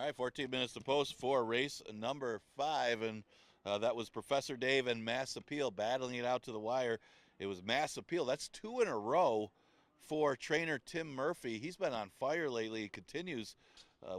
All right, 14 minutes to post for race number 5, and that was Professor Dave and Mass Appeal battling it out to the wire. It was Mass Appeal. That's 2 in a row for trainer Tim Murphy. He's been on fire lately. He continues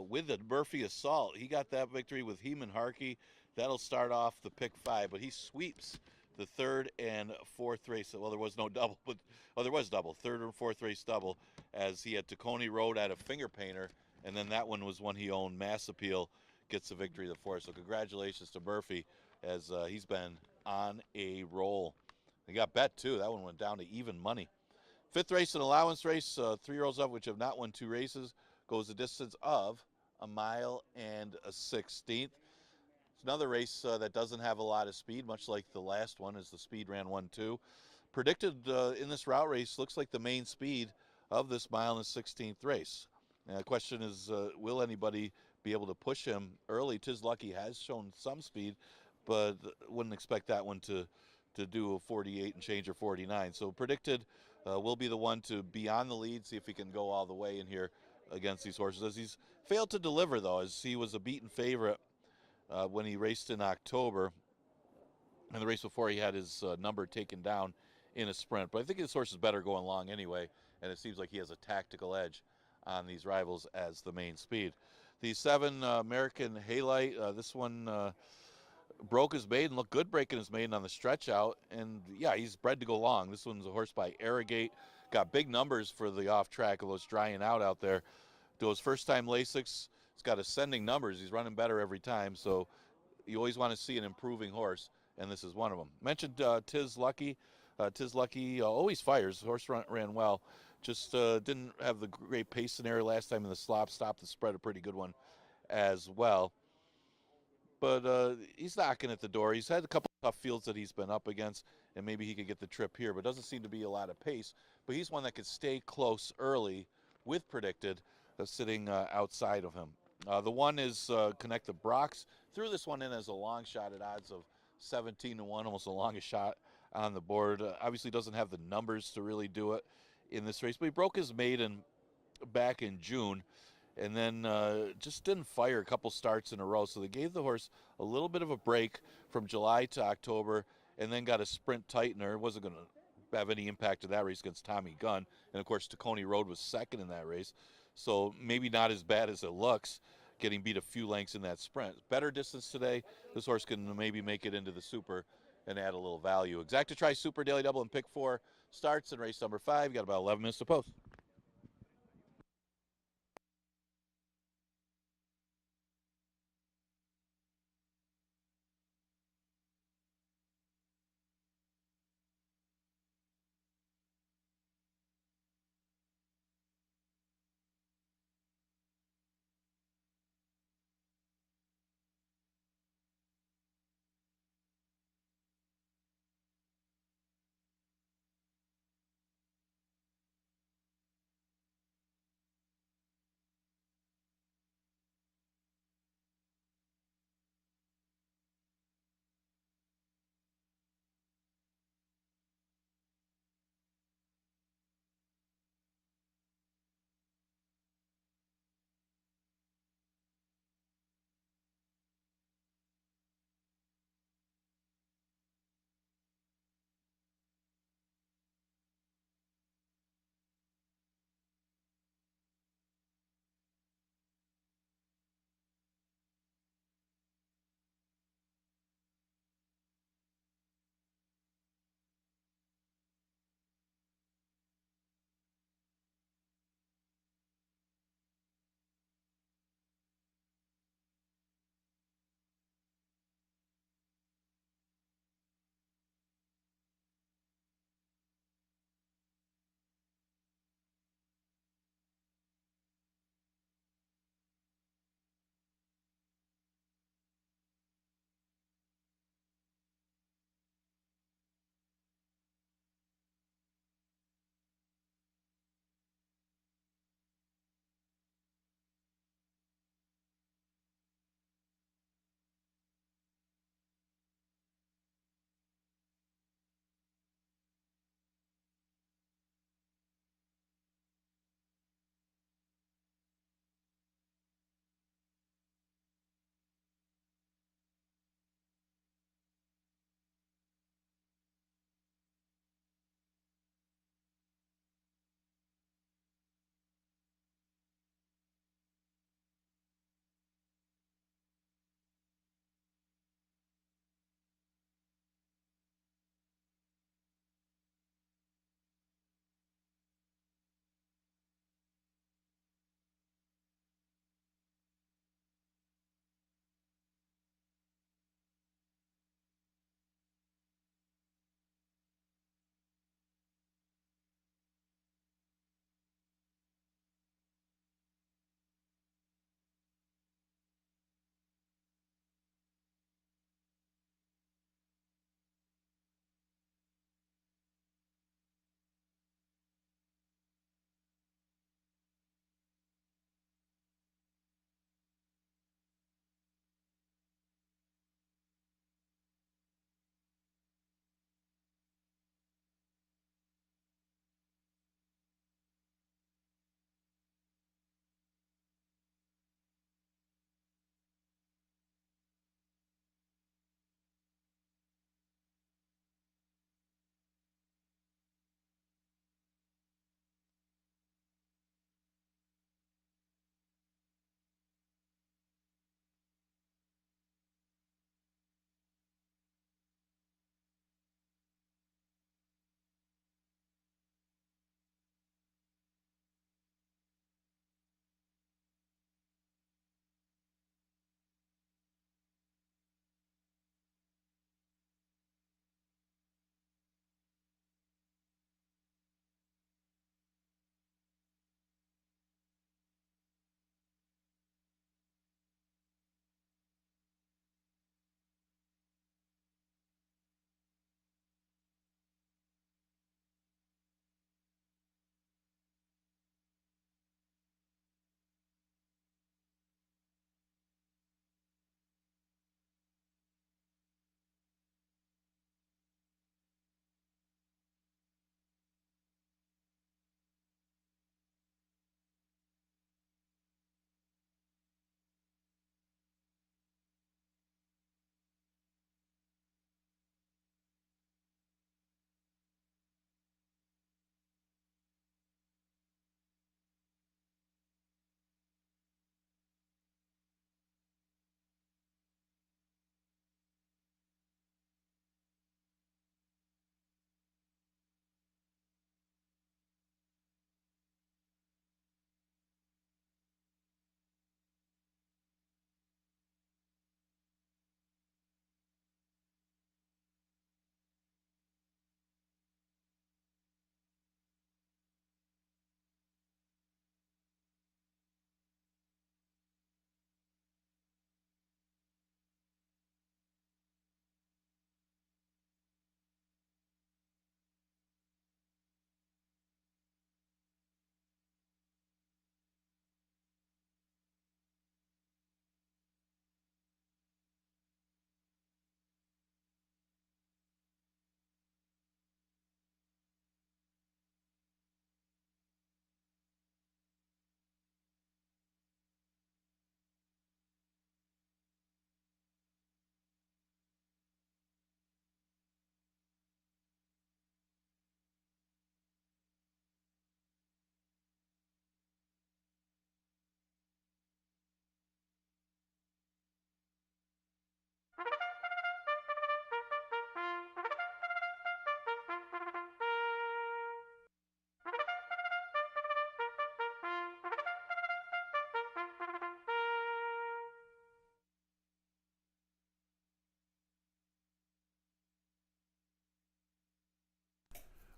with the Murphy assault. He got that victory with Heeman Harkey. That'll start off the pick 5, but he sweeps the 3rd and 4th race. Well, there was no double, but there was double. 3rd and 4th race double, as he had Tacony Road at a finger painter, and then that one was one he owned. Mass Appeal gets the victory the 4th. So congratulations to Murphy, as he's been on a roll. He got bet too. That one went down to even money. 5th race, an allowance race. 3-year-olds up, which have not won 2 races, goes a distance of 1 mile and a 16th. It's another race that doesn't have a lot of speed, much like the last one, as the speed ran 1-2. Predicted in this route race, looks like the main speed of this mile and 16th race. Now, the question is, will anybody be able to push him early? Tiz Lucky has shown some speed, but wouldn't expect that one to do a 48 and change or 49. So predicted will be the one to be on the lead, see if he can go all the way in here against these horses. As he's failed to deliver, though, as he was a beaten favorite when he raced in October. And the race before, he had his number taken down in a sprint. But I think his horse is better going long anyway, and it seems like he has a tactical edge on these rivals as the main speed. The 7 American Halite, this one broke his maiden, looked good breaking his maiden on the stretch out, and yeah, he's bred to go long. This one's a horse by Arrogate, got big numbers for the off track, although it's drying out there. To his first time Lasix, it's got ascending numbers. He's running better every time, so you always want to see an improving horse, and this is one of them. Mentioned Tiz Lucky. Tiz Lucky always fires. The horse ran well. Just didn't have the great pace scenario last time in the slop. Stopped the spread, a pretty good one as well. But he's knocking at the door. He's had a couple of tough fields that he's been up against, and maybe he could get the trip here, but doesn't seem to be a lot of pace. But he's one that could stay close early with predicted, sitting outside of him. The one is Connect the Brox. Threw this one in as a long shot at odds of 17-1, almost the longest shot on the board. Obviously doesn't have the numbers to really do it in this race, but he broke his maiden back in June, and then just didn't fire a couple starts in a row. So they gave the horse a little bit of a break from July to October, and then got a sprint tightener. It wasn't going to have any impact to that race against Tommy Gunn. And, of course, Tacony Road was second in that race. So maybe not as bad as it looks, getting beat a few lengths in that sprint. Better distance today. This horse can maybe make it into the Super and add a little value. Exacta-Tri Super Daily Double and Pick 4 starts in race number 5. You got about 11 minutes to post.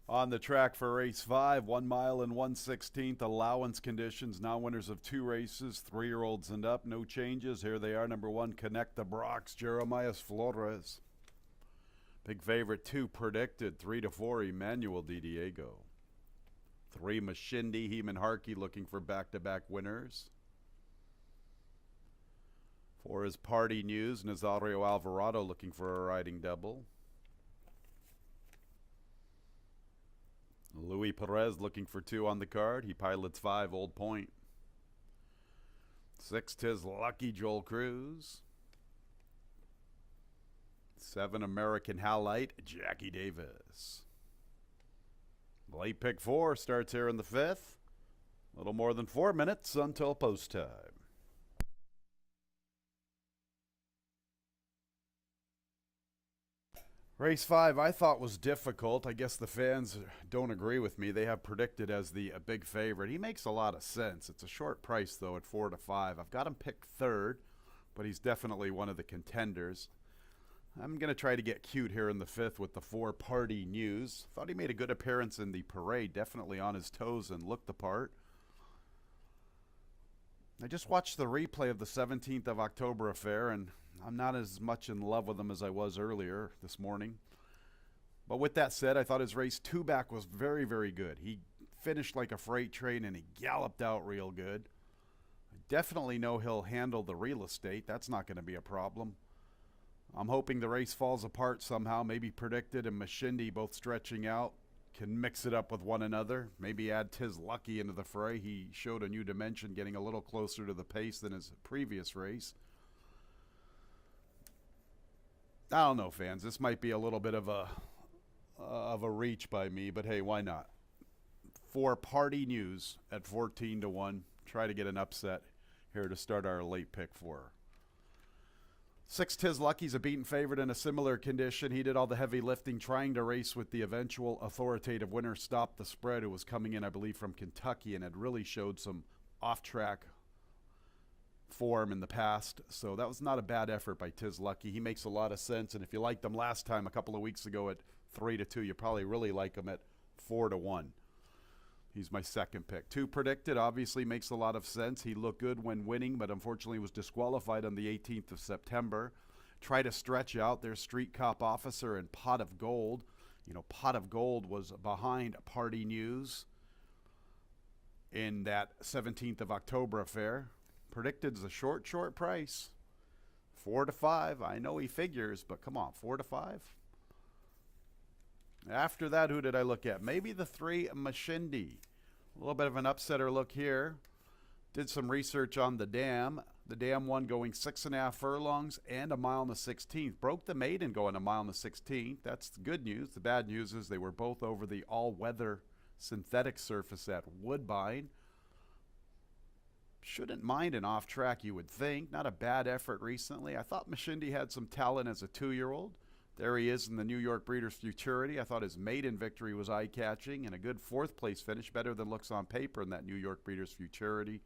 On the track for race 5, 1 mile and 1/16 allowance conditions. Now winners of 2 races, 3-year-olds and up. No changes. Here they are. Number 1, Connect the Brox, Jeremiah Flores. Big favorite 2, Predicted. 3-4, Emmanuel Di Diego. 3, Mashindi, Heeman Harkey looking for back-to-back winners. 4 is Party News, Nazario Alvarado looking for a riding double. Luis Perez looking for 2 on the card. He pilots 5, Old Point. 6, Tis Lucky, Joel Cruz. 7, American Halite, Jackie Davis. Late pick 4 starts here in the 5th. A little more than 4 minutes until post time. Race 5 I thought was difficult. I guess the fans don't agree with me. They have Predicted as the big favorite. He makes a lot of sense. It's a short price, though, at 4-5. I've got him picked 3rd, but he's definitely one of the contenders. I'm going to try to get cute here in the 5th with the 4, Party News. Thought he made a good appearance in the parade. Definitely on his toes and looked the part. I just watched the replay of the 17th of October affair, and I'm not as much in love with him as I was earlier this morning. But with that said, I thought his race 2 back was very, very good. He finished like a freight train, and he galloped out real good. I definitely know he'll handle the real estate. That's not going to be a problem. I'm hoping the race falls apart somehow. Maybe Predicted and Mashindi both stretching out can mix it up with one another. Maybe add Tis Lucky into the fray. He showed a new dimension, getting a little closer to the pace than his previous race. I don't know, fans. This might be a little bit of a reach by me, but hey, why not? 4, Party News at 14-1. Try to get an upset here to start our late pick 4. 6, Tis Lucky's a beaten favorite in a similar condition. He did all the heavy lifting trying to race with the eventual authoritative winner, Stop the Spread, who was coming in, I believe, from Kentucky and had really showed some off-track form in the past. So that was not a bad effort by Tis Lucky. He makes a lot of sense, and if you liked him last time a couple of weeks ago at 3-2, you probably really like him at 4-1. He's my second pick. 2, Predicted, obviously makes a lot of sense. He looked good when winning, but unfortunately was disqualified on the 18th of September. Try to stretch out their Street Cop Officer and Pot of Gold. You know, Pot of Gold was behind Party News in that 17th of October affair. Predicted's a short price. 4-5. I know he figures, but come on, 4-5. After that, who did I look at? Maybe the 3, Mashindi. A little bit of an upsetter look here. Did some research on the dam. The dam one going 6.5 furlongs and 1 mile and a 16th. Broke the maiden going 1 mile and a 16th. That's the good news. The bad news is they were both over the all-weather synthetic surface at Woodbine. Shouldn't mind an off-track, you would think. Not a bad effort recently. I thought Mashindi had some talent as a 2-year-old. There he is in the New York Breeders' Futurity. I thought his maiden victory was eye-catching and a good 4th-place finish, better than looks on paper in that New York Breeders' Futurity.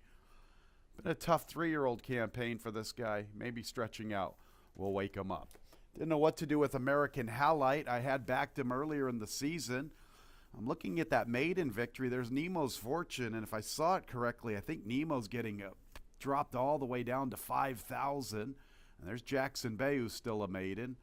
Been a tough 3-year-old campaign for this guy. Maybe stretching out will wake him up. Didn't know what to do with American Halite. I had backed him earlier in the season. I'm looking at that maiden victory. There's Nemo's Fortune, and if I saw it correctly, I think Nemo's getting dropped all the way down to 5,000. And there's Jackson Bay, who's still a maiden.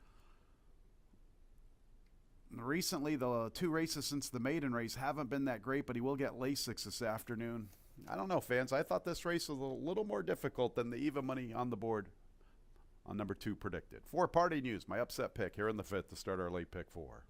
Recently, the 2 races since the maiden race haven't been that great, but he will get Lasix this afternoon. I don't know, fans. I thought this race was a little more difficult than the even money on the board on number 2, Predicted. 4, Party News, my upset pick here in the 5th to start our late pick 4.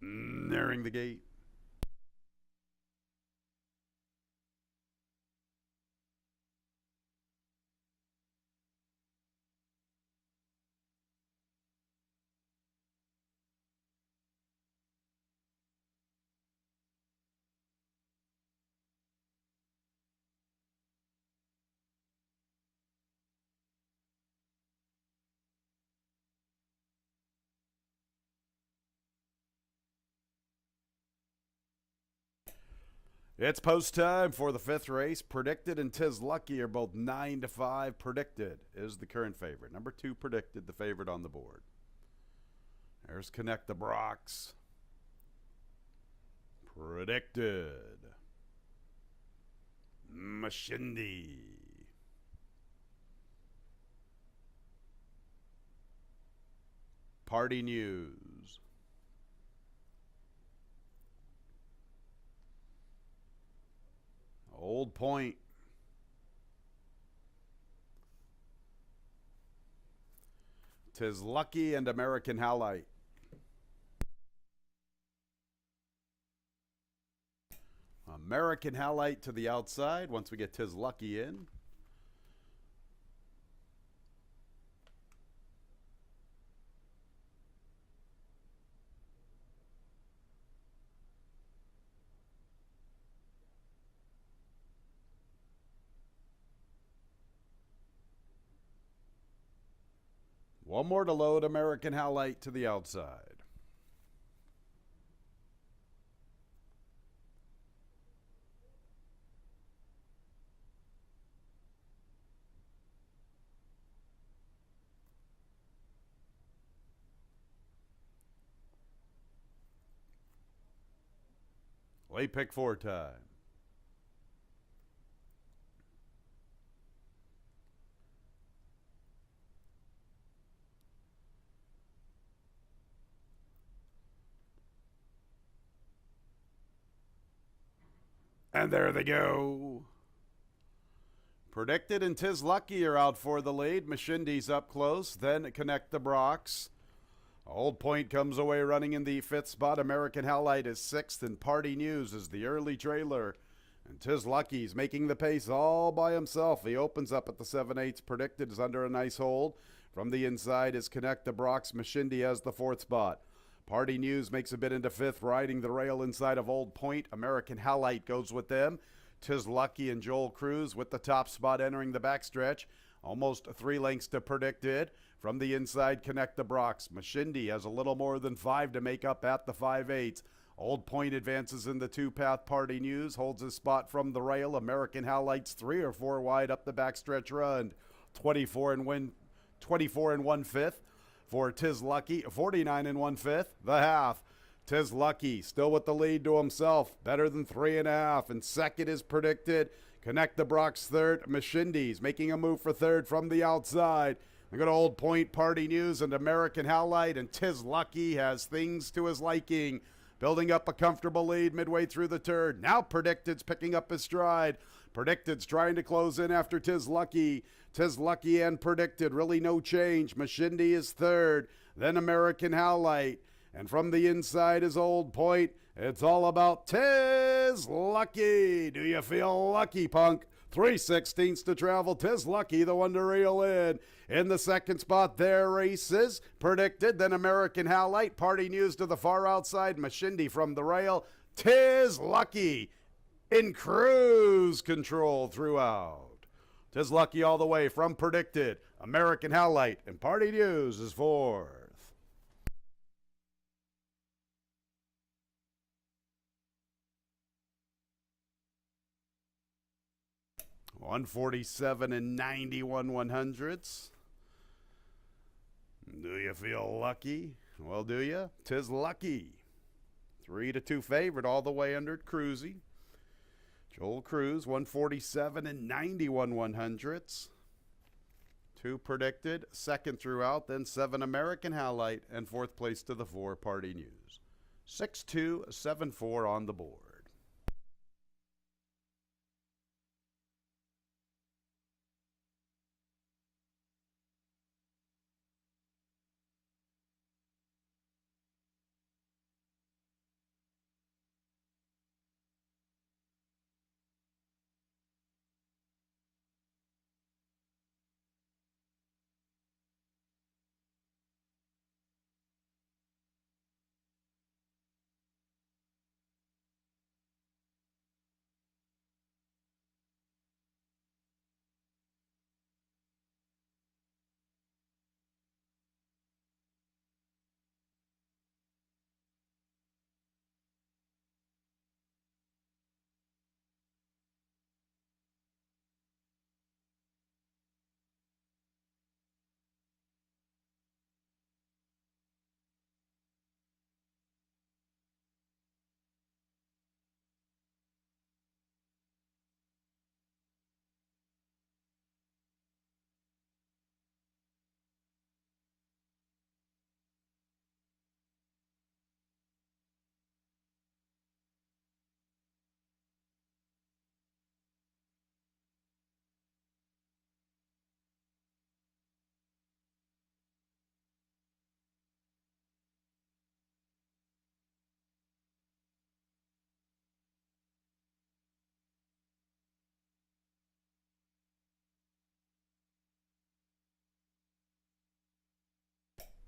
Nearing the gate. It's post time for the fifth race. Predicted and Tis Lucky are both 9-5. Predicted is the current favorite. Number 2 Predicted, the favorite on the board. There's Connect the Brox. Predicted. Mashindi. Party News. Old Point. Tis Lucky and American Halite. American Halite to the outside once we get Tis Lucky in. One more to load. American Halite to the outside. Late pick 4 time. And there they go. Predicted and Tis Lucky are out for the lead. Mashindi's up close. Then Connect the Brox. Old Point comes away running in the 5th spot. American Halite is 6th, and Party News is the early trailer. And Tis Lucky's making the pace all by himself. He opens up at the 7/8. Predicted is under a nice hold. From the inside is Connect the Brox. Mashindi has the 4th spot. Party News makes a bit into 5th, riding the rail inside of Old Point. American Halite goes with them. Tis Lucky and Joel Cruz with the top spot entering the backstretch. Almost 3 lengths to Predicted. From the inside, Connect the Brox. Mashindi has a little more than 5 to make up at the 5/8. Old Point advances in the 2-path. Party News holds his spot from the rail. American Halite's 3 or 4 wide up the backstretch run. 24 and 1/5 for Tis Lucky. 49 and 1/5 the half. Tis Lucky still with the lead to himself. Better than 3.5. And second is Predicted. Connect the Brox third. Mashindi's making a move for third from the outside. They go to Old Point, Party News, and American Halite, and Tis Lucky has things to his liking. Building up a comfortable lead midway through the turn. Now Predicted's picking up his stride. Predicted's trying to close in after Tis Lucky. Tis Lucky and Predicted, really no change. Mashindi is third, then American Halite. And from the inside is Old Point. It's all about Tis Lucky. Do you feel lucky, punk? 3/16 to travel. Tis Lucky, the one to reel in. In the second spot, there races Predicted, then American Halite. Party News to the far outside. Mashindi from the rail. Tis Lucky in cruise control throughout. Tis Lucky all the way from Predicted. American Halite and Party News is fourth. 147 and 91 100ths. Do you feel lucky? Well, do you? Tis Lucky. 3-2 favorite all the way under Cruzy. Joel Cruz, 147 and 91 100ths. 2 Predicted, second throughout, then 7 American Halite, and 4th place to the 4 Party News. 6-2, 7-4 on the board.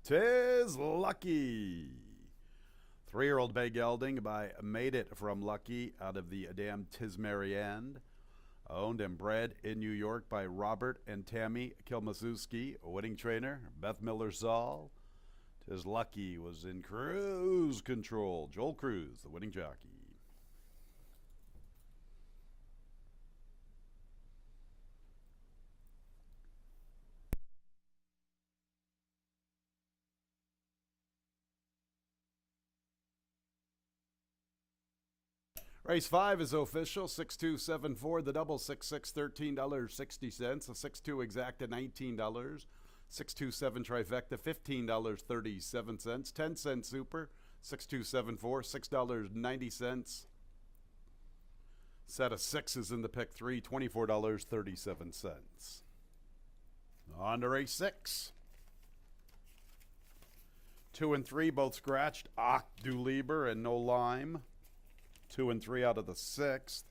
'Tis Lucky. 3-year-old Bay Gelding by Made It from Lucky out of the Dam Tismariand. Owned and bred in New York by Robert and Tammy Kilmaszewski, a winning trainer, Beth Miller-Saul. 'Tis Lucky was in cruise control. Joel Cruz, the winning jockey. Race 5 is official. 6-2-7-4. The double 6-6, $13.60. A 6-2 exacta, $19. 6-2-7 trifecta, $15.37. 10-cent super, 6-2-7-4, $6.90. Set of sixes in the pick 3, $24.37. On to race 6. 2 and 3 both scratched. Ach du Lieber and No Lime. 2 and 3 out of the 6th.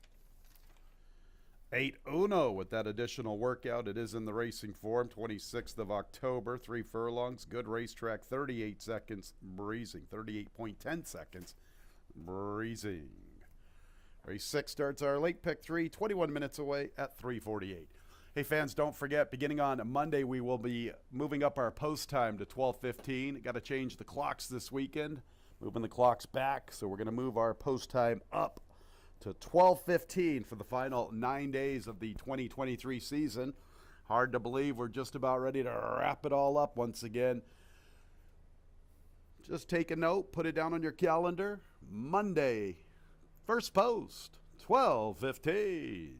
8 Uno with that additional workout. It is in the racing form. 26th of October. 3 furlongs. Good racetrack. 38 seconds breezing. 38.10 seconds breezing. Race 6 starts our late pick 3. 21 minutes away at 3:48. Hey fans, don't forget, beginning on Monday, we will be moving up our post time to 12:15. Got to change the clocks this weekend. Moving the clocks back, so we're going to move our post time up to 12:15 for the final 9 days of the 2023 season. Hard to believe we're just about ready to wrap it all up once again. Just take a note, put it down on your calendar. Monday, first post, 12:15.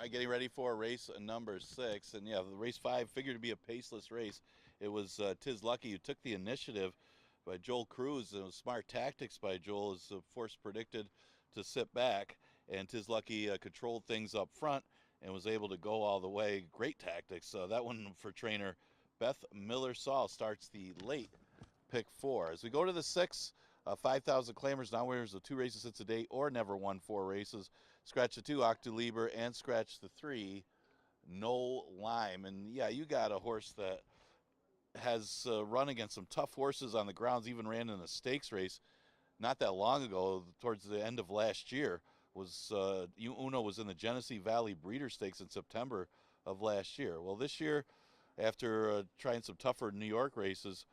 Getting ready for race number 6, and yeah, the race 5 figured to be a paceless race. It was Tiz Lucky who took the initiative by Joel Cruz. It was smart tactics by Joel, as the force predicted, to sit back, and Tiz Lucky controlled things up front and was able to go all the way. Great tactics. That one for trainer Beth Miller-Saul starts the late pick 4. As we go to the 6, 5,000 claimers, non-winners of 2 races since a date or never won 4 races. Scratch the 2, Octaliber, and scratch the 3, No Lime. And yeah, you got a horse that has run against some tough horses on the grounds, even ran in a stakes race not that long ago, towards the end of last year. Uno was in the Genesee Valley Breeder Stakes in September of last year. Well, this year, after trying some tougher New York races,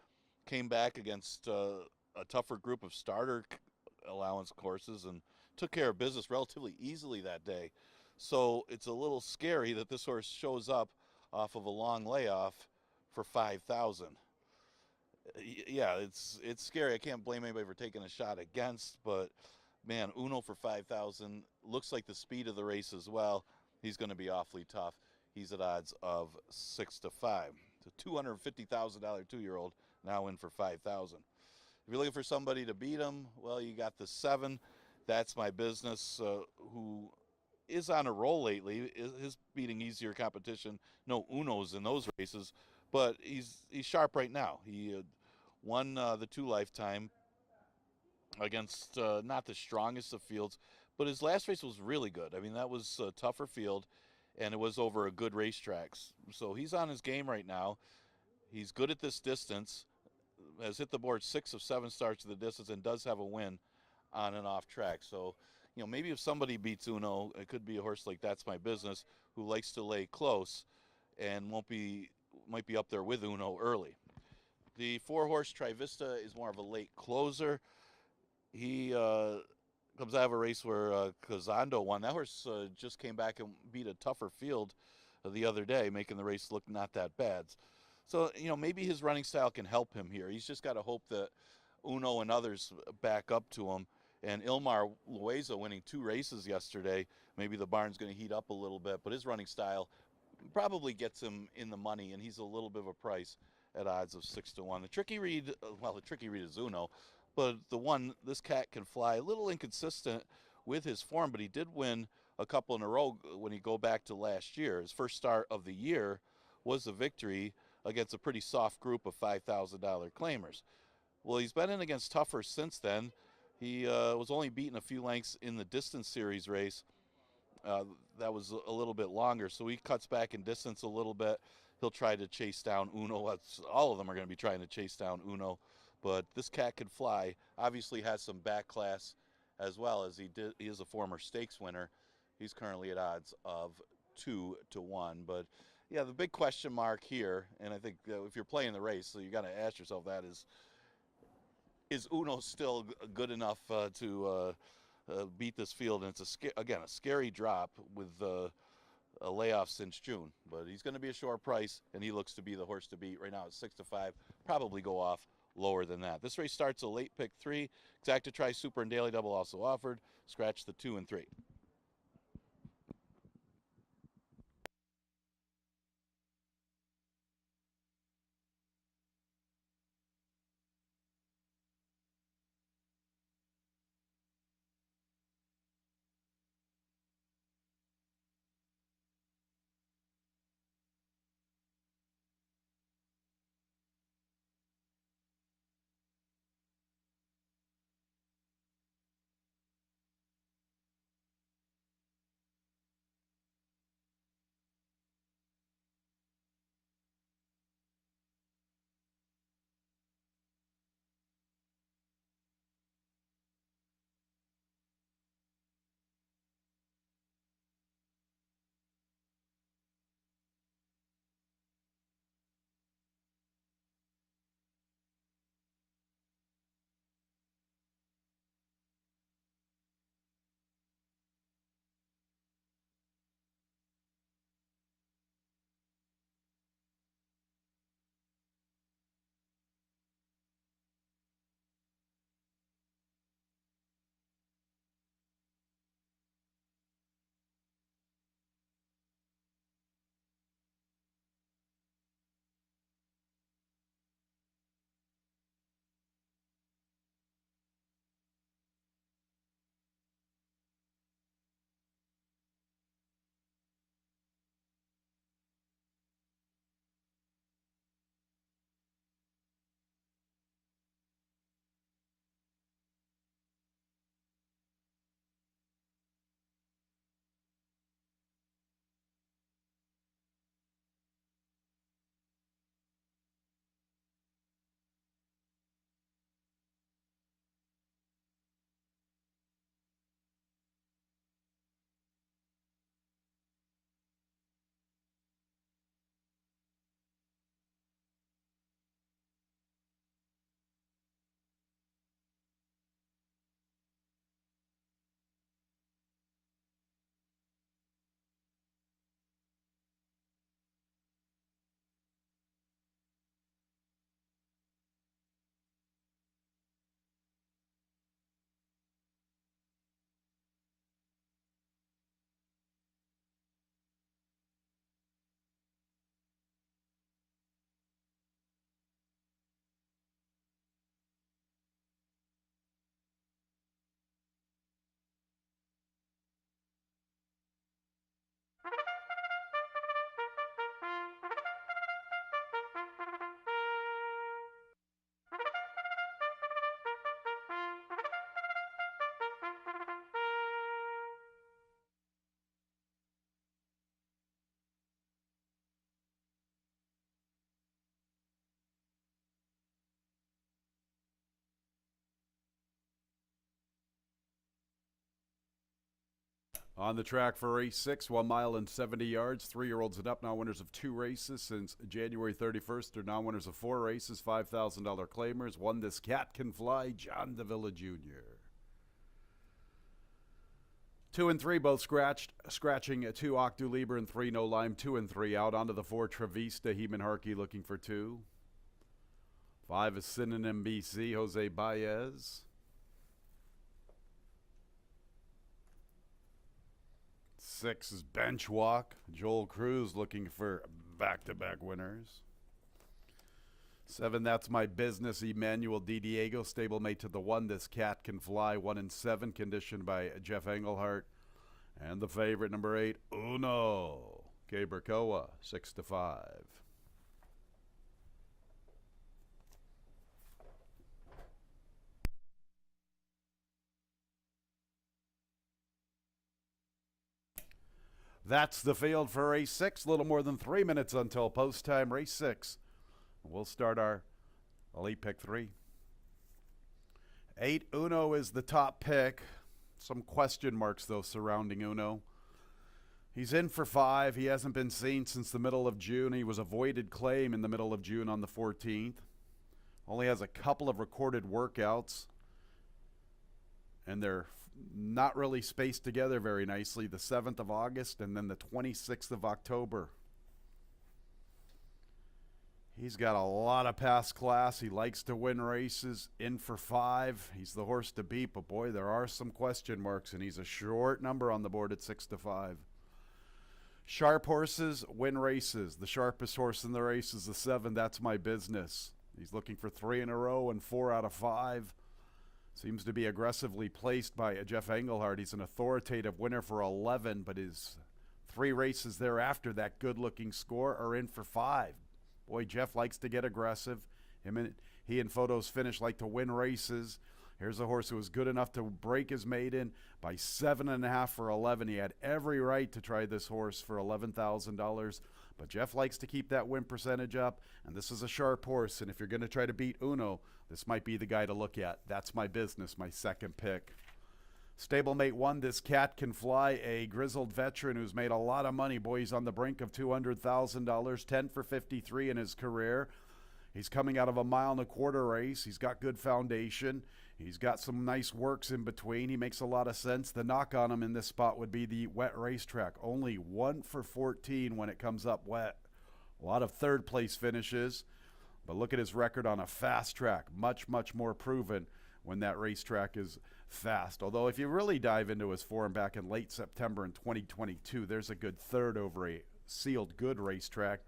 came back against a tougher group of starter allowance courses and took care of business relatively easily that day. So it's a little scary that this horse shows up off of a long layoff for 5,000. Yeah, it's scary. I can't blame anybody for taking a shot against, but man, Uno for 5,000 looks like the speed of the race as well. He's going to be awfully tough. He's at odds of 6 to 5. It's a $250,000 2-year-old now in for 5,000. If you're looking for somebody to beat him, well, you got the 7. That's My Business, who is on a roll lately. Is beating easier competition. No Unos in those races, but he's sharp right now. He won the 2 Lifetime against not the strongest of fields, but his last race was really good. I mean, that was a tougher field, and it was over a good racetrack. So he's on his game right now. He's good at this distance, has hit the board 6 of 7 starts to the distance, and does have a win on and off track. So, you know, maybe if somebody beats Uno, it could be a horse like That's My Business, who likes to lay close and might be up there with Uno early. The 4-horse Trivista is more of a late closer. He comes out of a race where Kazando won. That horse just came back and beat a tougher field the other day, making the race look not that bad. So, you know, maybe his running style can help him here. He's just got to hope that Uno and others back up to him. And Ilmar Loaiza winning 2 races yesterday, maybe the barn's going to heat up a little bit, but his running style probably gets him in the money, and he's a little bit of a price at odds of 6 to 1. The tricky read is Uno, but this cat can fly, a little inconsistent with his form, but he did win a couple in a row when you go back to last year. His first start of the year was a victory against a pretty soft group of $5,000 claimers. Well, he's been in against tougher since then. He was only beaten a few lengths in the distance series race. That was a little bit longer, so he cuts back in distance a little bit. He'll try to chase down Uno. All of them are going to be trying to chase down Uno, but this cat can fly. Obviously has some back class as well, as he is a former stakes winner. He's currently at odds of 2 to 1. But yeah, the big question mark here, and I think if you're playing the race, so you got to ask yourself that is Uno still good enough to beat this field? And it's a scary drop with a layoff since June, but he's going to be a short price, and he looks to be the horse to beat right now at 6 to 5. Probably go off lower than that. This race starts a late pick 3. Exacta Tri Super and Daily Double also offered. Scratch the 2 and 3. On the track for race 6, 1 mile and 70 yards. 3-year-olds and up, now winners of 2 races since January 31st. They're now winners of 4 races, $5,000 claimers. Won This Cat Can Fly, John Davila Jr. 2 and 3 both scratching 2 Octu Lieber and 3 No Lime. 2 and 3 out onto the 4 Travista, Heeman Harkey looking for 2. 5 is Synonym BC, Jose Baez. 6 is Bench Walk, Joel Cruz looking for back-to-back winners. 7, That's My Business, Emmanuel Di Diego, stablemate to the 1, This Cat Can Fly, 1 and 7, conditioned by Jeff Engelhart. And the favorite, number 8, Uno, Cabracoa, 6-5. That's the field for race 6. A little more than 3 minutes until post time. Race 6. We'll start our elite pick 3. 8, Uno is the top pick. Some question marks, though, surrounding Uno. He's in for 5. He hasn't been seen since the middle of June. He was avoided claim in the middle of June on the 14th. Only has a couple of recorded workouts. And they're not really spaced together very nicely. The 7th of August and then the 26th of October. He's got a lot of past class. He likes to win races. In for 5. He's the horse to beat, but boy, there are some question marks, and he's a short number on the board at 6-5. Sharp horses win races. The sharpest horse in the race is the 7, That's My Business. He's looking for 3 in a row and 4 out of 5. Seems to be aggressively placed by Jeff Engelhart. He's an authoritative winner for 11, but his 3 races thereafter, that good-looking score, are in for 5. Boy, Jeff likes to get aggressive. He and Photos Finish like to win races. Here's a horse who was good enough to break his maiden by 7.5 for 11. He had every right to try this horse for $11,000. But Jeff likes to keep that win percentage up, and this is a sharp horse. And if you're going to try to beat Uno, this might be the guy to look at. That's My Business, my second pick. Stablemate 1, This Cat Can Fly, a grizzled veteran who's made a lot of money. Boy, he's on the brink of $200,000, 10 for 53 in his career. He's coming out of a 1.25 mile race. He's got good foundation. He's got some nice works in between. He makes a lot of sense. The knock on him in this spot would be the wet racetrack. Only 1 for 14 when it comes up wet. A lot of third place finishes. But look at his record on a fast track. Much, much more proven when that racetrack is fast. Although if you really dive into his form back in late September in 2022, there's a good third over a sealed good racetrack.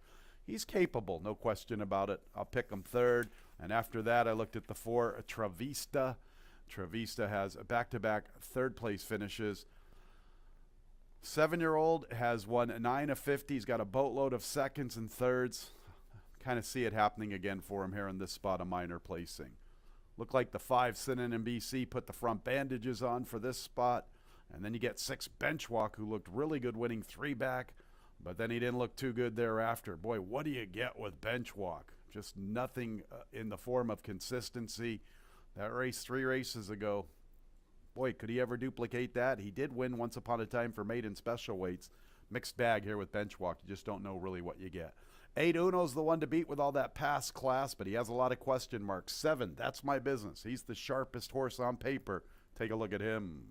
He's capable, no question about it. I'll pick him third. And after that, I looked at the 4, Travista. Travista has a back-to-back third-place finishes. 7-year-old has won 9 of 50. He's got a boatload of seconds and thirds. Kind of see it happening again for him here in this spot, a minor placing. Looked like the 5, Synonym BC, put the front bandages on for this spot. And then you get 6, Bench Walk, who looked really good winning 3 back. But then he didn't look too good thereafter. Boy, what do you get with Bench Walk? Just nothing in the form of consistency. That race 3 races ago, boy, could he ever duplicate that? He did win once upon a time for maiden special weights. Mixed bag here with Bench Walk. You just don't know really what you get. 8, Uno's the one to beat with all that past class, but he has a lot of question marks. 7, That's My Business. He's the sharpest horse on paper. Take a look at him.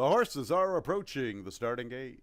The horses are approaching the starting gate.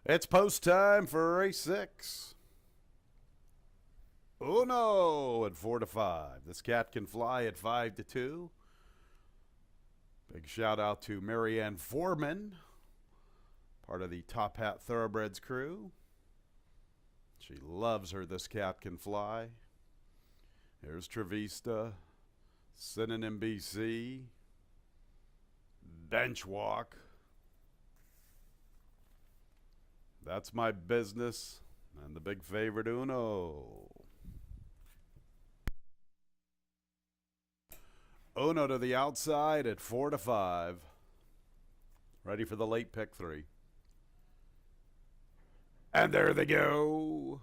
It's post time for race 6. Uno at 4-5. This cat can fly at 5-2. Big shout out to Marianne Foreman, part of the Top Hat Thoroughbreds crew. She loves her This Cat Can Fly. Here's Trevista, Synonym BC, Bench Walk. That's My Business, and the big favorite Uno. Uno to the outside at 4-5. Ready for the late pick 3. And there they go.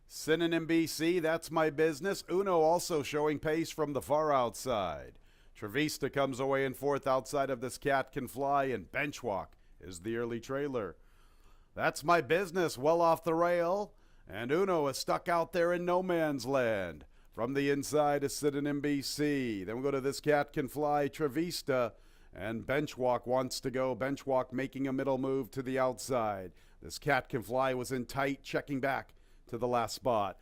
Synonym BC, That's My Business. Uno also showing pace from the far outside. Trevista comes away in 4th outside of This Cat Can Fly, and Benchwalk is the early trailer. That's My Business well off the rail, and Uno is stuck out there in no man's land. From the inside is Synonym BC. Then we go to This Cat Can Fly, Trevista, and Benchwalk wants to go. Benchwalk making a middle move to the outside. This Cat Can Fly was in tight, checking back to the last spot.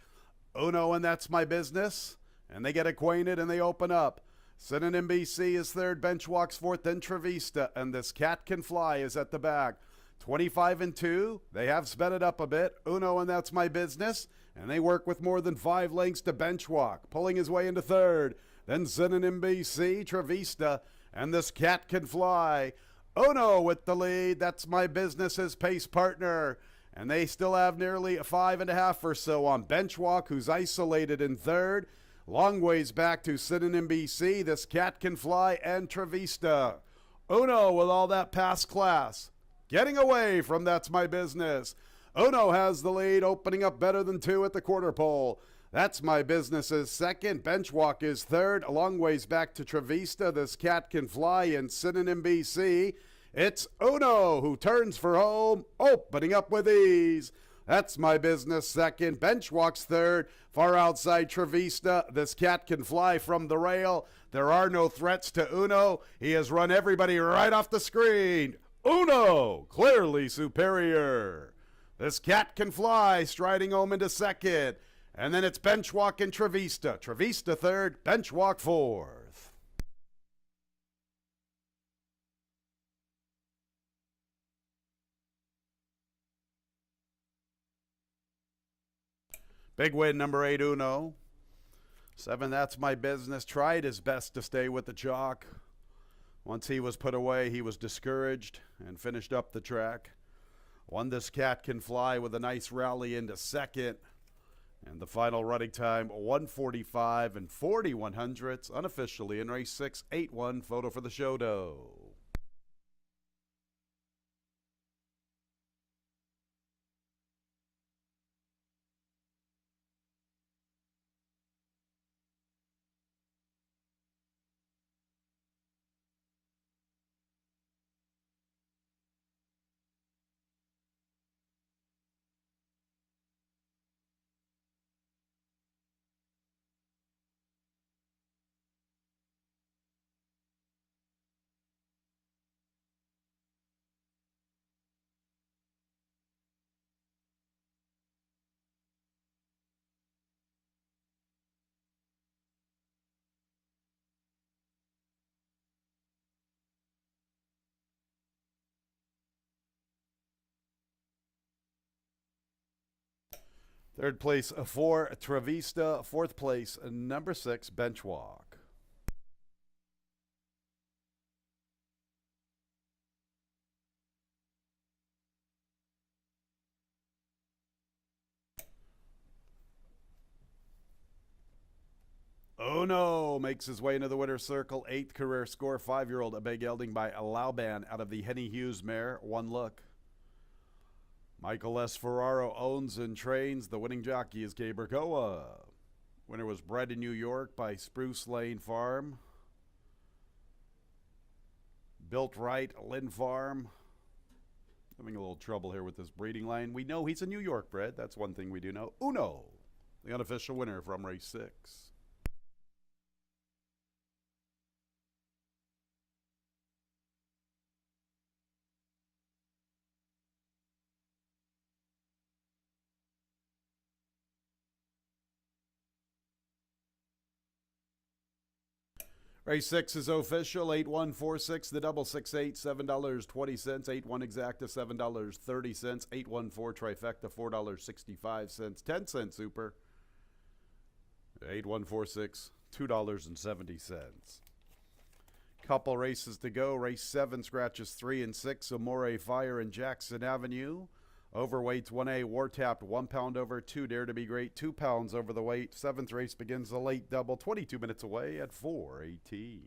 Uno and That's My Business, and they get acquainted and they open up. Synonym BC is 3rd, Benchwalk's 4th, then Trevista, and This Cat Can Fly is at the back. 25-2, they have sped it up a bit. Uno and That's My Business, and they work with more than 5 lengths to Benchwalk, pulling his way into 3rd. Then Synonym BC, Trevista, and This Cat Can Fly. Uno with the lead. That's My Business's pace partner. And they still have nearly a 5.5 or so on Benchwalk, who's isolated in 3rd. Long ways back to Synonym BC, This Cat Can Fly, and Trevista. Uno with all that past class, getting away from That's My Business. Uno has the lead, opening up better than 2 at the quarter pole. That's My Business is 2nd. Benchwalk is 3rd. A long ways back to Trevista, This Cat Can Fly, and Synonym BC. It's Uno who turns for home, opening up with ease. That's My Business 2nd. Benchwalk's 3rd. Far outside Trevista, This Cat Can Fly from the rail. There are no threats to Uno. He has run everybody right off the screen. Uno, clearly superior. This Cat Can Fly, striding home into 2nd. And then it's Benchwalk and Trevista. Trevista 3rd, Benchwalk 4th. Big win, number 8, Uno. 7, That's My Business. Tried his best to stay with the chalk. Once he was put away, he was discouraged and finished up the track. Won This Cat Can Fly with a nice rally into 2nd. And the final running time, 1:45 and 41/100ths, unofficially in race 6, 8-1, photo for the show doe. Third place, 4, Travista. Fourth place, number 6, Bench Walk. Oh no, makes his way into the winner's circle. 8th career score, 5-year-old, a big gelding by Lauban out of the Henny Hughes mare. One look. Michael S. Ferraro owns and trains. The winning jockey is Gabergoa. Winner was bred in New York by Spruce Lane Farm. Built right, Lynn Farm. Having a little trouble here with this breeding line. We know he's a New York bred. That's one thing we do know. Uno, the unofficial winner from race 6. Race 6 is official. 8146, the double 6-8, $7.20. 8-1 exacta, $7.30. 814 trifecta, $4.65. 10-cent super. 8146, $2.70. Couple races to go. Race 7, scratches 3 and 6. Amore Fire and Jackson Avenue. Overweights 1A, War Tapped, 1 pound over 2, Dare to be Great, 2 pounds over the weight. 7th race begins the late double, 22 minutes away at 4:18.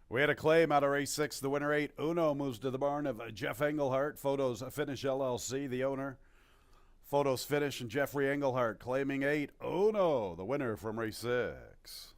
We had a claim out of race 6. The winner 8, Uno, moves to the barn of Jeff Engelhart. Photos Finish LLC, the owner. Photos Finish and Jeffrey Engelhart claiming 8, Uno, the winner from race 6.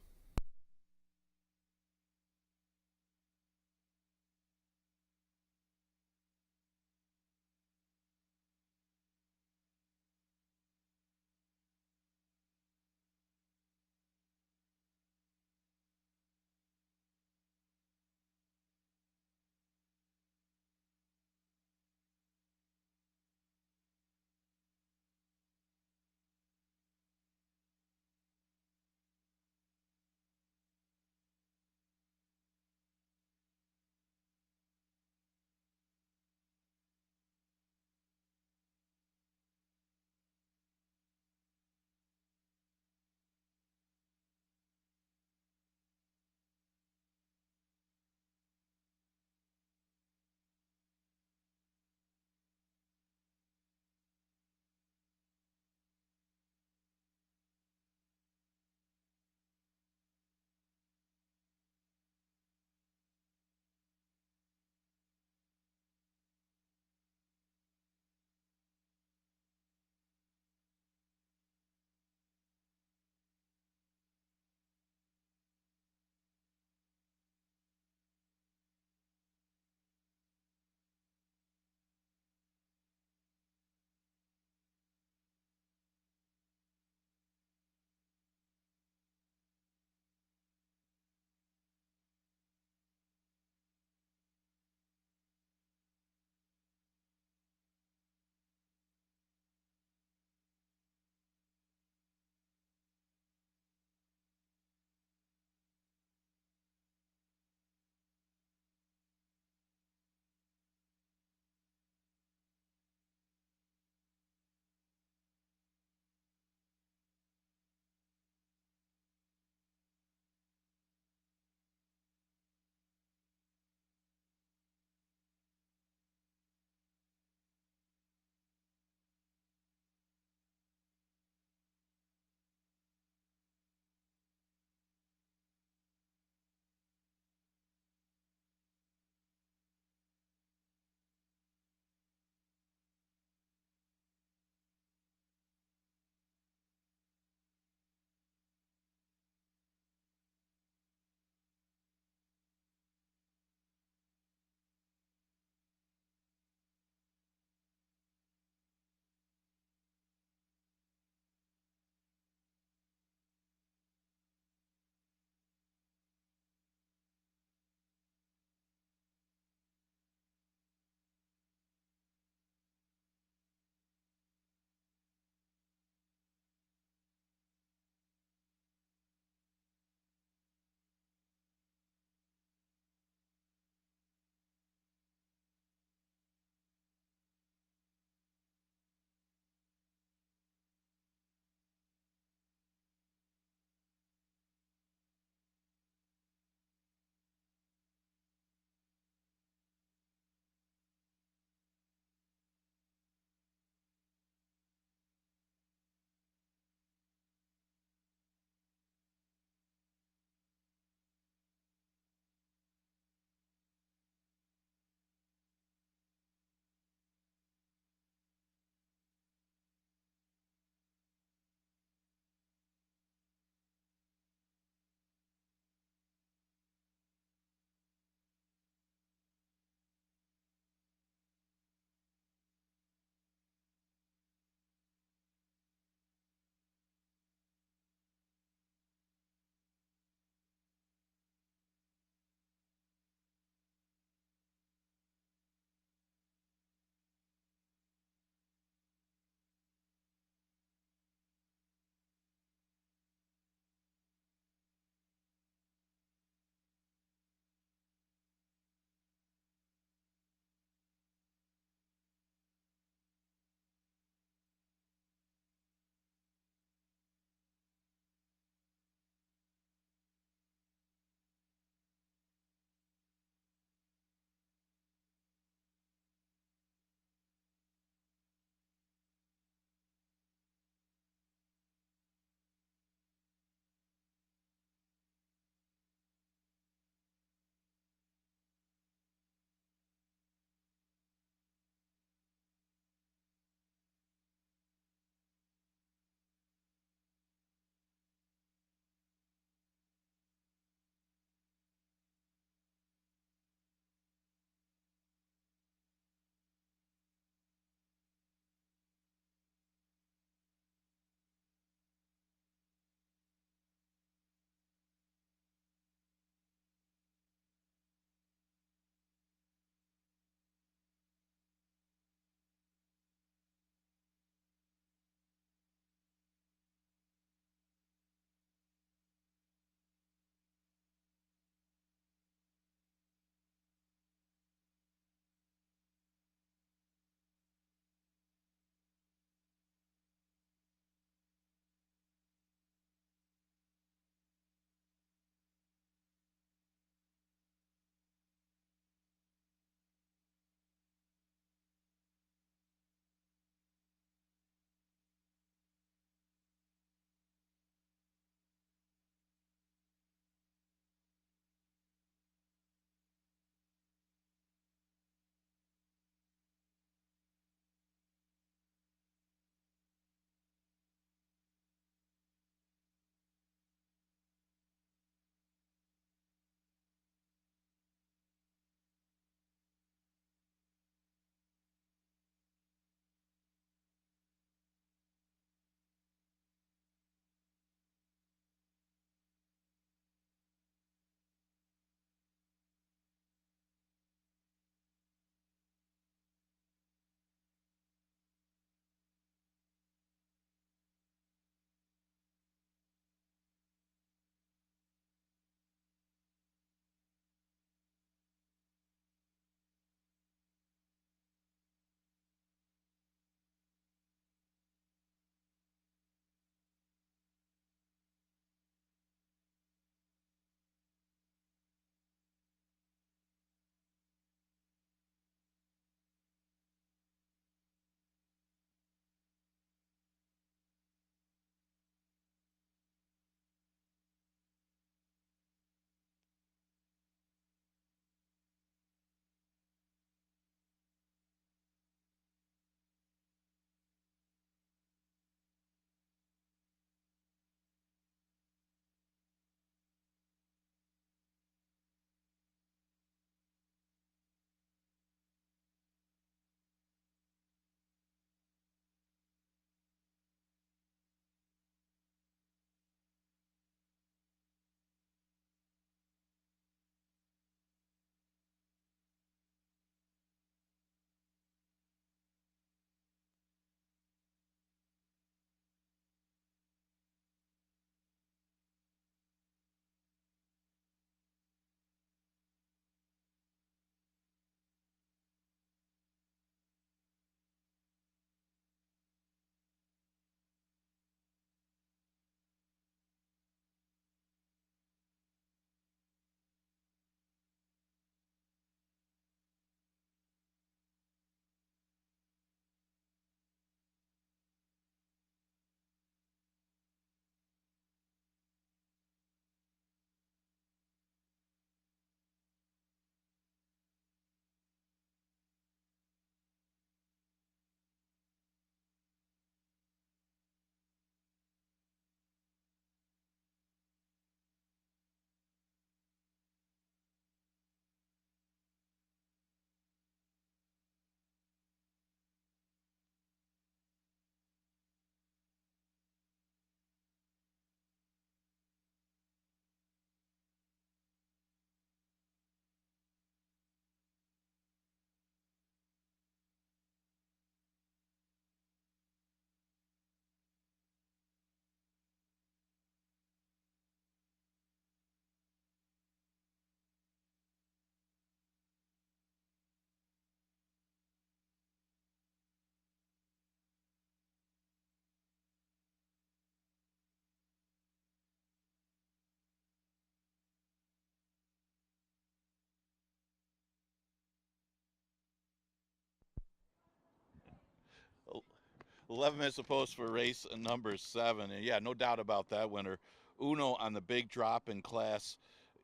11 minutes of post for race number 7. And yeah, no doubt about that winner. Uno on the big drop in class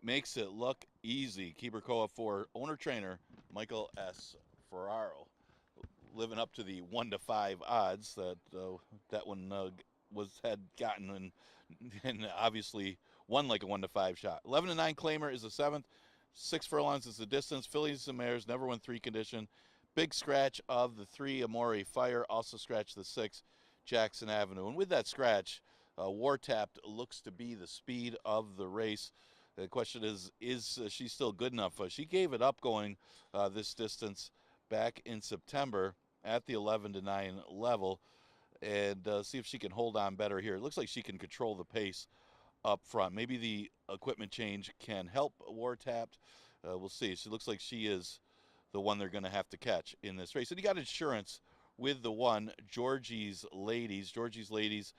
makes it look easy. Keeper Koa for owner trainer Michael S. Ferraro. Living up to the 1-5 odds that that one had gotten, and obviously won like a 1-5 shot. 11-9 Claimer is the 7th. 6 furlongs is the distance. Fillies and Mares never won 3 condition. Big scratch of the 3 Amore Fire, also scratched the 6 Jackson Avenue. And with that scratch, War Tapped looks to be the speed of the race. The question is she still good enough? She gave it up going this distance back in September at the 11-9 level, and see if she can hold on better here. It looks like she can control the pace up front. Maybe the equipment change can help War Tapped. We'll see. She looks like she is the one they're going to have to catch in this race. And you got insurance with the one, Georgie's Ladies. Georgie's Ladies,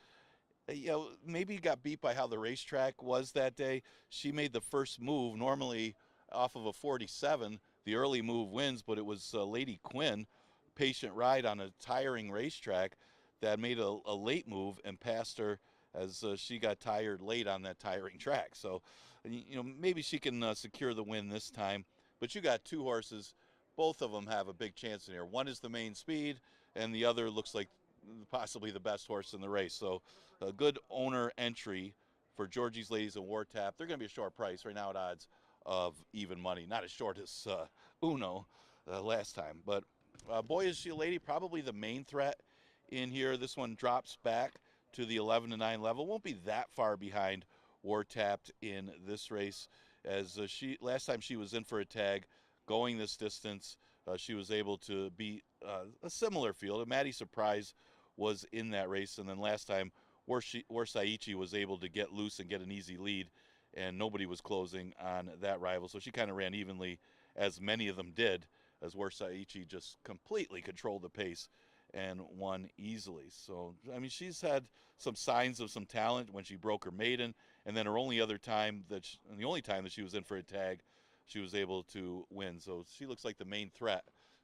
maybe got beat by how the racetrack was that day. She made the first move, normally off of a 47. The early move wins, but it was Lady Quinn, patient ride on a tiring racetrack, that made a late move and passed her as she got tired late on that tiring track. So, maybe she can secure the win this time. But you got 2 horses. Both of them have a big chance in here. One is the main speed, and the other looks like possibly the best horse in the race. So a good owner entry for Georgie's Ladies and War Tap. They're going to be a short price right now at odds of even money. Not as short as Uno last time. But Boy Is She a Lady, probably the main threat in here. This one drops back to the 11-9 level. Won't be that far behind War Tapped in this race, as last time she was in for a tag going this distance, she was able to beat a similar field. Maddie Surprise was in that race, and then last time Warsaichi was able to get loose and get an easy lead, and nobody was closing on that rival. So she kind of ran evenly, as many of them did, as Warsaichi just completely controlled the pace and won easily. So, I mean, she's had some signs of some talent when she broke her maiden, and then her only other time the only time that she was in for a tag, she was able to win. So she looks like the main threat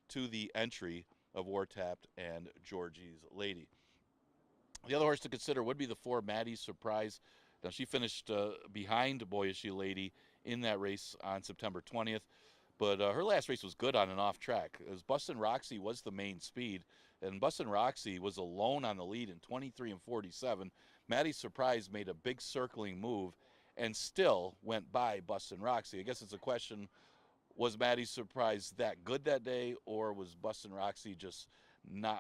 to the entry of War Tapped and Georgie's Lady. The other horse to consider would be the 4 Maddie Surprise. Now, she finished behind Boy Is She a Lady in that race on September 20th. But her last race was good on and off track, as Bustin' Roxy was the main speed. And Bustin' Roxy was alone on the lead in 23 and 47. Maddie Surprise made a big circling move and still went by Bustin' Roxy. I guess it's a question, was Maddie Surprise that good that day, or was Bustin' Roxy just not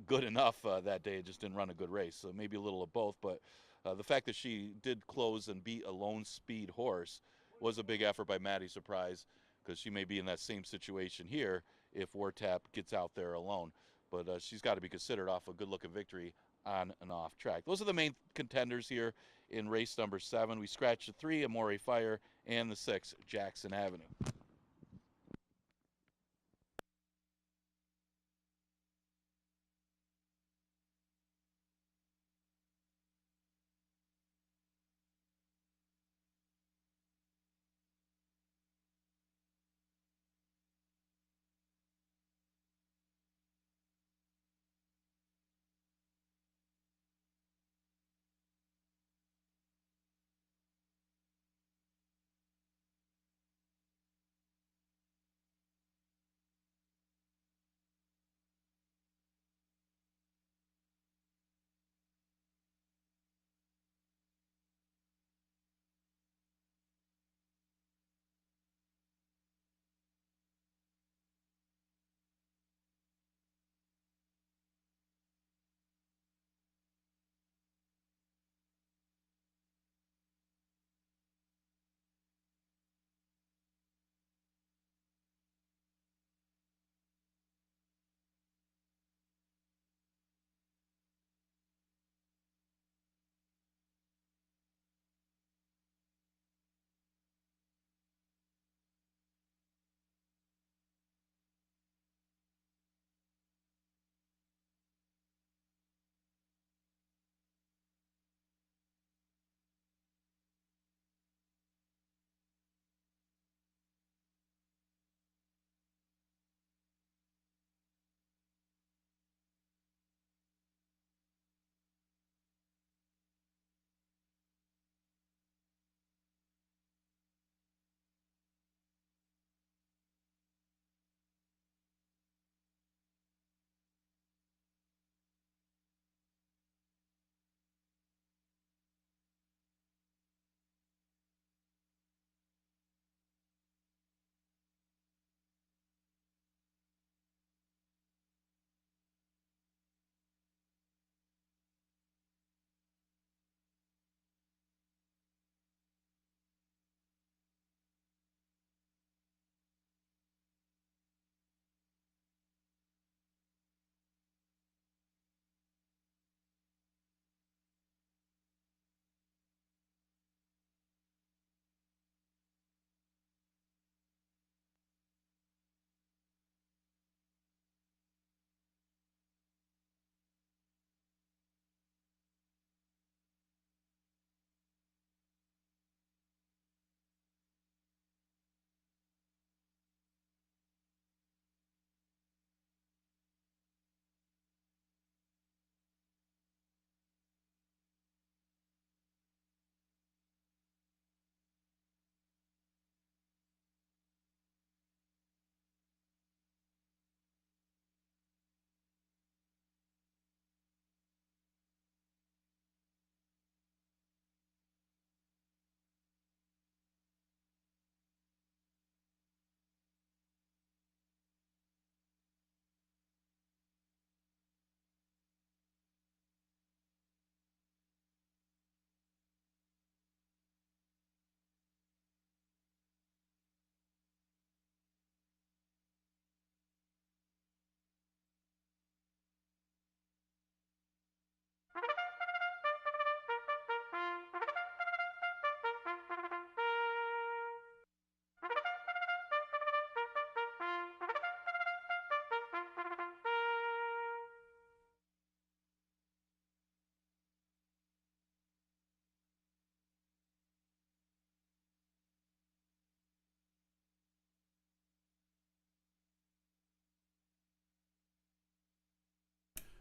good enough that day and just didn't run a good race? So maybe a little of both, but the fact that she did close and beat a lone speed horse was a big effort by Maddie Surprise, because she may be in that same situation here if War Tap gets out there alone. But she's got to be considered off a good-looking victory on and off track. Those are the main contenders here in race number 7. We scratched the 3, Amore Fire, and the 6, Jackson Avenue.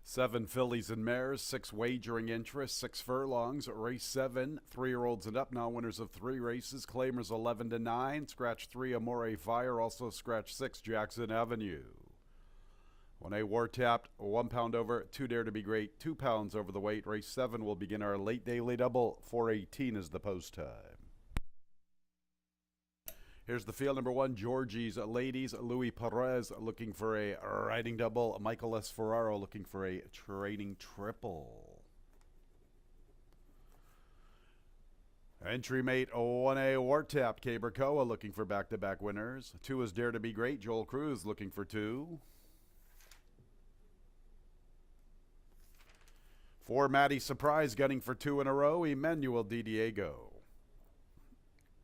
7 fillies and mares, 6 wagering interests, 6 furlongs. Race 7, 3-year-olds and up now, winners of 3 races. Claimers 11 to 9. Scratch 3, Amore Fire. Also scratch 6, Jackson Avenue. 1A War Tapped, 1 pound over. 2 Dare to Be Great, 2 pounds over the weight. Race 7 will begin our late daily double. 4:18 is the post time. Here's the field. Number 1, Georgie's Ladies. Louis Perez looking for a riding double. Michael S. Ferraro looking for a training triple. Entry mate 1A Wartap. Cabercoa looking for back-to-back winners. 2 is Dare to Be Great. Joel Cruz looking for 2. 4, Maddie Surprise gunning for 2 in a row. Emmanuel Di Diego.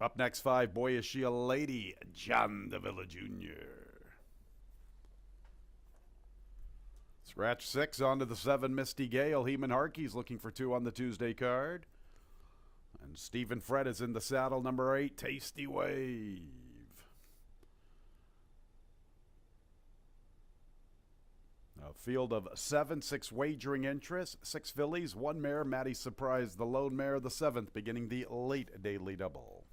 Up next, 5, Boy Is She a Lady, John Davila Jr. Scratch 6, on to the 7, Misty Gale. Heeman Harkey's looking for 2 on the Tuesday card. And Stephen Fred is in the saddle, number 8, Tasty Wave. A field of 7, 6 wagering interests, 6 fillies, 1 mare, Maddie Surprise, the lone mare, the 7th, beginning the late daily double.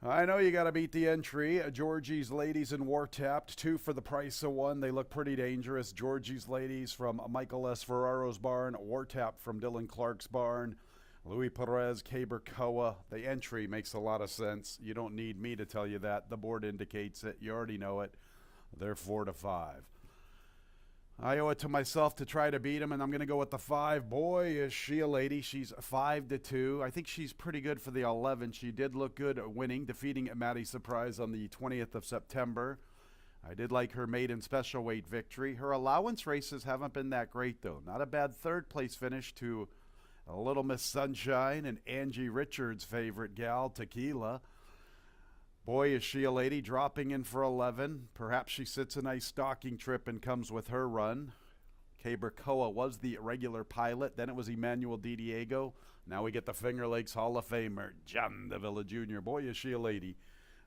I know you got to beat the entry. Georgie's Ladies and War Tapped, 2 for the price of 1. They look pretty dangerous. Georgie's Ladies from Michael S. Ferraro's barn. War Tapped from Dylan Clark's barn. Louis Perez, Cabercoa. The entry makes a lot of sense. You don't need me to tell you that. The board indicates it. You already know it. They're 4 to 5. I owe it to myself to try to beat him, and I'm going to go with the 5. Boy, is she a lady. She's 5 to 2. I think she's pretty good for the 11. She did look good winning, defeating Maddie Surprise on the 20th of September. I did like her maiden special weight victory. Her allowance races haven't been that great, though. Not a bad 3rd place finish to a Little Miss Sunshine and Angie Richards' favorite gal, Tequila. Boy, is she a lady, dropping in for 11. Perhaps she sits a nice stocking trip and comes with her run. Cabercoa was the regular pilot. Then it was Emmanuel Di Diego. Now we get the Finger Lakes Hall of Famer, John Davila Jr. Boy, is she a lady.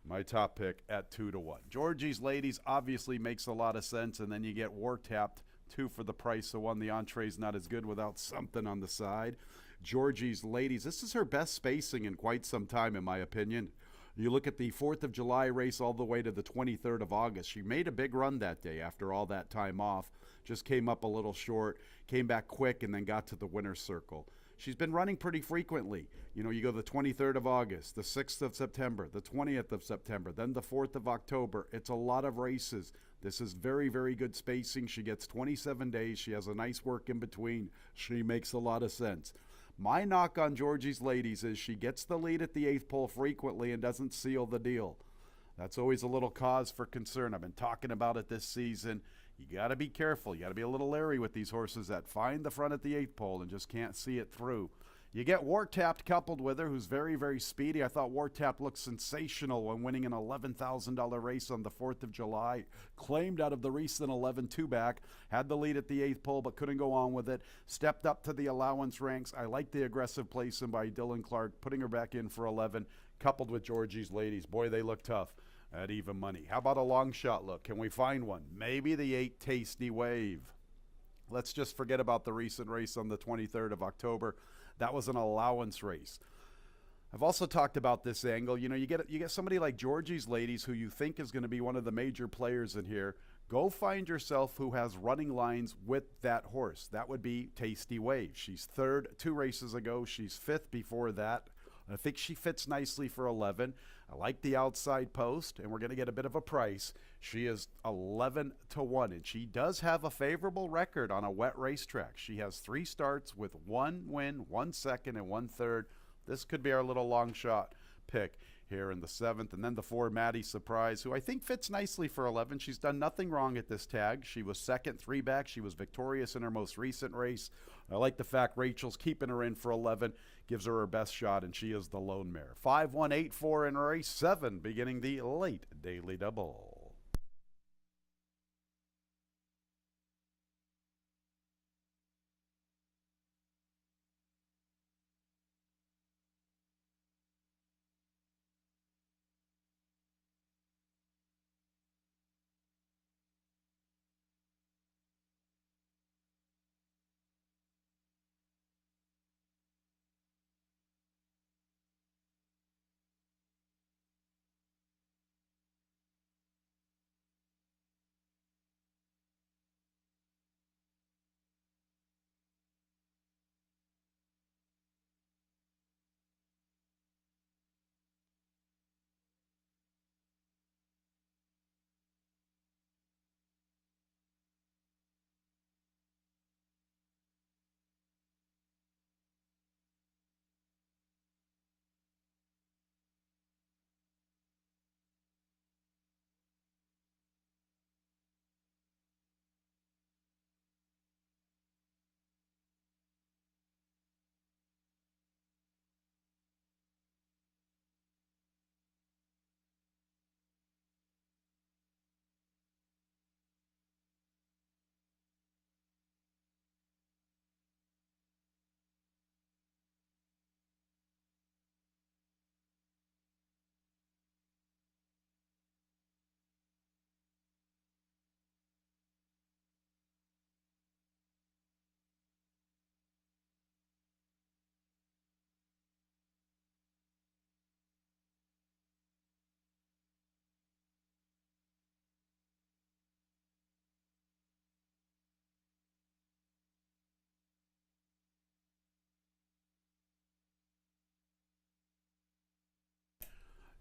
My top pick at 2 to 1. Georgie's Ladies obviously makes a lot of sense, and then you get War Tapped, 2 for the price of 1. The entree's not as good without something on the side. Georgie's Ladies, this is her best spacing in quite some time, in my opinion. You look at the 4th of July race all the way to the 23rd of August. She made a big run that day after all that time off. Just came up a little short, came back quick, and then got to the winner's circle. She's been running pretty frequently. You know, you go the 23rd of August, the 6th of September, the 20th of September, then the 4th of October. It's a lot of races. This is very, very good spacing. She gets 27 days. She has a nice work in between. She makes a lot of sense. My knock on Georgie's Ladies is she gets the lead at the 8th pole frequently and doesn't seal the deal. That's always a little cause for concern. I've been talking about it this season. You got to be careful. You got to be a little leery with these horses that find the front at the 8th pole and just can't see it through. You get War Tapped coupled with her, who's very, very speedy. I thought War Tapped looked sensational when winning an $11,000 race on the 4th of July. Claimed out of the recent 11 two-back. Had the lead at the 8th pole, but couldn't go on with it. Stepped up to the allowance ranks. I like the aggressive placing by Dylan Clark, putting her back in for 11, coupled with Georgie's Ladies. Boy, they look tough at even money. How about a long shot look? Can we find one? Maybe the 8 Tasty Wave. Let's just forget about the recent race on the 23rd of October. That was an allowance race. I've also talked about this angle. You know, you get somebody like Georgie's Ladies who you think is going to be one of the major players in here. Go find yourself who has running lines with that horse. That would be Tasty Wave. She's 3rd 2 races ago. She's 5th before that. I think she fits nicely for 11. I like the outside post, and we're going to get a bit of a price. She is 11 to 1, and she does have a favorable record on a wet racetrack. She has 3 starts with 1 win, 1 second, and 1 third. This could be our little long shot pick here in the 7th. And then the 4, Maddie Surprise, who I think fits nicely for 11. She's done nothing wrong at this tag. She was 2nd 3 back. She was victorious in her most recent race. I like the fact Rachel's keeping her in for 11, gives her her best shot, and she is the lone mare. 5, 1, 8, 4 in race 7, beginning the late daily double.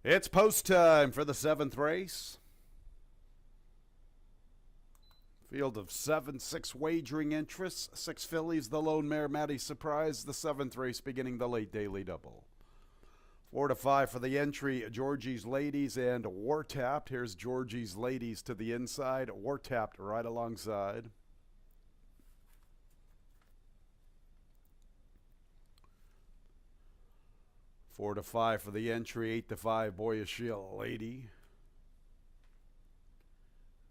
It's post time for the 7th race. Field of 7, 6 wagering interests. 6 fillies, the lone mare Maddie Surprise. The 7th race beginning the late daily double. 4 to 5 for the entry, Georgie's Ladies and War Tapped. Here's Georgie's Ladies to the inside, War Tapped right alongside. Four to 5 for the entry, 8 to 5, Boyish Lady.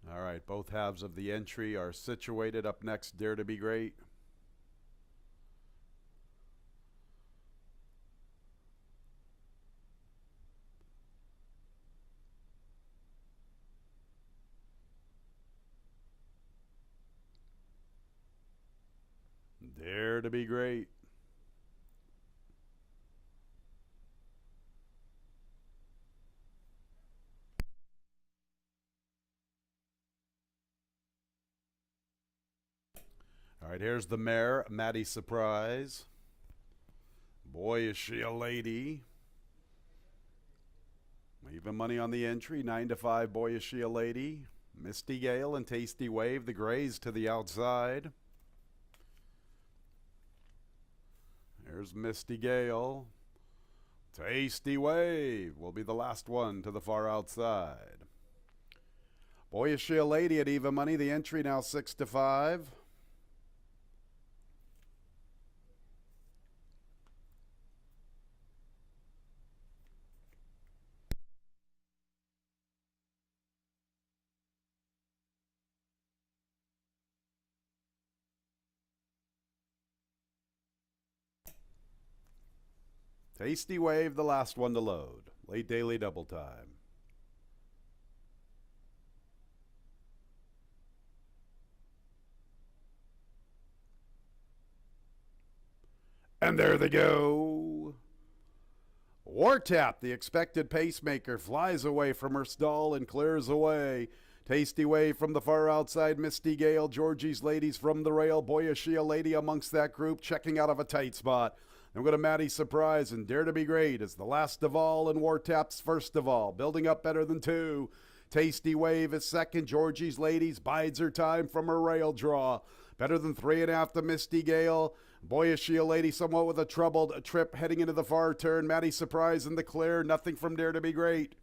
All right, both halves of the entry are situated. Up next, Dare to Be Great. Dare to Be Great. All right, here's the mare, Maddie Surprise. Boy, is she a lady. Even money on the entry, 9 to 5, Boy, is she a lady. Misty Gale and Tasty Wave, the grays to the outside. There's Misty Gale. Tasty Wave will be the last one to the far outside. Boy, is she a lady at even money. The entry now 6 to 5. Tasty Wave, the last one to load. Late daily double time. And there they go. War Tap, the expected pacemaker, flies away from her stall and clears away. Tasty Wave from the far outside, Misty Gale, Georgie's Ladies from the rail. Boyish Lady amongst that group, checking out of a tight spot. I'm going to Maddie Surprise and Dare to Be Great is the last of all and War Tap's first of all. Building up better than 2. Tasty Wave is second. Georgie's Ladies bides her time from her rail draw. Better than 3.5 to Misty Gale. Boyish Lady somewhat with a troubled trip heading into the far turn. Maddie Surprise in the clear. Nothing from Dare to Be Great.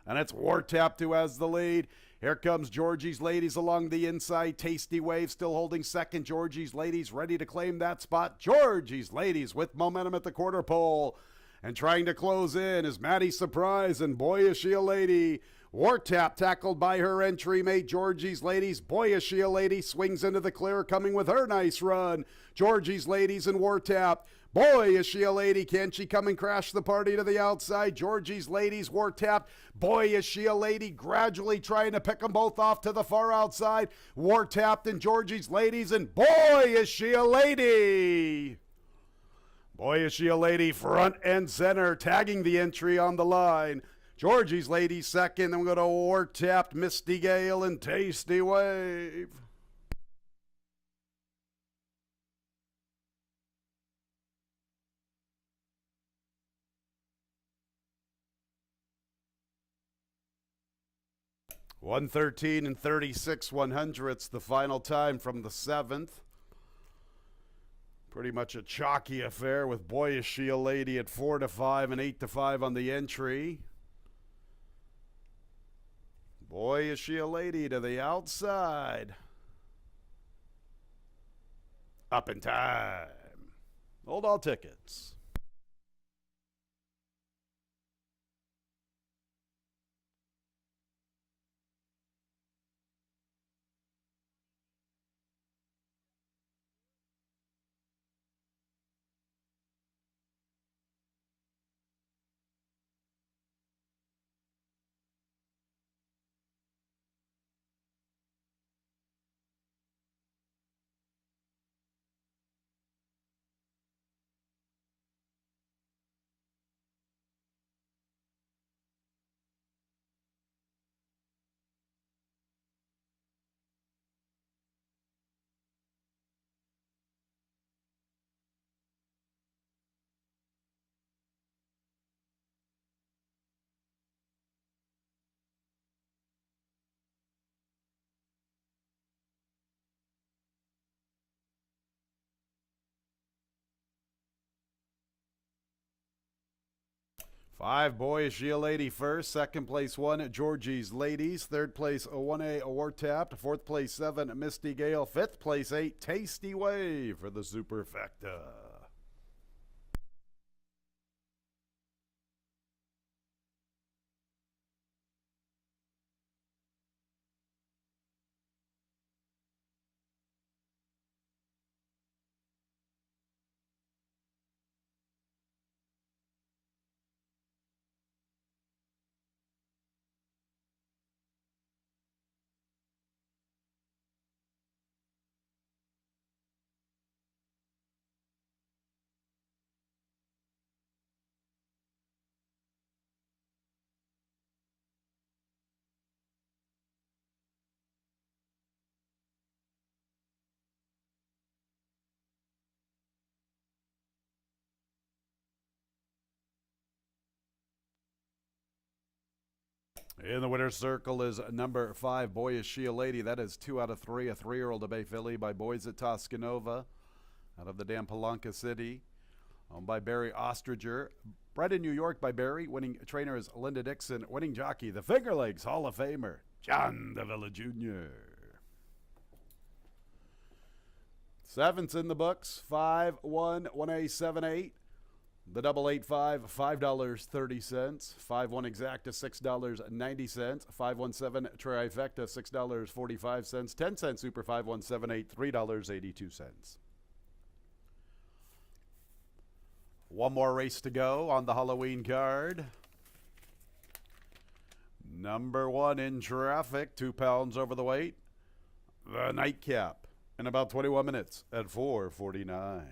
And it's War Tapped who has the lead. Here comes Georgie's Ladies along the inside. Tasty Wave still holding second. Georgie's Ladies ready to claim that spot. Georgie's Ladies with momentum at the quarter pole. And trying to close in is Maddie Surprise and Boyish Lady. War Tap tackled by her entry mate, Georgie's Ladies. Boyish Lady swings into the clear, coming with her nice run. Georgie's Ladies and War Tap. Boy, is she a lady. Can she come and crash the party to the outside? Georgie's Ladies, War Tapped. Boy, is she a lady. Gradually trying to pick them both off to the far outside. War Tapped and Georgie's Ladies. And boy, is she a lady. Boy, is she a lady. Front and center, tagging the entry on the line. Georgie's Ladies second. Then we go to War Tapped, Misty Gale, and Tasty Wave. $113 and 36/100ths, the final time from the 7th. Pretty much a chalky affair with Boyish Lady at 4 to 5 and 8 to 5 on the entry. Boyish Lady to the outside. Up in time. Hold all tickets. 5 Boyish Gia Lady first. Second place 1 Georgie's Ladies. Third place 1A Award Tapped. Fourth place 7 Misty Gale. Fifth place 8 Tasty Wave for the Superfecta. In the winner's circle is number 5, Boyish She a Lady. That is 2 out of 3. A 3-year-old Bay Filly by Boys at Toscanova out of the damn Palanca City. Owned by Barry Ostriger. Bred in New York by Barry. Winning trainer is Linda Dixon. Winning jockey, the Finger Lakes Hall of Famer, John Davila Jr. Seventh's in the books. 5-1, 1A, 7-8. The double 8-5, $5.30. 5-1 exacta, $6.90. 5-1-7 trifecta, $6.45. 10-cent super 5-1-7-8, $3.82. One more race to go on the Halloween card. Number 1 in traffic, 2 pounds over the weight. The Nightcap in about 21 minutes at 4:49.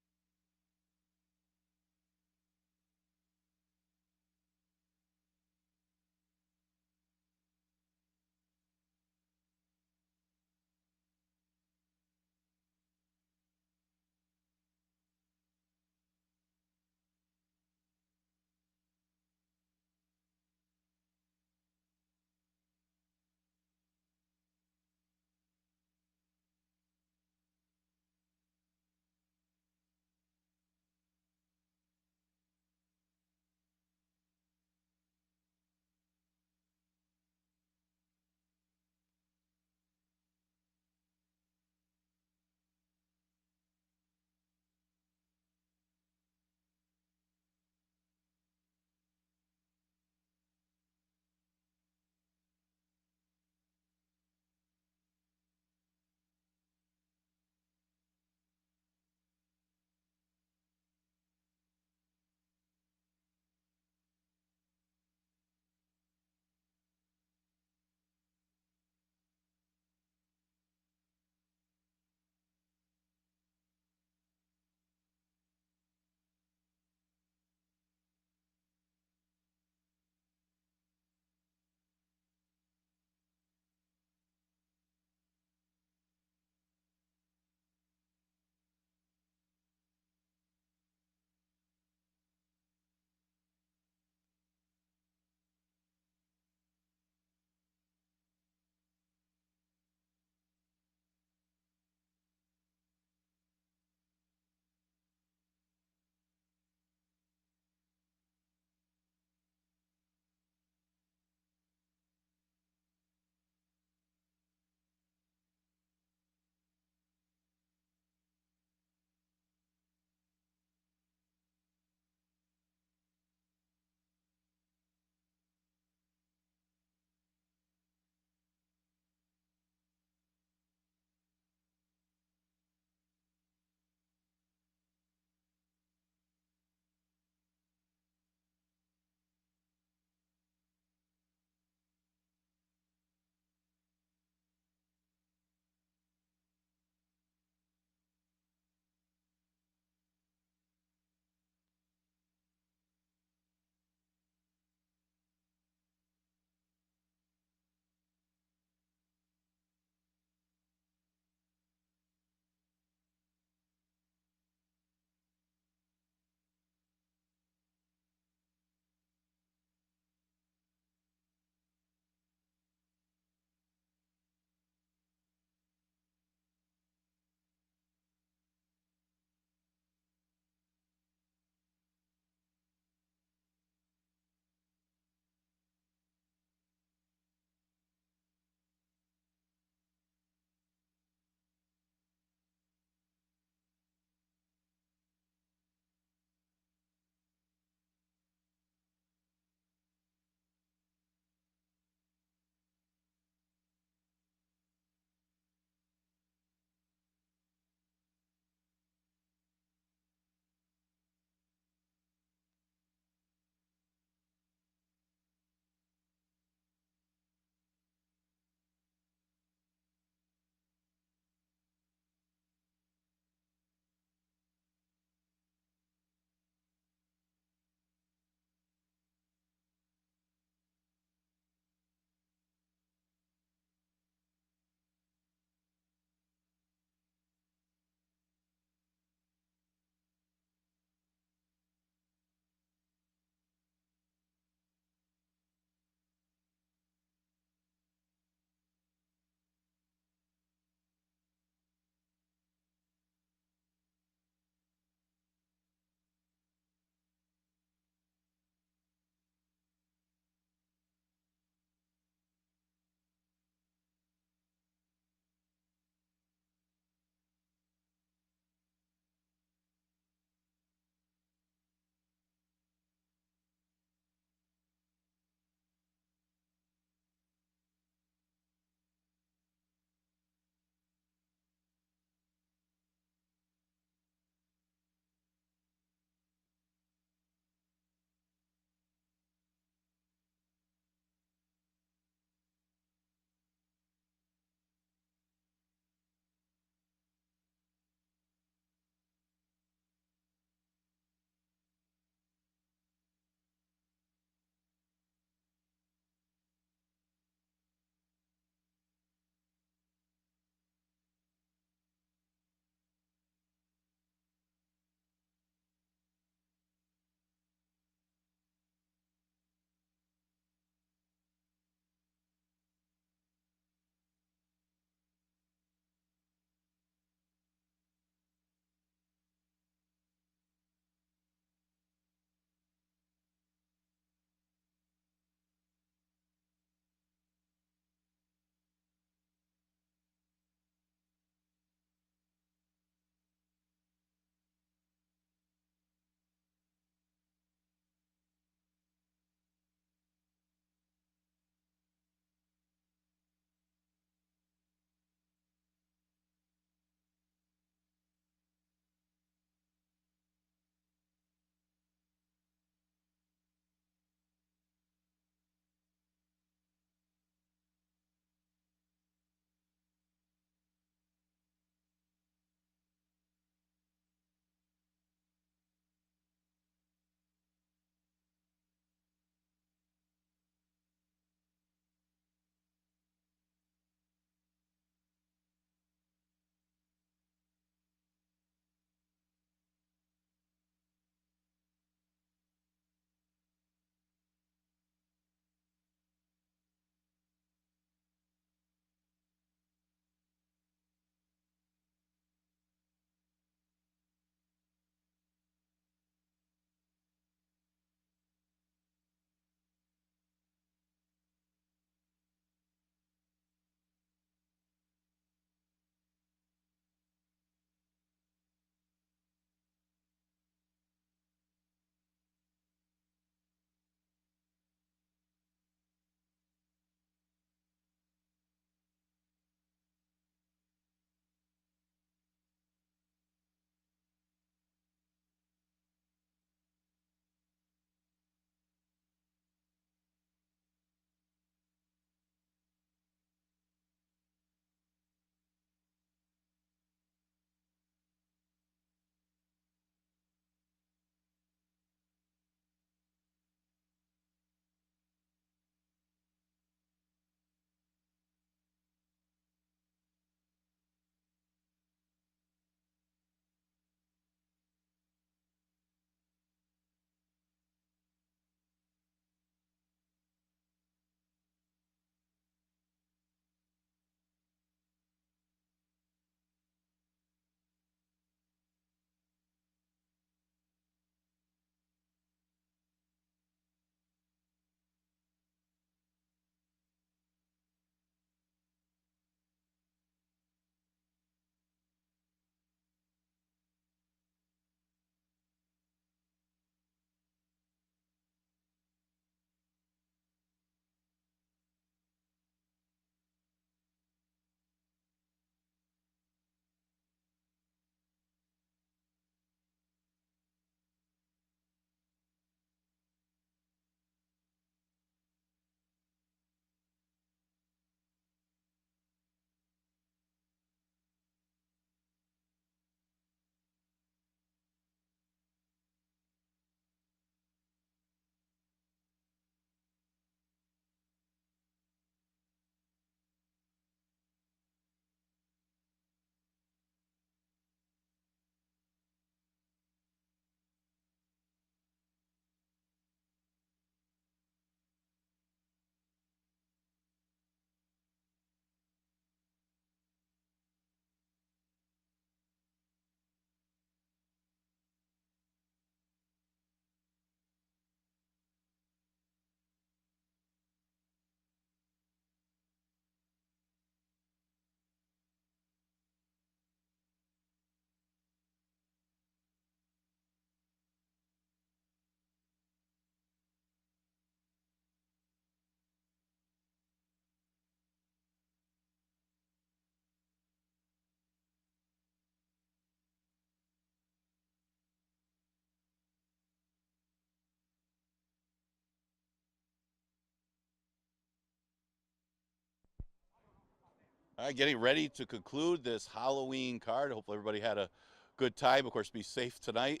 All right, getting ready to conclude this Halloween card. Hopefully everybody had a good time. Of course, be safe tonight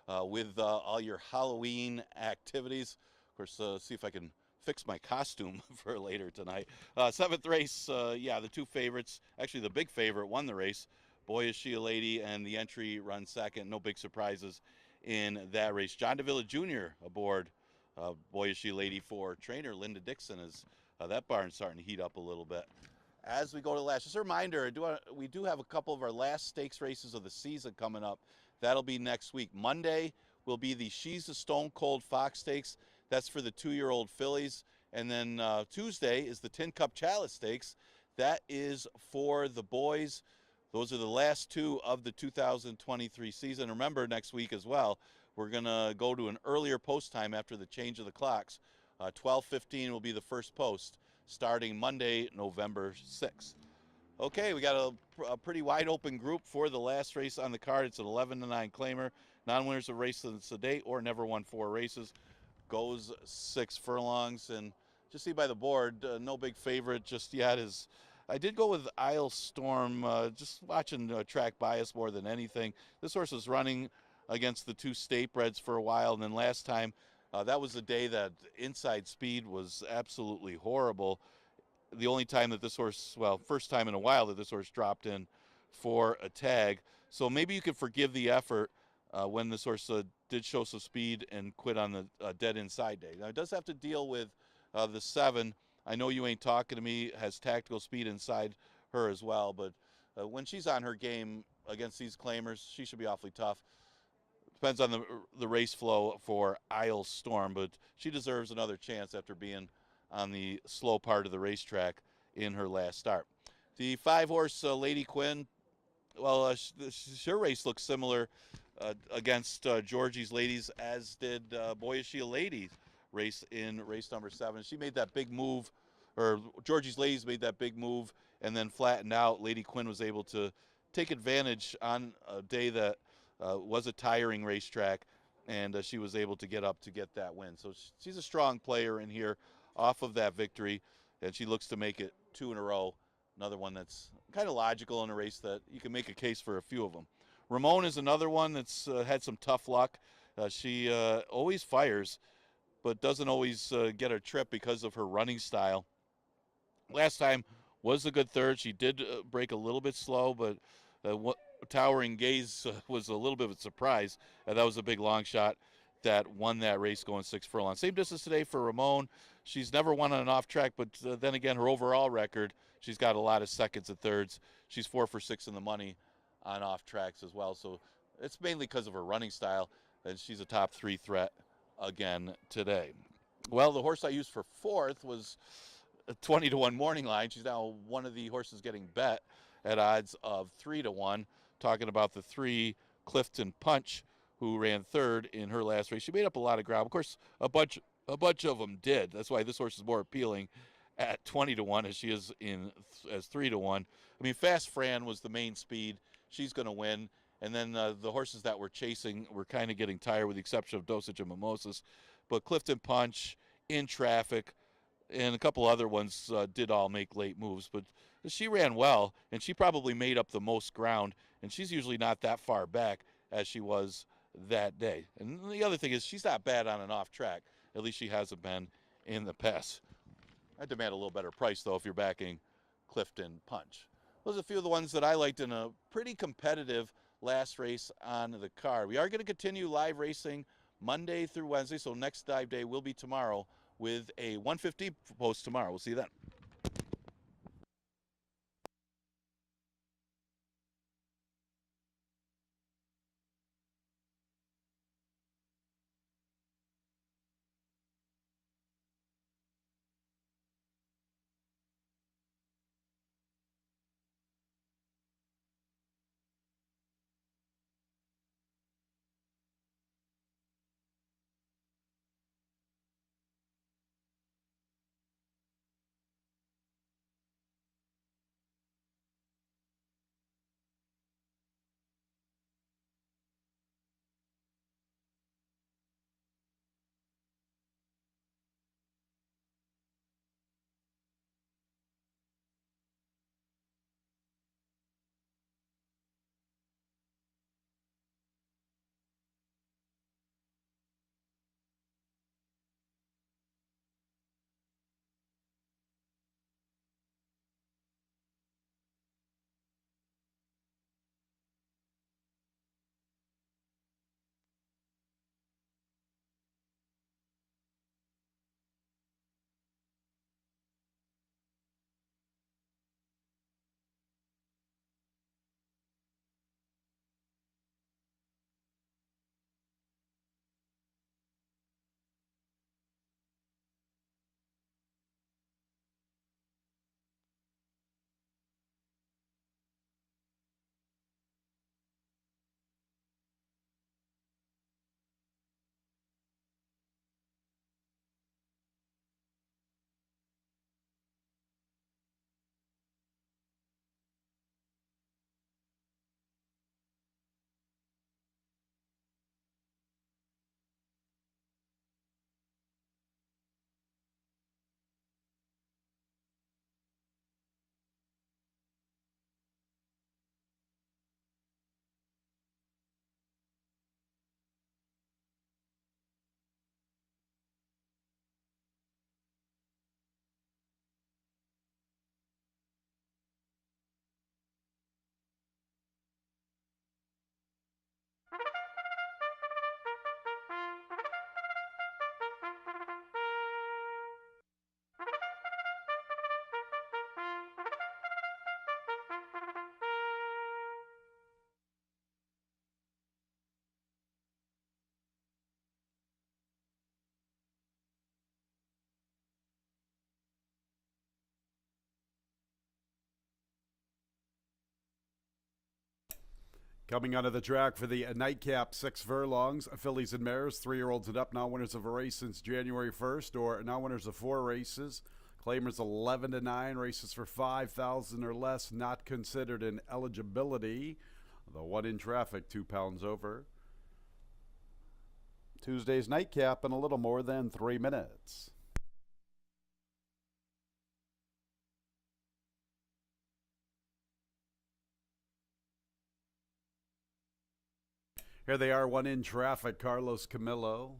with all your Halloween activities. Of course, see if I can fix my costume for later tonight. Seventh race, yeah, the two favorites. Actually, the big favorite won the race. Boy, Is She a Lady, and the entry run second. No big surprises in that race. John DeVilla Jr. aboard Boy, Is She a Lady for trainer Linda Dixon. As that barn's starting to heat up a little bit. As we go to the last, just a reminder, we do have a couple of our last stakes races of the season coming up. That'll be next week. Monday will be the She's a Stone Cold Fox Stakes. That's for the 2-year-old fillies. And then Tuesday is the Tin Cup Chalice Stakes. That is for the boys. Those are the last two of the 2023 season. Remember, next week as well, we're going to go to an earlier post time after the change of the clocks. 12:15 will be the first post, starting Monday, November 6th. Okay, we got a pretty wide open group for the last race on the card. It's an 11-9 claimer. Non-winners of races to date or never won 4 races. Goes 6 furlongs. And just see by the board, no big favorite just yet. I did go with Isle Storm, just watching track bias more than anything. This horse was running against the 2 state breds for a while, and then last time, that was the day that inside speed was absolutely horrible. The only time that this horse, well, first time in a while that this horse dropped in for a tag. So maybe you could forgive the effort when this horse did show some speed and quit on the dead inside day. Now, it does have to deal with the 7. I know you ain't talking to me, has tactical speed inside her as well, but when she's on her game against these claimers, she should be awfully tough. Depends on the race flow for Isle Storm, but she deserves another chance after being on the slow part of the racetrack in her last start. The 5-horse Lady Quinn, well, her race looks similar against Georgie's Ladies, as did Boy, Is She a Lady race in race number 7. She made that big move, or Georgie's Ladies made that big move and then flattened out. Lady Quinn was able to take advantage on a day that was a tiring racetrack, and she was able to get up to get that win. So she's a strong player in here off of that victory, and she looks to make it 2 in a row. Another one that's kind of logical in a race that you can make a case for a few of them. Ramon is another one that's had some tough luck. She always fires, but doesn't always get a trip because of her running style. Last time was a good third. She did break a little bit slow, but Towering Gaze was a little bit of a surprise. That was a big long shot that won that race going 6 furlongs. Same distance today for Ramon. She's never won on an off track, but then again, her overall record, she's got a lot of seconds and thirds. She's 4 for 6 in the money on off tracks as well. So it's mainly because of her running style, and she's a top 3 threat again today. Well, the horse I used for 4th was a 20-1 morning line. She's now one of the horses getting bet at odds of 3-1. Talking about the 3 Clifton Punch, who ran 3rd in her last race. She made up a lot of ground. Of course, a bunch of them did. That's why this horse is more appealing at 20-1 as she is as 3-1. I mean, Fast Fran was the main speed. She's going to win. And then the horses that were chasing were kind of getting tired, with the exception of Dosage and Mimosas. But Clifton Punch, In Traffic, and a couple other ones did all make late moves. But she ran well, and she probably made up the most ground. And she's usually not that far back as she was that day. And the other thing is, she's not bad on an off track. At least she hasn't been in the past. I demand a little better price, though, if you're backing Clifton Punch. Those are a few of the ones that I liked in a pretty competitive last race on the card. We are going to continue live racing Monday through Wednesday, so next dive day will be tomorrow with a 1:50 post tomorrow. We'll see you then. Coming onto the track for the nightcap 6 furlongs, fillies and mares, 3-year-olds and up, now winners of a race since January 1st, or now winners of 4 races. Claimers 11 to 9, races for 5,000 or less, not considered in eligibility. The one in traffic, 2 pounds over. Tuesday's nightcap in a little more than 3 minutes. Here they are, one in traffic, Carlos Camillo.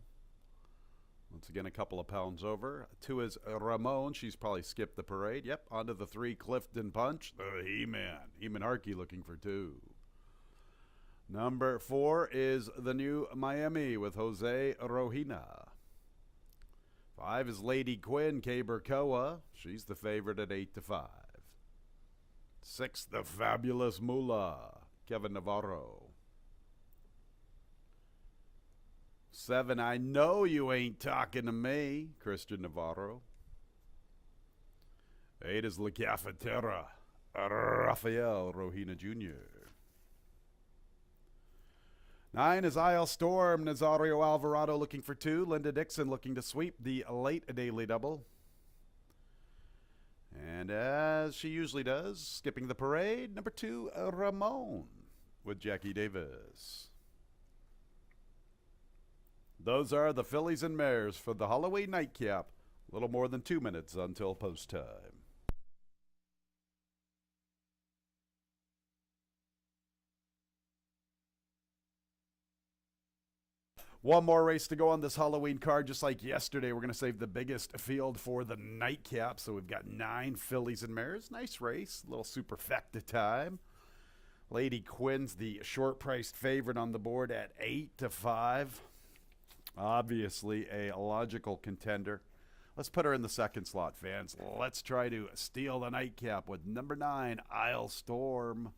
Once again, a couple of pounds over. 2 is Ramon. She's probably skipped the parade. Yep, onto the 3, Clifton Punch. The He-Man. He-Man Harkey looking for 2. Number 4 is the new Miami with Jose Rojina. 5 is Lady Quinn, Cabercoa. She's the favorite at 8 to 5. 6, the Fabulous Moolah, Kevin Navarro. 7, I Know You Ain't Talking to Me, Christian Navarro. 8 is La Cafetera, Rafael Rojina Jr. 9 is Isle Storm, Nazario Alvarado looking for 2. Linda Dixon looking to sweep the late daily double. And as she usually does, skipping the parade, number 2, Ramon with Jackie Davis. Those are the fillies and mares for the Halloween nightcap. A little more than 2 minutes until post time. One more race to go on this Halloween card. Just like yesterday, we're going to save the biggest field for the nightcap. So we've got 9 fillies and mares. Nice race. A little superfecta time. Lady Quinn's the short-priced favorite on the board at 8 to 5. Obviously a logical contender. Let's put her in the second slot, fans. Let's try to steal the nightcap with number 9, Isle Storm.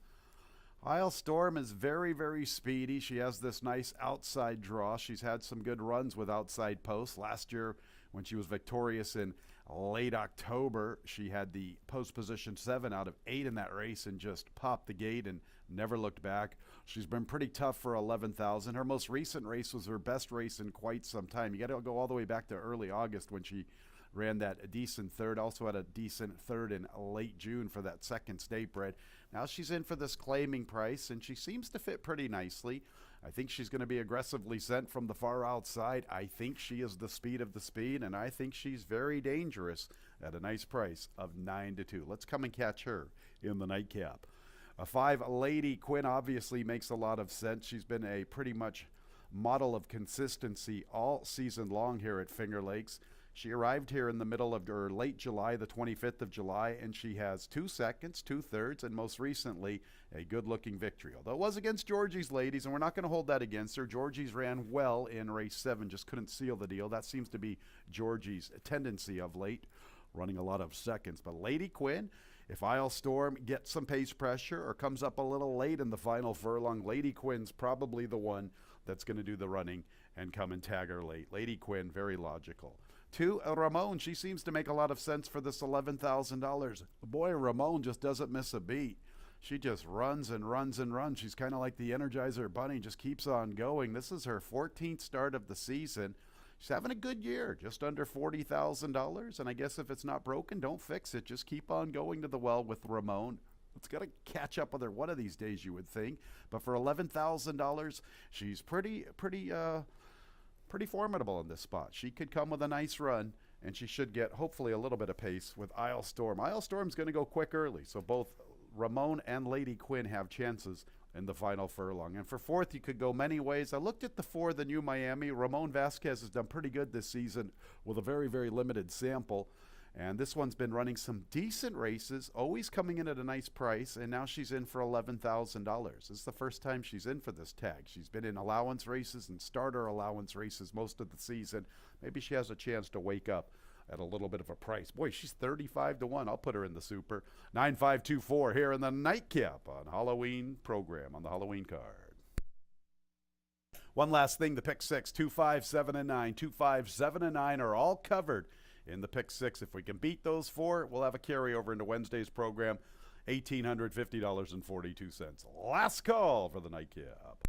Isle Storm is very, very speedy. She has this nice outside draw. She's had some good runs with outside posts. Last year, when she was victorious in late October, she had the post position 7 out of 8 in that race and just popped the gate and never looked back. She's been pretty tough for 11,000. Her most recent race was her best race in quite some time. You got to go all the way back to early August when she ran that decent third. Also had a decent third in late June for that second state bred. Now she's in for this claiming price, and she seems to fit pretty nicely. I think she's going to be aggressively sent from the far outside. I think she is the speed of the speed, and I think she's very dangerous at a nice price of 9 to 2. Let's come and catch her in the nightcap. A 5, Lady Quinn, obviously makes a lot of sense. She's been a pretty much model of consistency all season long here at Finger Lakes. She arrived here in the middle of or late July, the 25th of July, and she has 2 seconds, 2 thirds, and most recently a good-looking victory. Although it was against Georgie's ladies, and we're not going to hold that against her. Georgie's ran well in race 7, just couldn't seal the deal. That seems to be Georgie's tendency of late, running a lot of seconds. But Lady Quinn, if Isle Storm gets some pace pressure or comes up a little late in the final furlong, Lady Quinn's probably the one that's going to do the running and come and tag her late. Lady Quinn, very logical. 2, Ramon. She seems to make a lot of sense for this $11,000. Boy, Ramon just doesn't miss a beat. She just runs and runs and runs. She's kind of like the Energizer Bunny, just keeps on going. This is her 14th start of the season. She's having a good year, just under $40,000. And I guess if it's not broken, don't fix it. Just keep on going to the well with Ramon. It's got to catch up with her one of these days, you would think. But for $11,000, she's pretty formidable in this spot. She could come with a nice run, and she should get, hopefully, a little bit of pace with Isle Storm. Isle Storm's going to go quick early, so both Ramon and Lady Quinn have chances in the final furlong. And for 4th, you could go many ways. I looked at the 4, the new Miami. Ramon Vasquez has done pretty good this season with a very, very limited sample. And this one's been running some decent races, always coming in at a nice price, and now she's in for $11,000. This is the first time she's in for this tag. She's been in allowance races and starter allowance races most of the season. Maybe she has a chance to wake up at a little bit of a price. Boy, she's 35 to 1. I'll put her in the super. 9524 here in the nightcap on Halloween program, on the Halloween card. One last thing, the pick 6, 2, 5, 7, and 9. 2, 5, 7, and 9 are all covered in the pick 6. If we can beat those 4, we'll have a carryover into Wednesday's program. $1,850.42. Last call for the nightcap.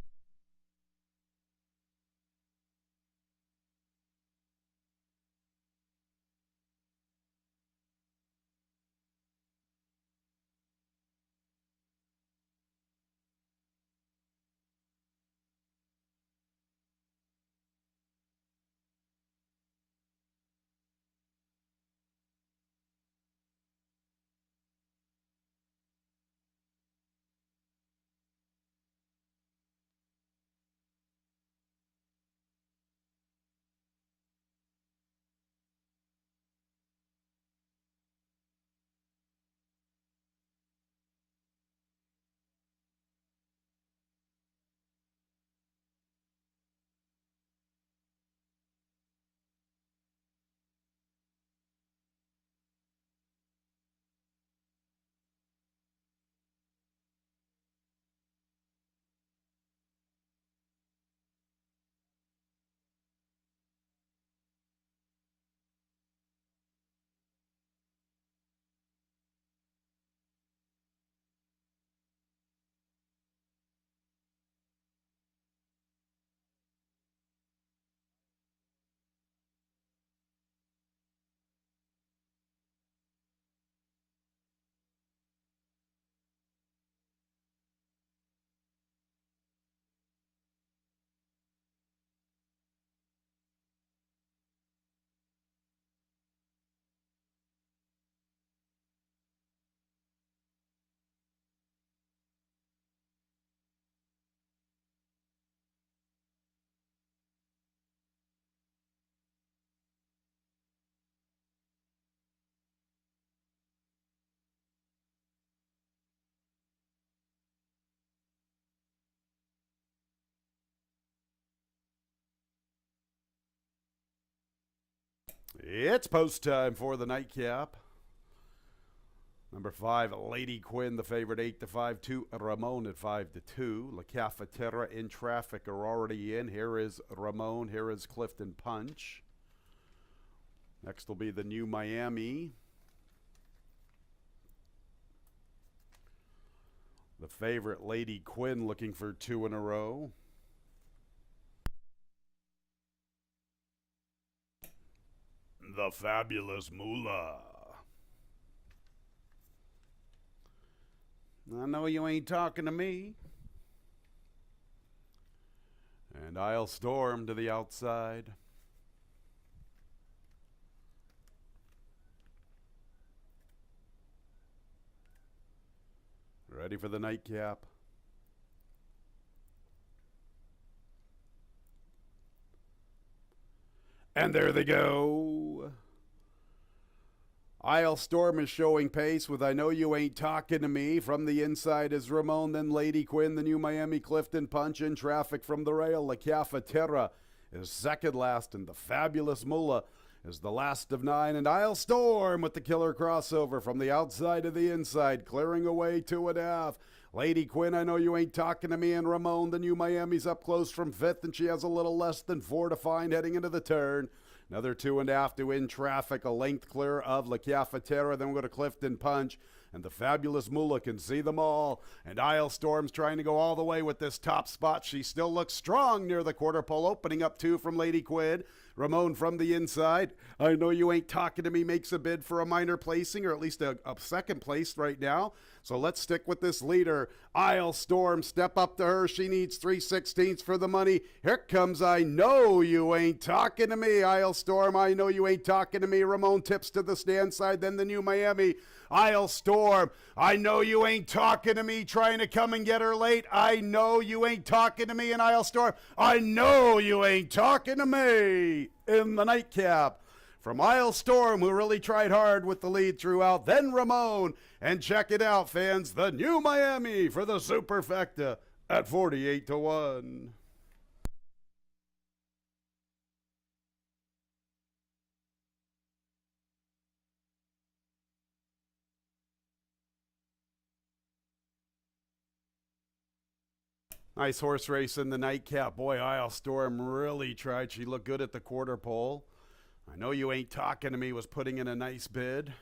It's post time for the nightcap. Number 5, Lady Quinn, the favorite, 8-5. 2, Ramon at 5-2. La Cafetera in traffic are already in. Here is Ramon. Here is Clifton Punch. Next will be the New Miami. The favorite, Lady Quinn, looking for 2 in a row. The Fabulous Moolah. I know you ain't talking to me. And I'll storm to the outside. Ready for the nightcap. And there they go. Isle Storm is showing pace with I Know You Ain't Talking to Me. From the inside is Ramon, then Lady Quinn, the New Miami, Clifton Punch in traffic from the rail. La Cafetera is second last, and the Fabulous Moolah is the last of 9. And Isle Storm with the killer crossover from the outside to the inside, clearing away 2.5. Lady Quinn, I Know You Ain't Talking to Me, and Ramon, the New Miami's up close from 5th, and she has a little less than 4 to find heading into the turn. Another 2.5 to in traffic, a length clear of La Cafetera. Then we'll go to Clifton Punch, and the Fabulous Moolah can see them all. And Isle Storm's trying to go all the way with this top spot. She still looks strong near the quarter pole, opening up 2 from Lady Quinn. Ramon from the inside. I Know You Ain't Talking to Me makes a bid for a minor placing, or at least a second place right now. So let's stick with this leader. Isle Storm, step up to her. She needs 3/16 for the money. Here comes I Know You Ain't Talking to Me. Isle Storm, I Know You Ain't Talking to Me. Ramon tips to the stand side, then the New Miami. Isle Storm, I Know You Ain't Talking to Me, trying to come and get her late. I Know You Ain't Talking to Me, and Isle Storm, I Know You Ain't Talking to Me in the nightcap. From Isle Storm, who really tried hard with the lead throughout, then Ramon. And check it out, fans, the New Miami for the Superfecta at 48-1. Nice horse race in the nightcap. Boy, Isle Storm really tried. She looked good at the quarter pole. I Know You Ain't Talking to Me was putting in a nice bid.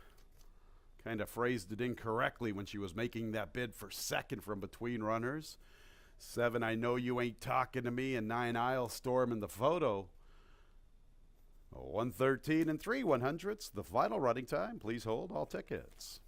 kind of phrased it incorrectly when she was making that bid for second from between runners. 7, I Know You Ain't Talking to Me, and 9, I'll Storm in the Photo. 113 and 3/100ths, the final running time. Please hold all tickets.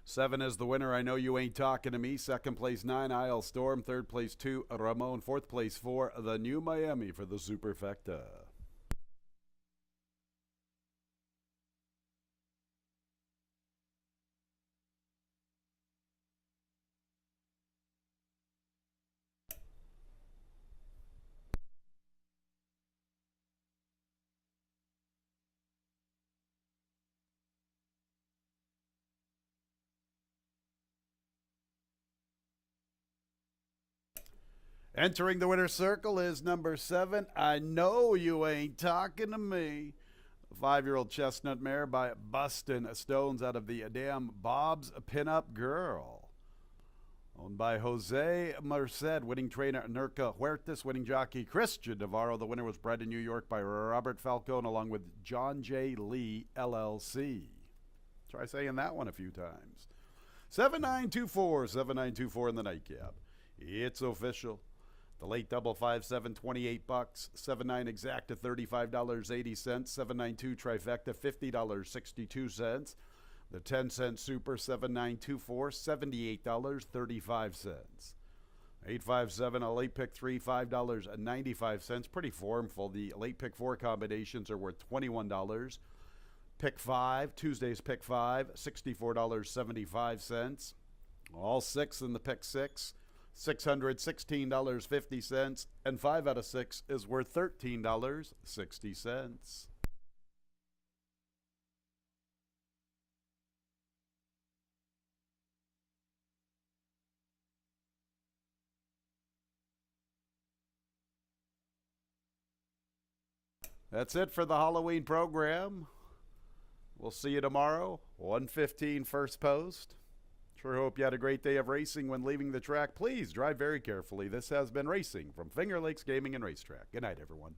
Seven is the winner. I Know You Ain't Talking to Me. Second place, 9, I'll Storm. Third place, 2, Ramon. Fourth place, 4, the New Miami for the Superfecta. Entering the winner's circle is number 7, I Know You Ain't Talking to Me. The 5-year-old chestnut mare by Bustin' Stones out of the Damn Bob's Pinup Girl. Owned by Jose Merced, winning trainer Nurka Huertas, winning jockey Christian Navarro. The winner was bred in New York by Robert Falcone along with John J. Lee, LLC. Try saying that one a few times. 7924, 7924 in the nightcap. It's official. The late double 5-7, $28. 7-9 exacta, $35.80. 792 trifecta, $50.62. The 10-cent super 7924, $78.35. 857, a late pick 3, $5.95. Pretty formful. The late pick 4 combinations are worth $21. Pick 5, Tuesday's pick 5, $64.75. All 6 in the pick 6. $616.50, and 5 out of 6 is worth $13.60. That's it for the Halloween program. We'll see you tomorrow, 1:15 first post. Sure hope you had a great day of racing when leaving the track. Please drive very carefully. This has been Racing from Finger Lakes Gaming and Racetrack. Good night, everyone.